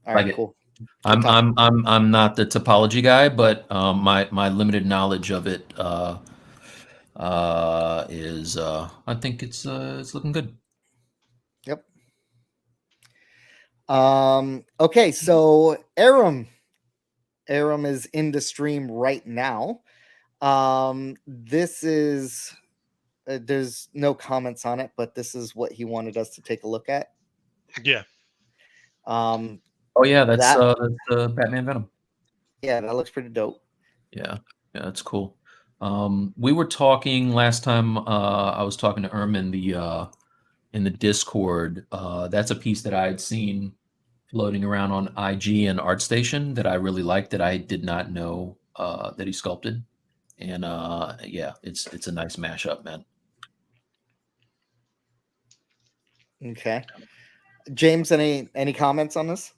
All right, Like it. cool. I'm not the topology guy, but my limited knowledge of it is I think it's looking good. Yep. Okay, so Aram is in the stream right now. This is there's no comments on it, but this is what he wanted us to take a look at. Yeah. Oh yeah, that's the Batman Venom. Yeah, that looks pretty dope. Yeah, that's cool. We were talking last time. I was talking to Erm in the Discord. That's a piece that I had seen floating around on IG and ArtStation that I really liked, that I did not know that he sculpted. And yeah, it's a nice mashup, man. Okay, James, any comments on this?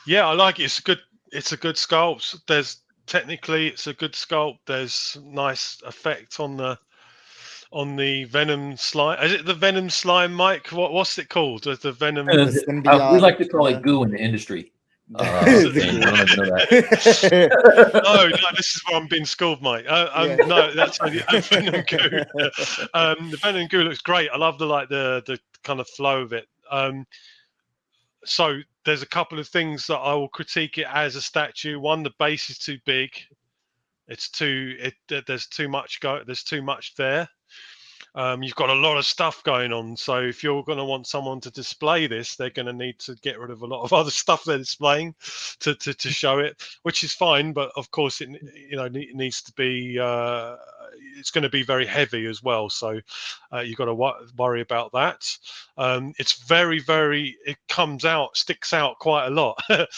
Yeah, I like it. It's a good sculpt. It's a good sculpt. There's nice effect on the Venom slime. Is it the Venom slime, Mike? What's it called? The Venom. We like to call it goo in the industry. I don't even know that. No, this is where I'm being schooled, Mike. No, that's the Venom goo. The Venom goo looks great. I love the kind of flow of it. So there's a couple of things that I will critique it as a statue. One, the base is too big. There's too much there's too much there. You've got a lot of stuff going on. So if you're going to want someone to display this, they're going to need to get rid of a lot of other stuff they're displaying to show it, which is fine. But of course, it needs to be. It's going to be very heavy as well. So you've got to worry about that. It's very, very. It sticks out quite a lot. Yep.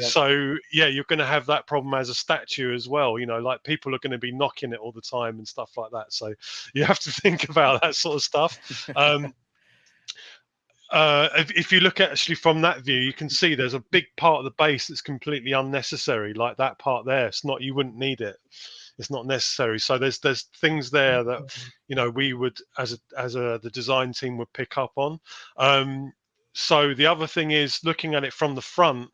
So yeah, you're going to have that problem as a statue as well. Like people are going to be knocking it all the time and stuff like that. So you have to think about that sort of stuff. If you look at actually from that view, you can see there's a big part of the base that's completely unnecessary, like that part there. It's not, you wouldn't need it. It's not necessary. So there's things there that, you know, we would the design team would pick up on. So the other thing is looking at it from the front.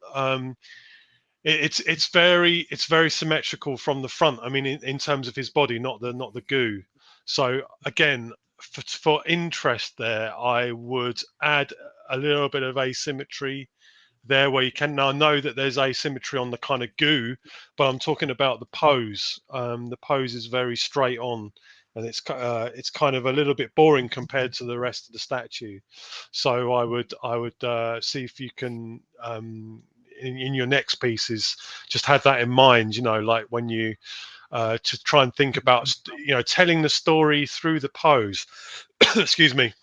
It's very symmetrical from the front. I mean, in terms of his body, not the goo. So again, for interest there, I would add a little bit of asymmetry there where you can. Now I know that there's asymmetry on the kind of goo, but I'm talking about the pose. The pose is very straight on, and it's kind of a little bit boring compared to the rest of the statue. So I would see if you can in your next pieces just have that in mind. You know, like when you to try and think about telling the story through the pose. Excuse me.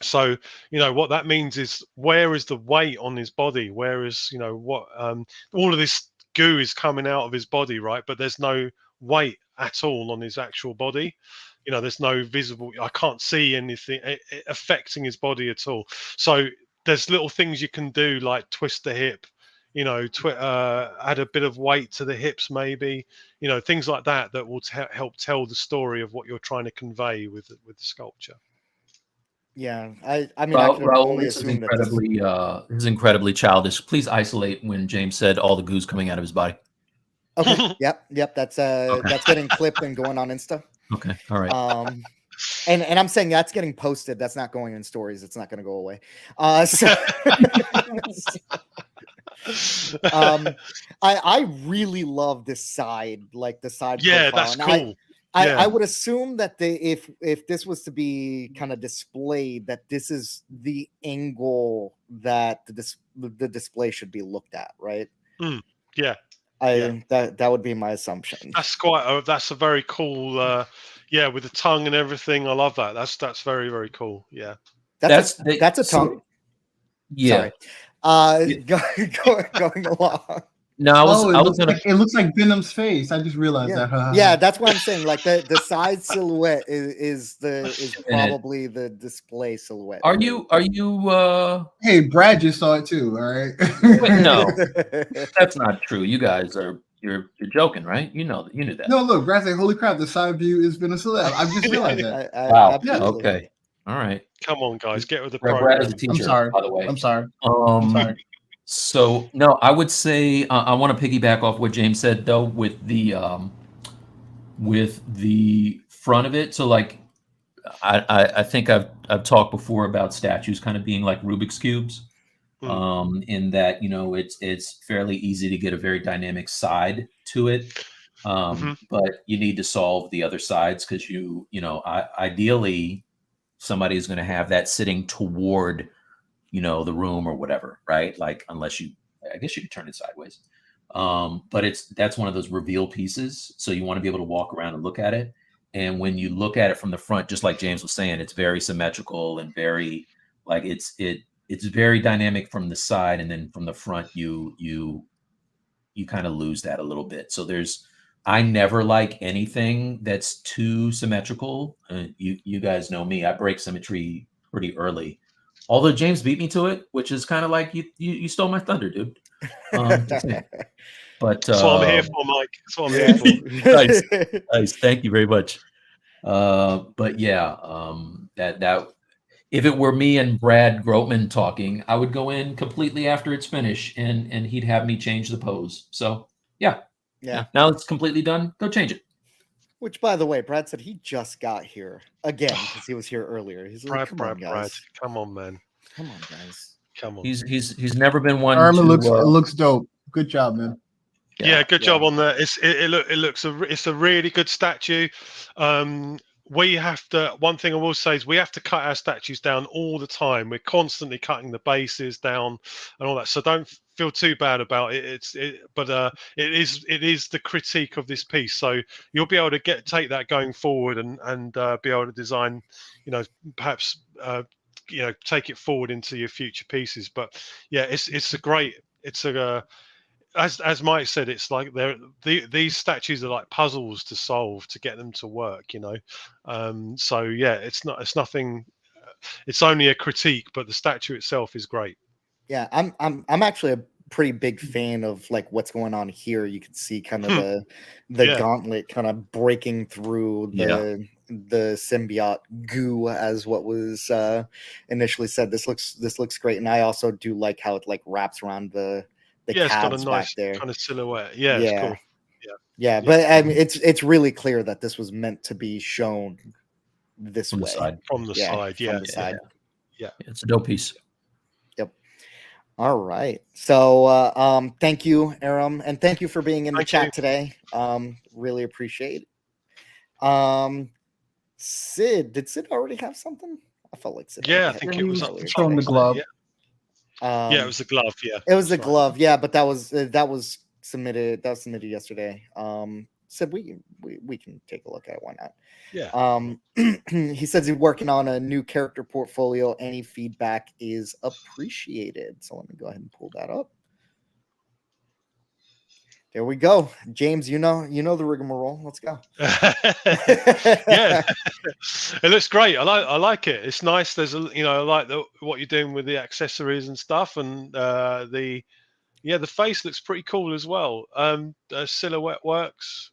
So, you know, what that means is where is the weight on his body? Where is, you know, what all of this goo is coming out of his body, right? But there's no weight at all on his actual body. You know, there's no visible, I can't see anything affecting his body at all. So there's little things you can do like twist the hip, you know, add a bit of weight to the hips, maybe, you know, things like that that will help tell the story of what you're trying to convey with the sculpture. Yeah, I mean, I can only this is assume that this is incredibly childish. Please isolate when James said all the goo's coming out of his body. Okay. Yep. That's that's getting clipped and going on Insta. Okay. All right. And I'm saying that's getting posted. That's not going in stories. It's not going to go away. I really love this side, like the side. Yeah, profile. that's And cool. I would assume that if this was to be kind of displayed, that this is the angle that the display should be looked at, right? Yeah. That would be my assumption. That's a very cool with the tongue and everything. I love that. That's very, very cool. Yeah. That's a tongue. Yeah. Sorry. Going along. No, I was gonna. It looks like Venom's face. I just realized that. Yeah, that's what I'm saying. Like the side silhouette is probably the display silhouette. Are you? Hey, Brad just saw it too. All right. Wait, no, that's not true. You guys you're joking, right? You knew that. No, look, Brad said, "Holy crap, the side view has been a celeb." I've just realized that. Wow. Absolutely. Okay. All right. Come on, guys, get with the Brad program. is a teacher, I'm sorry. by the way. I'm sorry. I'm sorry. So no, I would say I want to piggyback off what James said though with the front of it. So like I think I've talked before about statues kind of being like Rubik's cubes, in that, you know, it's fairly easy to get a very dynamic side to it, but you need to solve the other sides because ideally somebody is going to have that sitting toward, you know, the room or whatever, right? Like, unless I guess you could turn it sideways. But that's one of those reveal pieces. So you want to be able to walk around and look at it. And when you look at it from the front, just like James was saying, it's very symmetrical and very like it's very dynamic from the side, and then from the front you kind of lose that a little bit. So I never like anything that's too symmetrical. You guys know me, I break symmetry pretty early. Although James beat me to it, which is kind of like you stole my thunder, dude. But that's what I'm here for, Mike. That's what I'm here for. Nice. Thank you very much. But yeah, that if it were me and Brad Grotman talking, I would go in completely after it's finished, and he'd have me change the pose. So yeah. Now it's completely done. Go change it. Which, by the way, Brad said he just got here again because he was here earlier. He's like, Brad, come on, man. Come on, guys. Come on. He's never been one. It looks dope. Good job, man. Yeah, good job on that. It's a really good statue. We have to. One thing I will say is we have to cut our statues down all the time. We're constantly cutting the bases down and all that. So don't feel too bad about it. It is the critique of this piece. So you'll be able to take that going forward and be able to design, perhaps take it forward into your future pieces. But yeah, as Mike said, it's like these statues are like puzzles to solve to get them to work, So yeah, it's nothing it's only a critique, but the statue itself is great. Yeah, I'm actually a pretty big fan of like what's going on here. You can see kind of the Yeah. gauntlet kind of breaking through the symbiote goo, as what was initially said. This looks great, and I also do like how it like wraps around the Yeah, it's got a calves nice back there. kind of silhouette. Yeah, it's cool. Yeah, but I mean, it's really clear that this was meant to be shown this From the way. side. From the side, from the side. Yeah. It's a dope piece. Yep. All right. So thank you, Aram, and thank you for being in the chat today. Really appreciate it. Sid, did Sid already have something? I felt like Sid. Yeah, I think it was showing the glove. Yeah. It was the glove. Yeah, it was the glove. Yeah, but that was submitted. That was submitted yesterday. Sid, we can take a look at it. Why not? Yeah. He says he's working on a new character portfolio. Any feedback is appreciated. So let me go ahead and pull that up. There we go. James, you know the rigmarole. Let's go. Yeah, it looks great. I like it. It's nice. There's I like what you're doing with the accessories and stuff, and the face looks pretty cool as well. The silhouette works.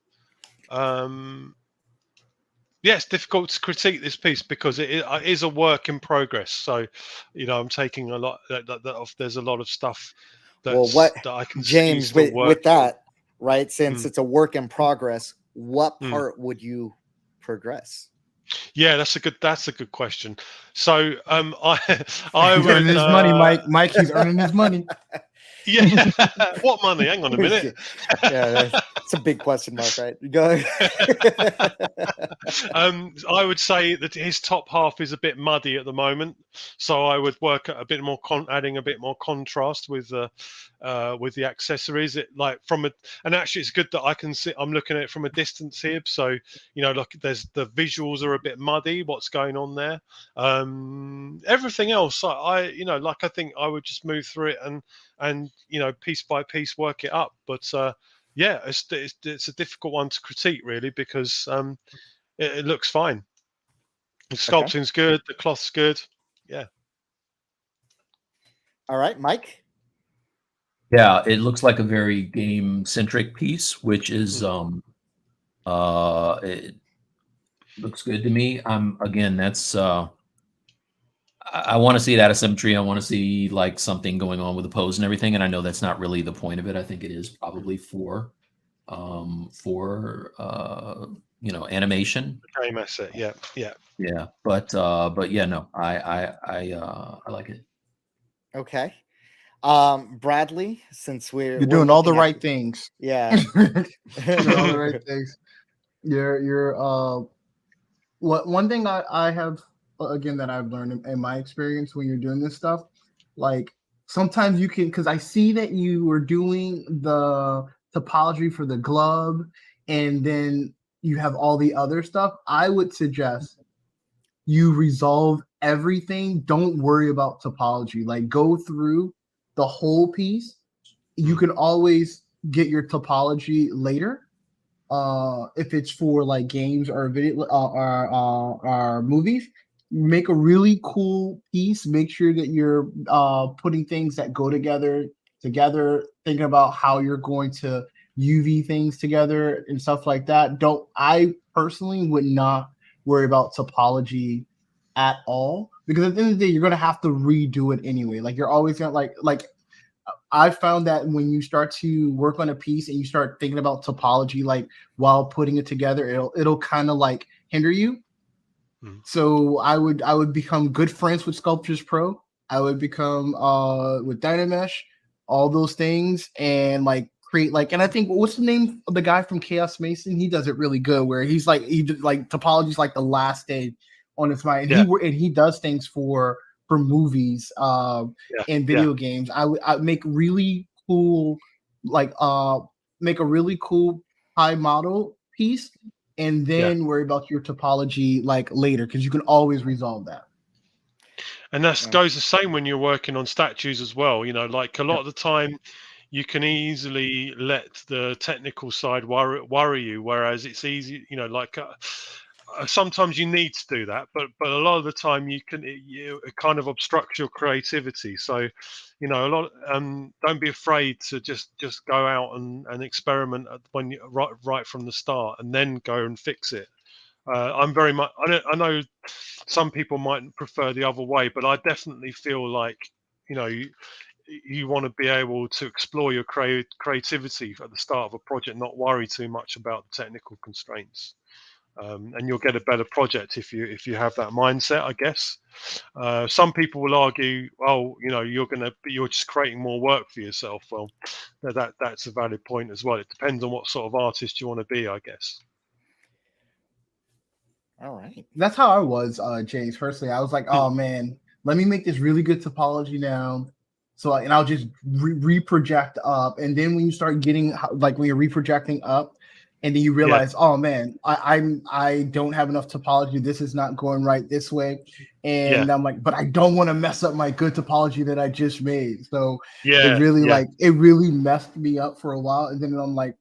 It's difficult to critique this piece because it is a work in progress. So, I'm taking a lot. There's a lot of stuff that I can James see with that, right? Since it's a work in progress, what Mm. part would you progress? Yeah, that's a good question. So, I He's would earning his money, Mike. Mike, he's earning his money. Yeah, what money? Hang on a minute. Yeah, it's a big question mark, right? Go ahead. I would say that his top half is a bit muddy at the moment, so I would work at a bit more adding a bit more contrast with the accessories. And actually, it's good that I can see. I'm looking at it from a distance here, so look, there's the visuals are a bit muddy. What's going on there? Everything else, I think I would just move through it and piece by piece work it up. But it's a difficult one to critique really because it looks fine. The sculpting's good, the cloth's good. Yeah. All right, Mike. Yeah, it looks like a very game centric piece, which is it looks good to me. Again, that's I want to see it out of symmetry. I want to see like something going on with the pose and everything. And I know that's not really the point of it. I think it is probably for animation. Game asset. Yeah. But yeah, no, I like it. Okay. Bradley, since you're doing all the right things. Yeah. Doing all the right things. You're one thing I have again that I've learned in my experience when you're doing this stuff, like sometimes you can, because I see that you were doing the topology for the glove and then you have all the other stuff. I would suggest you resolve everything. Don't worry about topology. Like go through the whole piece. You can always get your topology later. If it's for like games or video or movies, make a really cool piece. Make sure that you're putting things that go together, thinking about how you're going to UV things together and stuff like that. I personally would not worry about topology at all, because at the end of the day, you're going to have to redo it anyway. Like you're always going to like I found that when you start to work on a piece and you start thinking about topology, like while putting it together, it'll kind of like hinder you. So I would become good friends with Sculptures Pro. I would become with Dynamesh, all those things, and like create like. And I think what's the name of the guy from Chaos Mason? He does it really good. Where he did like topology is like the last day on his mind. And he does things for movies and video games. I make really cool make a really cool high model piece. And then worry about your topology like later, because you can always resolve that. And that goes the same when you're working on statues as well. Like a lot of the time, you can easily let the technical side worry you, whereas it's easy. sometimes you need to do that, but a lot of the time it kind of obstructs your creativity. So, don't be afraid to just go out and experiment when you right from the start, and then go and fix it. I'm very much. I know some people might prefer the other way, but I definitely feel like you want to be able to explore your creativity at the start of a project, not worry too much about the technical constraints. And you'll get a better project if you have that mindset, I guess. Some people will argue, oh, you're just creating more work for yourself. Well, that's a valid point as well. It depends on what sort of artist you want to be, I guess. All right. That's how I was, James. Personally, I was like, oh man, let me make this really good topology now. So, and I'll just reproject up. And then when you start getting, like when you're reprojecting up, and then you realize, oh man, I don't have enough topology. This is not going right this way. And I'm like, but I don't want to mess up my good topology that I just made. So it really messed me up for a while. And then I'm like,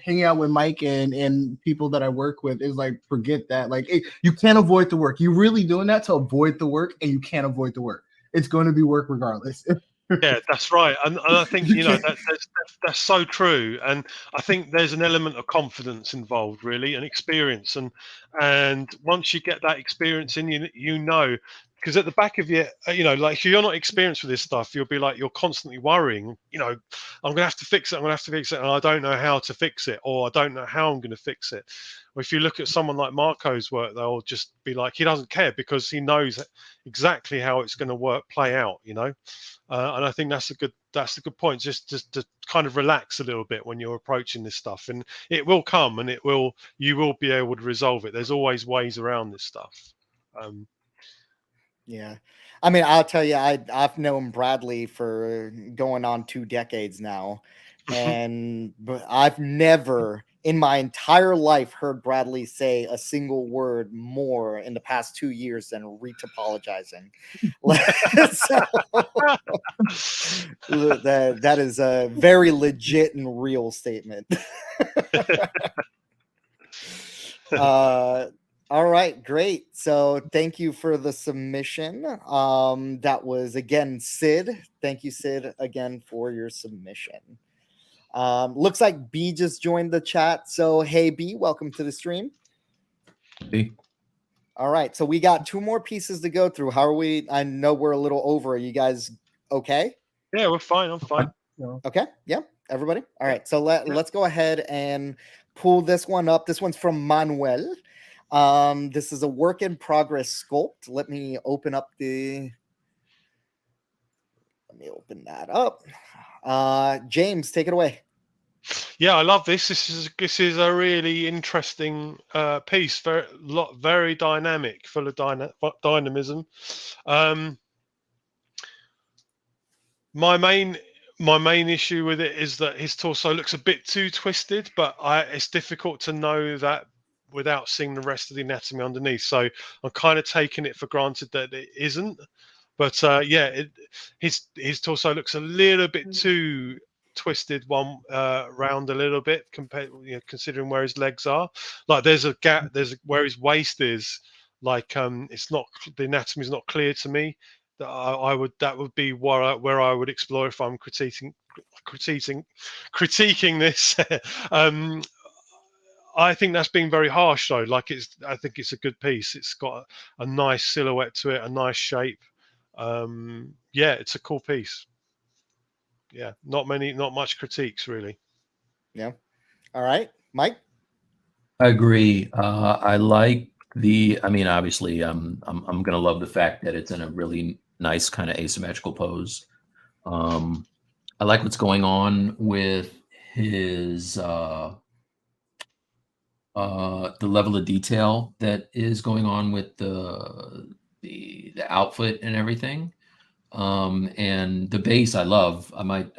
hanging out with Mike and people that I work with is like, forget that. Like, you can't avoid the work. You're really doing that to avoid the work, and you can't avoid the work. It's going to be work regardless. Yeah, that's right, and I think that's so true, and I think there's an element of confidence involved, really, and experience, and once you get that experience in you, because at the back of your, like if you're not experienced with this stuff, you'll be like, you're constantly worrying, I'm gonna have to fix it, and I don't know how to fix it, or I don't know how I'm gonna fix it. Or if you look at someone like Marco's work, they'll just be like, he doesn't care because he knows exactly how it's going to play out, and I think that's a good point. Just to kind of relax a little bit when you're approaching this stuff, and it will come, and you will be able to resolve it. There's always ways around this stuff. Yeah, I mean, I'll tell you, I've known Bradley for going on 2 decades now, but I've never in my entire life heard Bradley say a single word more in the past 2 years than retopologizing. So, that is a very legit and real statement. All right, great. So thank you for the submission. That was again Sid. Thank you, Sid, again for your submission. Looks like B just joined the chat. So hey B, welcome to the stream. Hey. All right, so we got 2 more pieces to go through. How are we? I know we're a little over. Are you guys okay? Yeah, we're fine. I'm fine. Okay, yeah, everybody. All right, so let's go ahead and pull this one up. This one's from Manuel. This is a work in progress sculpt. Let me open that up. James, take it away. Yeah, I love this. This is a really interesting piece. Very dynamic, full of dynamism. My main issue with it is that his torso looks a bit too twisted, but it's difficult to know that without seeing the rest of the anatomy underneath. So I'm kind of taking it for granted that it isn't. But his torso looks a little bit too twisted round a little bit compared, considering where his legs are. Like there's a gap. Where his waist is. Like it's not, the anatomy is not clear to me. That would be where I would explore if I'm critiquing this. I think that's being very harsh though. I think it's a good piece. It's got a nice silhouette to it, a nice shape. It's a cool piece. Yeah, not much critiques really. Yeah. All right, Mike. I agree. I like obviously, I'm gonna love the fact that it's in a really nice kind of asymmetrical pose. I like what's going on with his the level of detail that is going on with the outfit and everything. And the bass I love. I might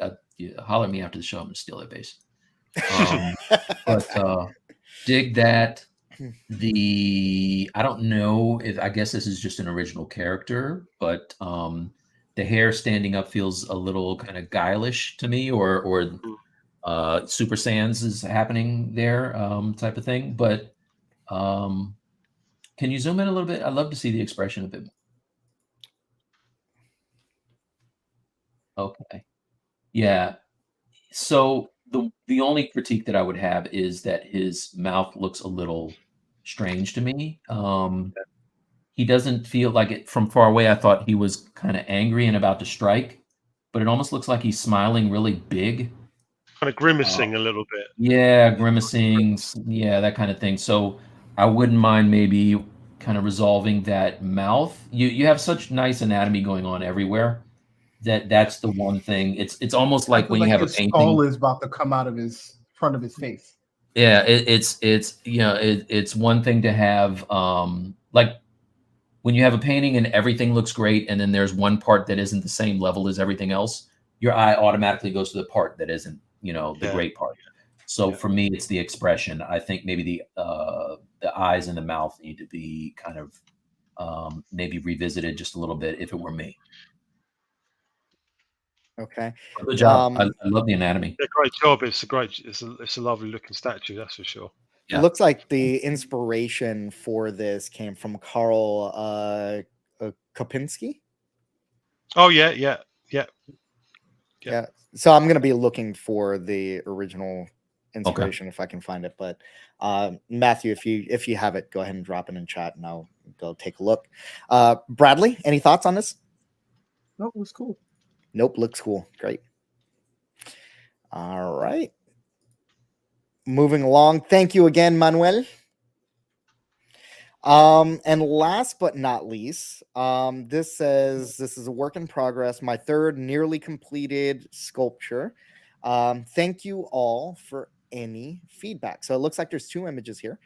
holler at me after the show. I'm gonna steal that bass. But dig that. I don't know if, I guess this is just an original character, but the hair standing up feels a little kind of guilish to me, or Super Sans is happening there, type of thing. But Can you zoom in a little bit? I'd love to see the expression of it. Okay. Yeah. So the only critique that I would have is that his mouth looks a little strange to me. He doesn't feel like it from far away. I thought he was kind of angry and about to strike, but it almost looks like he's smiling really big. Kind of grimacing a little bit. Yeah, grimacing. Yeah, that kind of thing. So I wouldn't mind maybe kind of resolving that mouth. You have such nice anatomy going on everywhere that's the one thing. It's almost like when you have a his painting. skull is about to come out of his front of his face. Yeah, it's you know it's one thing to have like when you have a painting and everything looks great, and then there's one part that isn't the same level as everything else. Your eye automatically goes to the part that isn't the great part. So for me, it's the expression. I think maybe the eyes and the mouth need to be kind of maybe revisited just a little bit if it were me. Okay. Good job. I love the anatomy. Yeah, great job. It's a lovely looking statue, that's for sure. Yeah. Looks like the inspiration for this came from Karl Kopinski. Oh yeah. So I'm gonna be looking for the original inspiration if I can find it. But Matthew, if you have it, go ahead and drop it in chat, and I'll go take a look. Bradley, any thoughts on this? No, it was cool. Nope, looks cool. Great. All right. Moving along. Thank you again, Manuel. And last but not least, this says this is a work in progress, my third nearly completed sculpture. Thank you all for any feedback. So it looks like there's 2 images here.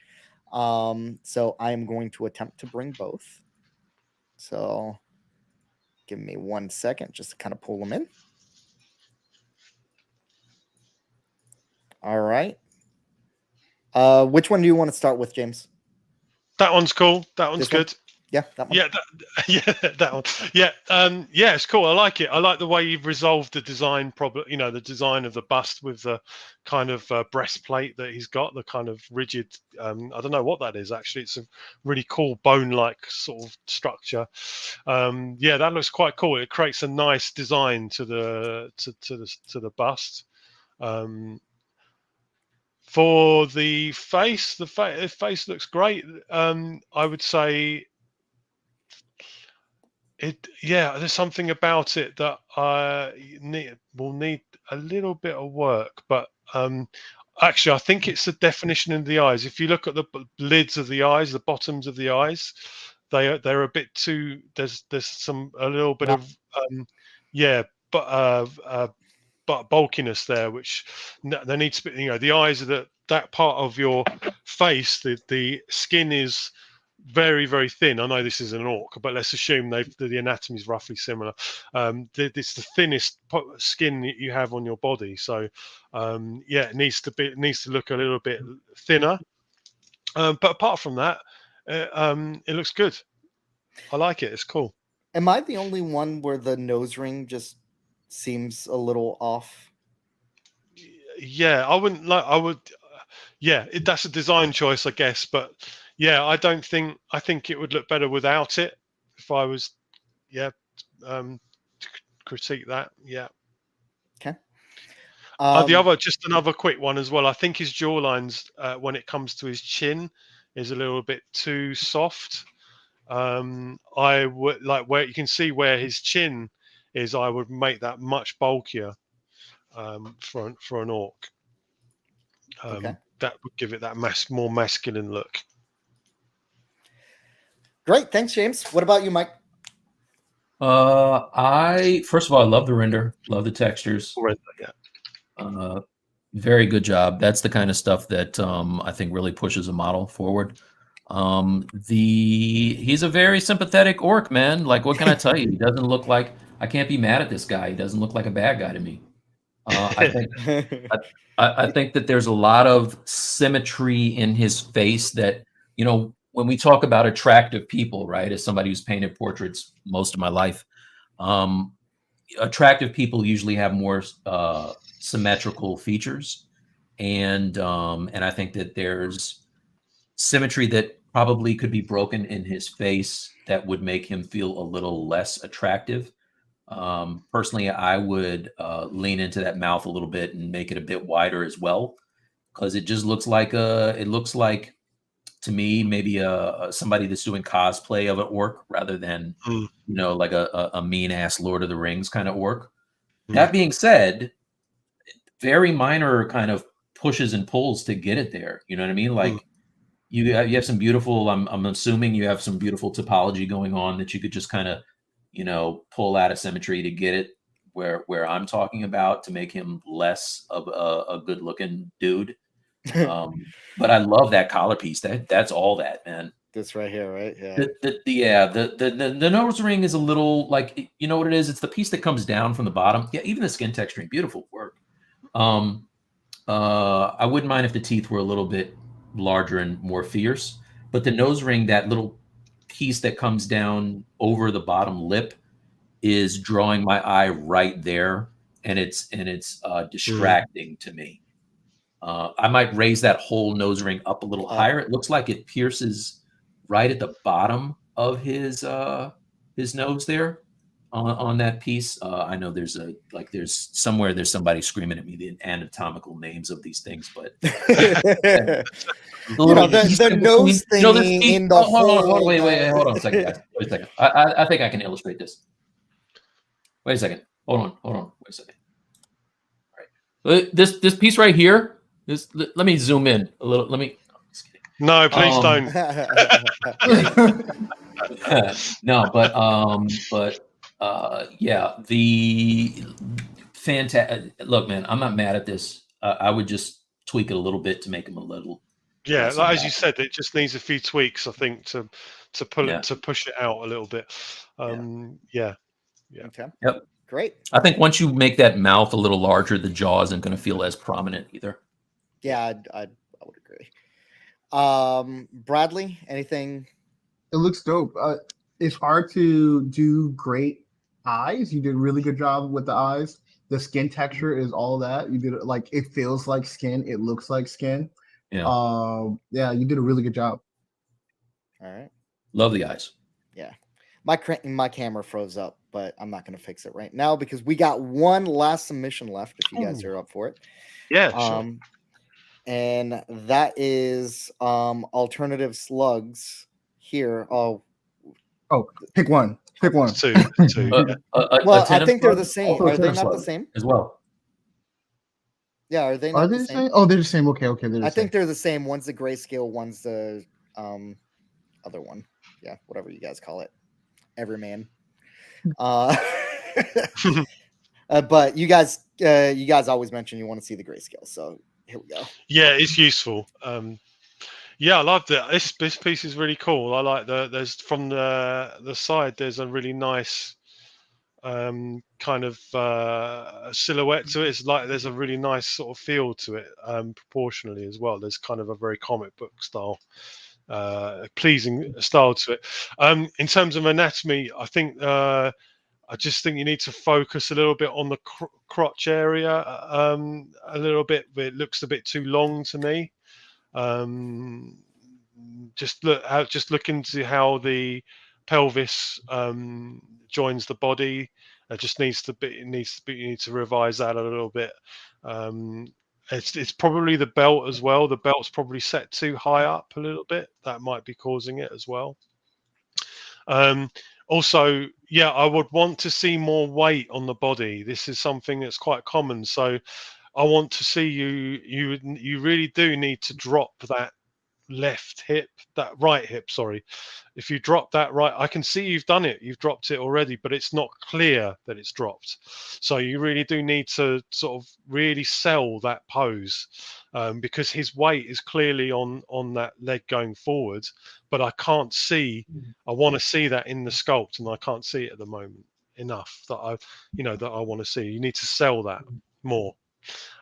So I am going to attempt to bring both. So give me 1 second just to kind of pull them in. All right. Which one do you want to start with, James? That one's cool. That one's This one? good. Yeah, that one. That one. Yeah, it's cool. I like it. I like the way you've resolved the design problem. The design of the bust with the kind of breastplate that he's got, the kind of rigid. I don't know what that is actually. It's a really cool bone-like sort of structure. That looks quite cool. It creates a nice design to the bust. For the face, the face looks great. I would say there's something about it that will need a little bit of work, but actually I think it's the definition in the eyes. If you look at the lids of the eyes, the bottoms of the eyes, they're a bit too. There's a little bit of but bulkiness there, which there needs to be. The eyes are that part of your face. The skin is very, very thin. I know this is an orc, but let's assume the anatomy is roughly similar. It's the thinnest skin that you have on your body, so it needs to look a little bit thinner. But apart from that, it looks good. I like it. It's cool. Am I the only one where the nose ring just seems a little off? Yeah, I would. That's a design choice, I guess, but. Yeah, I think it would look better without it if I was, to critique that. Yeah. Okay. Just another quick one as well. I think his jawlines, when it comes to his chin, is a little bit too soft. I would like where you can see where his chin is. I would make that much bulkier for an orc. That would give it that more masculine look. Great, thanks, James. What about you, Mike? First of all, I love the render, love the textures. Very good job. That's the kind of stuff that I think really pushes a model forward. He's a very sympathetic orc, man. Like, what can I tell you? He doesn't look like I can't be mad at this guy. He doesn't look like a bad guy to me. I think that there's a lot of symmetry in his face that when we talk about attractive people, right, as somebody who's painted portraits most of my life, attractive people usually have more symmetrical features. And I think that there's symmetry that probably could be broken in his face that would make him feel a little less attractive. Personally, I would lean into that mouth a little bit and make it a bit wider as well, because it just looks like to me maybe somebody that's doing cosplay of an orc rather than like a mean ass Lord of the Rings kind of orc. That being said, very minor kind of pushes and pulls to get it there. You know what I mean? Like you have some beautiful. I'm assuming you have some beautiful topology going on that you could just kind of pull out of symmetry to get it where I'm talking about, to make him less of a good looking dude. But I love that collar piece. That's all that, man. This right here, right? Yeah. The nose ring is a little like, you know what it is? It's the piece that comes down from the bottom. Yeah, even the skin texturing, beautiful work. I wouldn't mind if the teeth were a little bit larger and more fierce, but the nose ring, that little piece that comes down over the bottom lip, is drawing my eye right there, and it's distracting to me. I might raise that whole nose ring up a little higher. It looks like it pierces right at the bottom of his nose there on that piece. I know there's somebody screaming at me the anatomical names of these things, but the nose thing in the whole. Wait, hold on a second, guys. Wait a second. I think I can illustrate this. Wait a second. Hold on. Wait a second. All right. This piece right here. Let me zoom in a little. No, please don't. No, but yeah, the fantastic. Look, man, I'm not mad at this. I would just tweak it a little bit to make him a little. Yeah, like, as you said, it just needs a few tweaks, I think, to push it out a little bit. Yeah. Okay. Yep. Great. I think once you make that mouth a little larger, the jaw isn't going to feel as prominent either. Yeah, I would agree. Bradley, anything? It looks dope. It's hard to do great eyes. You did a really good job with the eyes. The skin texture is all that. You did it like it feels like skin. It looks like skin. Yeah. Yeah, you did a really good job. All right. Love the eyes. Yeah. My camera froze up, but I'm not going to fix it right now because we got one last submission left if you guys are up for it. Yeah, sure. And that is alternative slugs here. Oh, pick one. Pick one. Two. Well, I think they're the same. Are they not the same as well? Yeah, are they not the same? Oh, they're the same. Okay. I think they're the same. One's the grayscale, one's the other one. Yeah, whatever you guys call it. Everyman. But you guys always mention you want to see the grayscale, so here we go. Yeah, it's useful. Yeah, I love that. This piece is really cool. I like there's from the side. There's a really nice kind of silhouette to it. It's like there's a really nice sort of feel to it, proportionally as well. There's kind of a very comic book style, pleasing style to it. In terms of anatomy, I think I just think you need to focus a little bit on the crotch area a little bit. It looks a bit too long to me. Just look into how the pelvis joins the body. It just needs to be. You need to revise that a little bit. It's probably the belt as well. The belt's probably set too high up a little bit. That might be causing it as well. Also, yeah, I would want to see more weight on the body. This is something that's quite common. So I want to see you really do need to drop that right hip, sorry. If you drop that right, I can see you've done it. You've dropped it already, but it's not clear that it's dropped. So you really do need to sort of really sell that pose, because his weight is clearly on that leg going forward, but I can't see. I want to see that in the sculpt, and I can't see it at the moment enough that I want to see. You need to sell that more.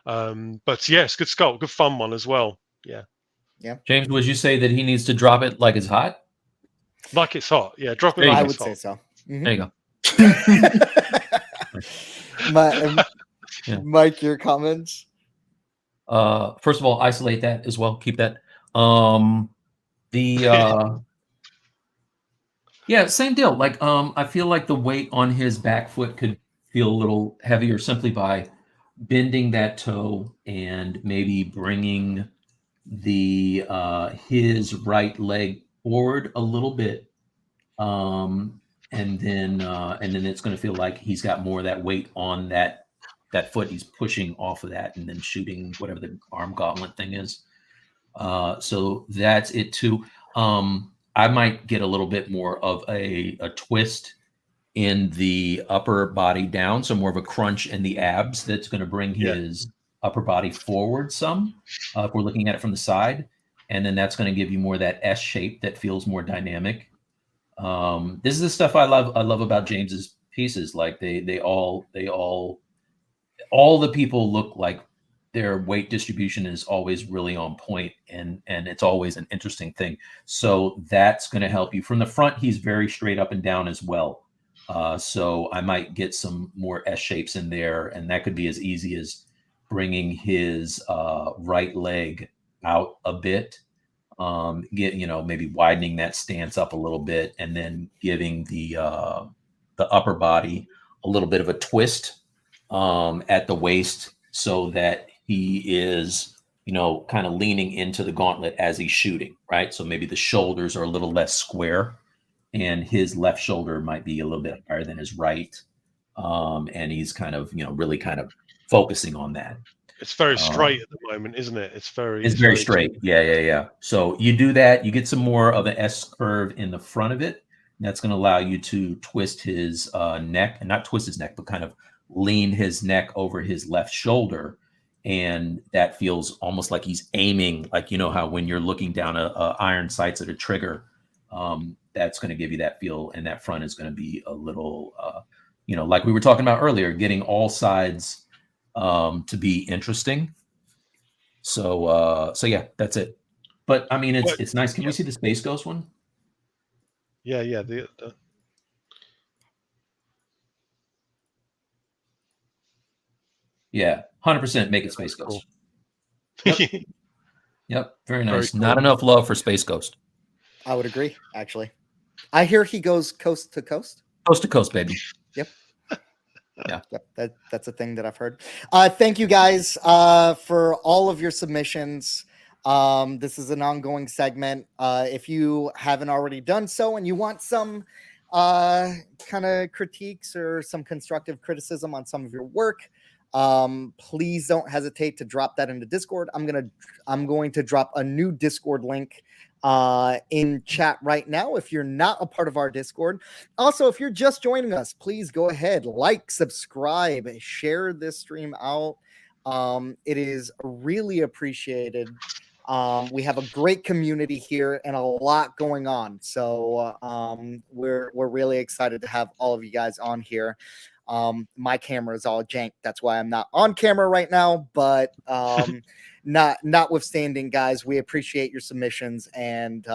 But yes, good sculpt, good fun one as well. Yeah. James, would you say that he needs to drop it like it's hot? Like it's hot, yeah. Drop it. I would say so. Mm-hmm. There you go. Mike, your comments? First of all, isolate that as well. Keep that. The yeah, same deal. Like I feel like the weight on his back foot could feel a little heavier simply by bending that toe and maybe bringing the his right leg forward a little bit, and then it's going to feel like he's got more of that weight on that foot. He's pushing off of that and then shooting whatever the arm gauntlet thing is. So that's it too. I might get a little bit more of a twist in the upper body down, so more of a crunch in the abs. That's going to bring his upper body forward some. If we're looking at it from the side, and then that's going to give you more of that S shape that feels more dynamic. This is the stuff I love. I love about James's pieces. Like they all the people look like their weight distribution is always really on point, and it's always an interesting thing. So that's going to help you. From the front, he's very straight up and down as well. So I might get some more S shapes in there, and that could be as easy as bringing his right leg out a bit, maybe widening that stance up a little bit, and then giving the upper body a little bit of a twist at the waist, so that he is, kind of leaning into the gauntlet as he's shooting, right? So maybe the shoulders are a little less square, and his left shoulder might be a little bit higher than his right. And he's kind of, really kind of focusing on that. It's very straight at the moment, isn't it? It's very straight. Yeah. So you do that, you get some more of an S curve in the front of it. And that's going to allow you to twist his neck, and not twist his neck, but kind of lean his neck over his left shoulder. And that feels almost like he's aiming, like, how when you're looking down a iron sights at a trigger, that's going to give you that feel. And that front is going to be a little, like we were talking about earlier, getting all sides to be interesting. So yeah, that's it. But I mean, it's nice. Can we see the Space Ghost one? Yeah. Yeah, 100% make it Space Ghost. Cool. Yep, very nice. Very cool. Not enough love for Space Ghost. I would agree, actually. I hear he goes coast to coast. Coast to coast, baby. Yep. Yeah. Yep, that's a thing that I've heard. Thank you guys for all of your submissions. This is an ongoing segment. If you haven't already done so and you want some kind of critiques or some constructive criticism on some of your work, please don't hesitate to drop that into Discord. I'm going to drop a new Discord link in chat right now if you're not a part of our Discord. Also, if you're just joining us, please go ahead, like, subscribe, share this stream out. It is really appreciated. We have a great community here and a lot going on, so we're really excited to have all of you guys on here. My camera is all jank, that's why I'm not on camera right now, but notwithstanding, guys, we appreciate your submissions, and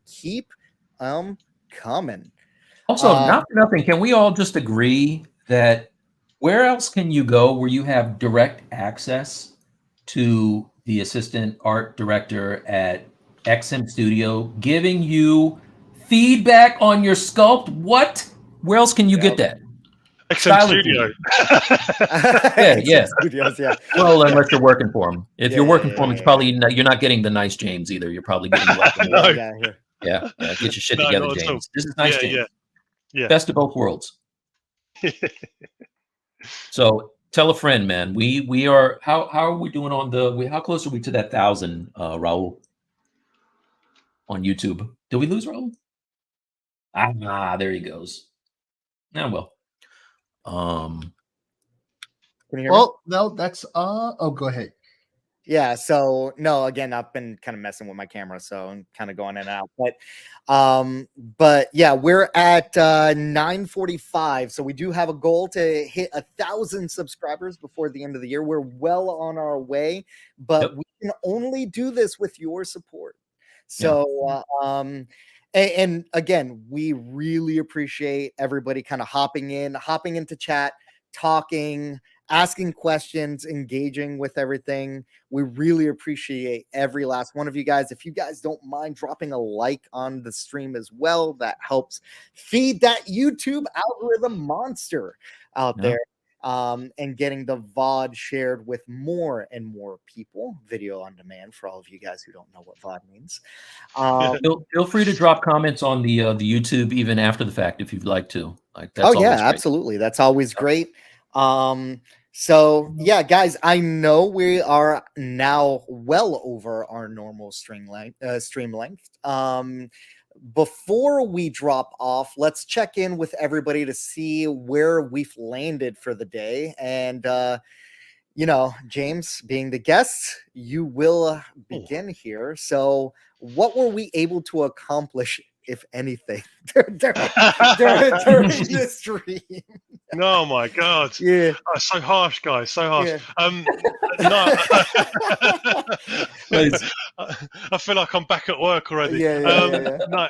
keep coming. Also, not for nothing, can we all just agree that where else can you go where you have direct access to the assistant art director at XM Studio giving you feedback on your sculpt? What? Where else can you get that? XM Studio. Yeah. Studios, yeah. Well, unless you're working for them. If you're working for them, it's probably you're not getting the nice James either. You're probably getting yeah. Get your shit together, James. This is nice, James. Yeah. Best of both worlds. So tell a friend, man. We are how are we doing on how close are we to that 1,000, Raul, on YouTube? Did we lose Raul? There he goes. Now, well. Can you hear me? Well, no, that's go ahead. Yeah, so no, again, I've been kind of messing with my camera, so I'm kind of going in and out. But yeah, we're at 9:45, so we do have a goal to hit 1,000 subscribers before the end of the year. We're well on our way, but we can only do this with your support. So and again, we really appreciate everybody kind of hopping into chat, talking, asking questions, engaging with everything. We really appreciate every last one of you guys. If you guys don't mind dropping a like on the stream as well, that helps feed that YouTube algorithm monster out there. And getting the VOD shared with more and more people, video on demand for all of you guys who don't know what VOD means. Feel free to drop comments on the YouTube even after the fact if you'd like to. Like that's yeah, always great. absolutely. That's always great. So yeah, guys, I know we are now well over our normal stream length. Before we drop off, let's check in with everybody to see where we've landed for the day. And James, being the guest, you will begin here. So what were we able to accomplish, if anything, during this stream? Oh my God! Yeah, so harsh, guys. So harsh. Yeah. No, I feel like I'm back at work already. Yeah. No,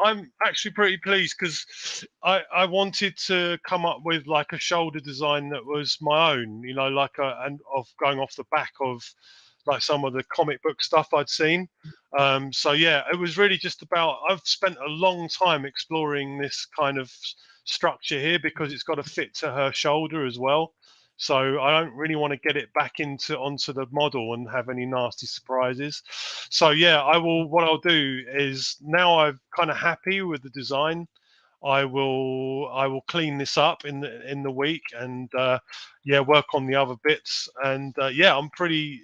I'm actually pretty pleased because I wanted to come up with like a shoulder design that was my own, and of going off the back of like some of the comic book stuff I'd seen. So yeah, it was really just about, I've spent a long time exploring this kind of structure here because it's got to fit to her shoulder as well. So I don't really want to get it back onto the model and have any nasty surprises. So yeah, what I'll do is, now I'm kind of happy with the design, I will clean this up in the week and work on the other bits. And I'm pretty,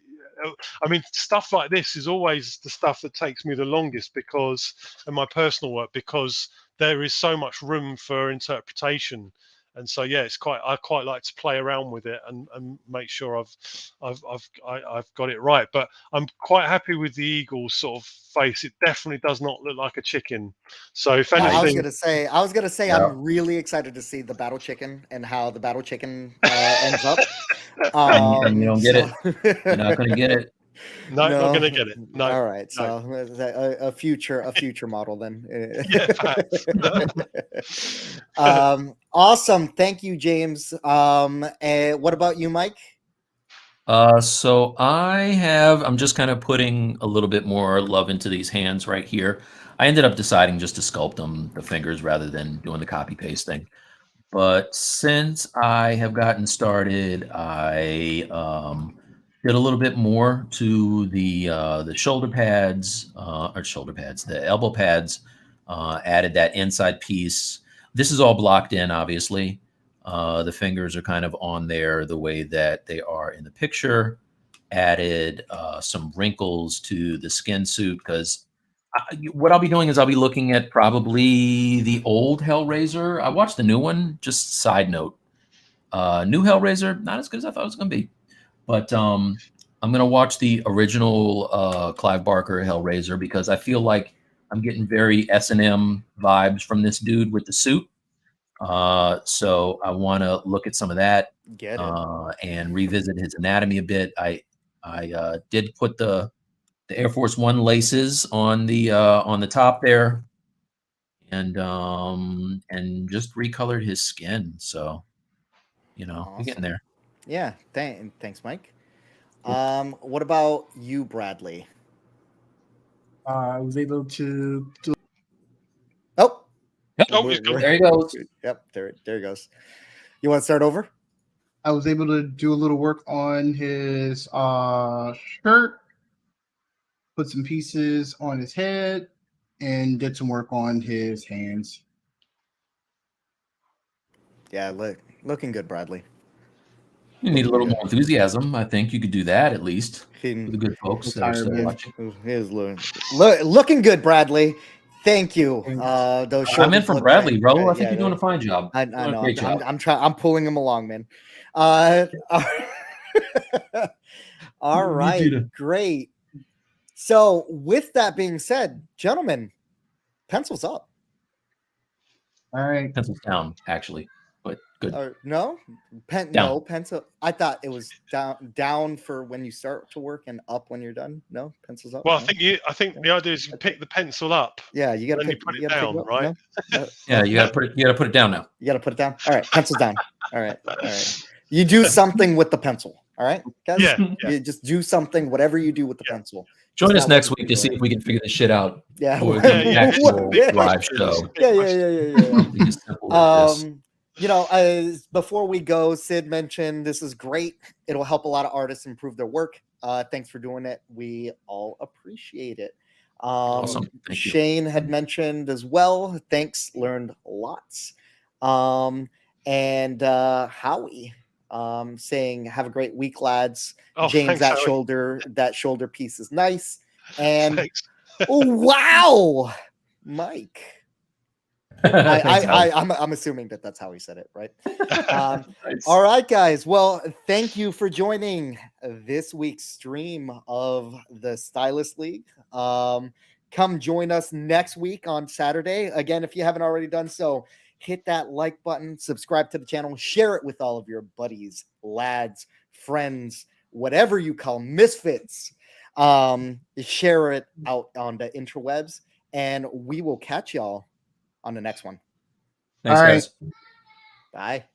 I mean, stuff like this is always the stuff that takes me the longest because in my personal work, because there is so much room for interpretation. And so yeah, I quite like to play around with it and make sure I've got it right. But I'm quite happy with the eagle's sort of face. It definitely does not look like a chicken. So if anything, I was gonna say I'm really excited to see the battle chicken and how the battle chicken ends up. And you don't get it. You're not going to get it. No, not going to get it. No. All right. So a future model then. Awesome. Thank you, James. And what about you, Mike? So I'm just kind of putting a little bit more love into these hands right here. I ended up deciding just to sculpt them, the fingers, rather than doing the copy paste thing. But since I have gotten started, I did a little bit more to the shoulder pads, the elbow pads, added that inside piece. This is all blocked in, obviously. The fingers are kind of on there the way that they are in the picture. Added some wrinkles to the skin suit because what I'll be doing is I'll be looking at probably the old Hellraiser. I watched the new one, just side note. New Hellraiser, not as good as I thought it was going to be. But I'm going to watch the original Clive Barker Hellraiser because I feel like I'm getting very S&M vibes from this dude with the suit. So I want to look at some of that and revisit his anatomy a bit. I did put the Air Force One laces on the top there, and just recolored his skin. So, Awesome. we're getting there. Yeah, thanks, Mike. What about you, Bradley? I was able to do. Oh, there he goes. Yep, there he goes. You want to start over? I was able to do a little work on his shirt, put some pieces on his head, and did some work on his hands. Yeah, looking good, Bradley. You need a little more enthusiasm. I think you could do that at least. For the good folks that are still watching. He's looking good, Bradley. Thank you. I meant from Bradley, bro. I think you're doing a fine job. I know. I'm pulling him along, man. All right, great. So, with that being said, gentlemen, pencils up. All right, pencils down, actually. But Good. No, Down. no pencil. I thought it was down for when you start to work and up when you're done. No, pencils up. Well, no? I think the idea is you pick the pencil up, Yeah, you got to then you put it down, right? No? Yeah, you gotta put it down now. You got to put it down. All right, pencil down. All right. You do something with the pencil. All right, guys. Yeah. You just do something. Whatever you do with the pencil. Join It's us not next what week you to do, see if we can figure this shit out. Yeah. For the actual Yeah. live show. Yeah. Something as simple as this. You know, before we go, Sid mentioned this is great. It'll help a lot of artists improve their work. Thanks for doing it. We all appreciate it. Awesome. Thank you. Shane had mentioned as well. Thanks, learned lots. And Howie saying, "Have a great week, lads." Oh, James, thanks, Howie. that shoulder piece is nice. And Thanks. oh wow, Mike. Thanks, Howie. I'm assuming that's how he said it, right? Nice. All right, guys. Well, thank you for joining this week's stream of the Stylus League. Come join us next week on Saturday. Again, if you haven't already done so, hit that like button, subscribe to the channel, share it with all of your buddies, lads, friends, whatever you call misfits. Share it out on the interwebs, and we will catch y'all on the next one. Thanks, All right. guys. Bye.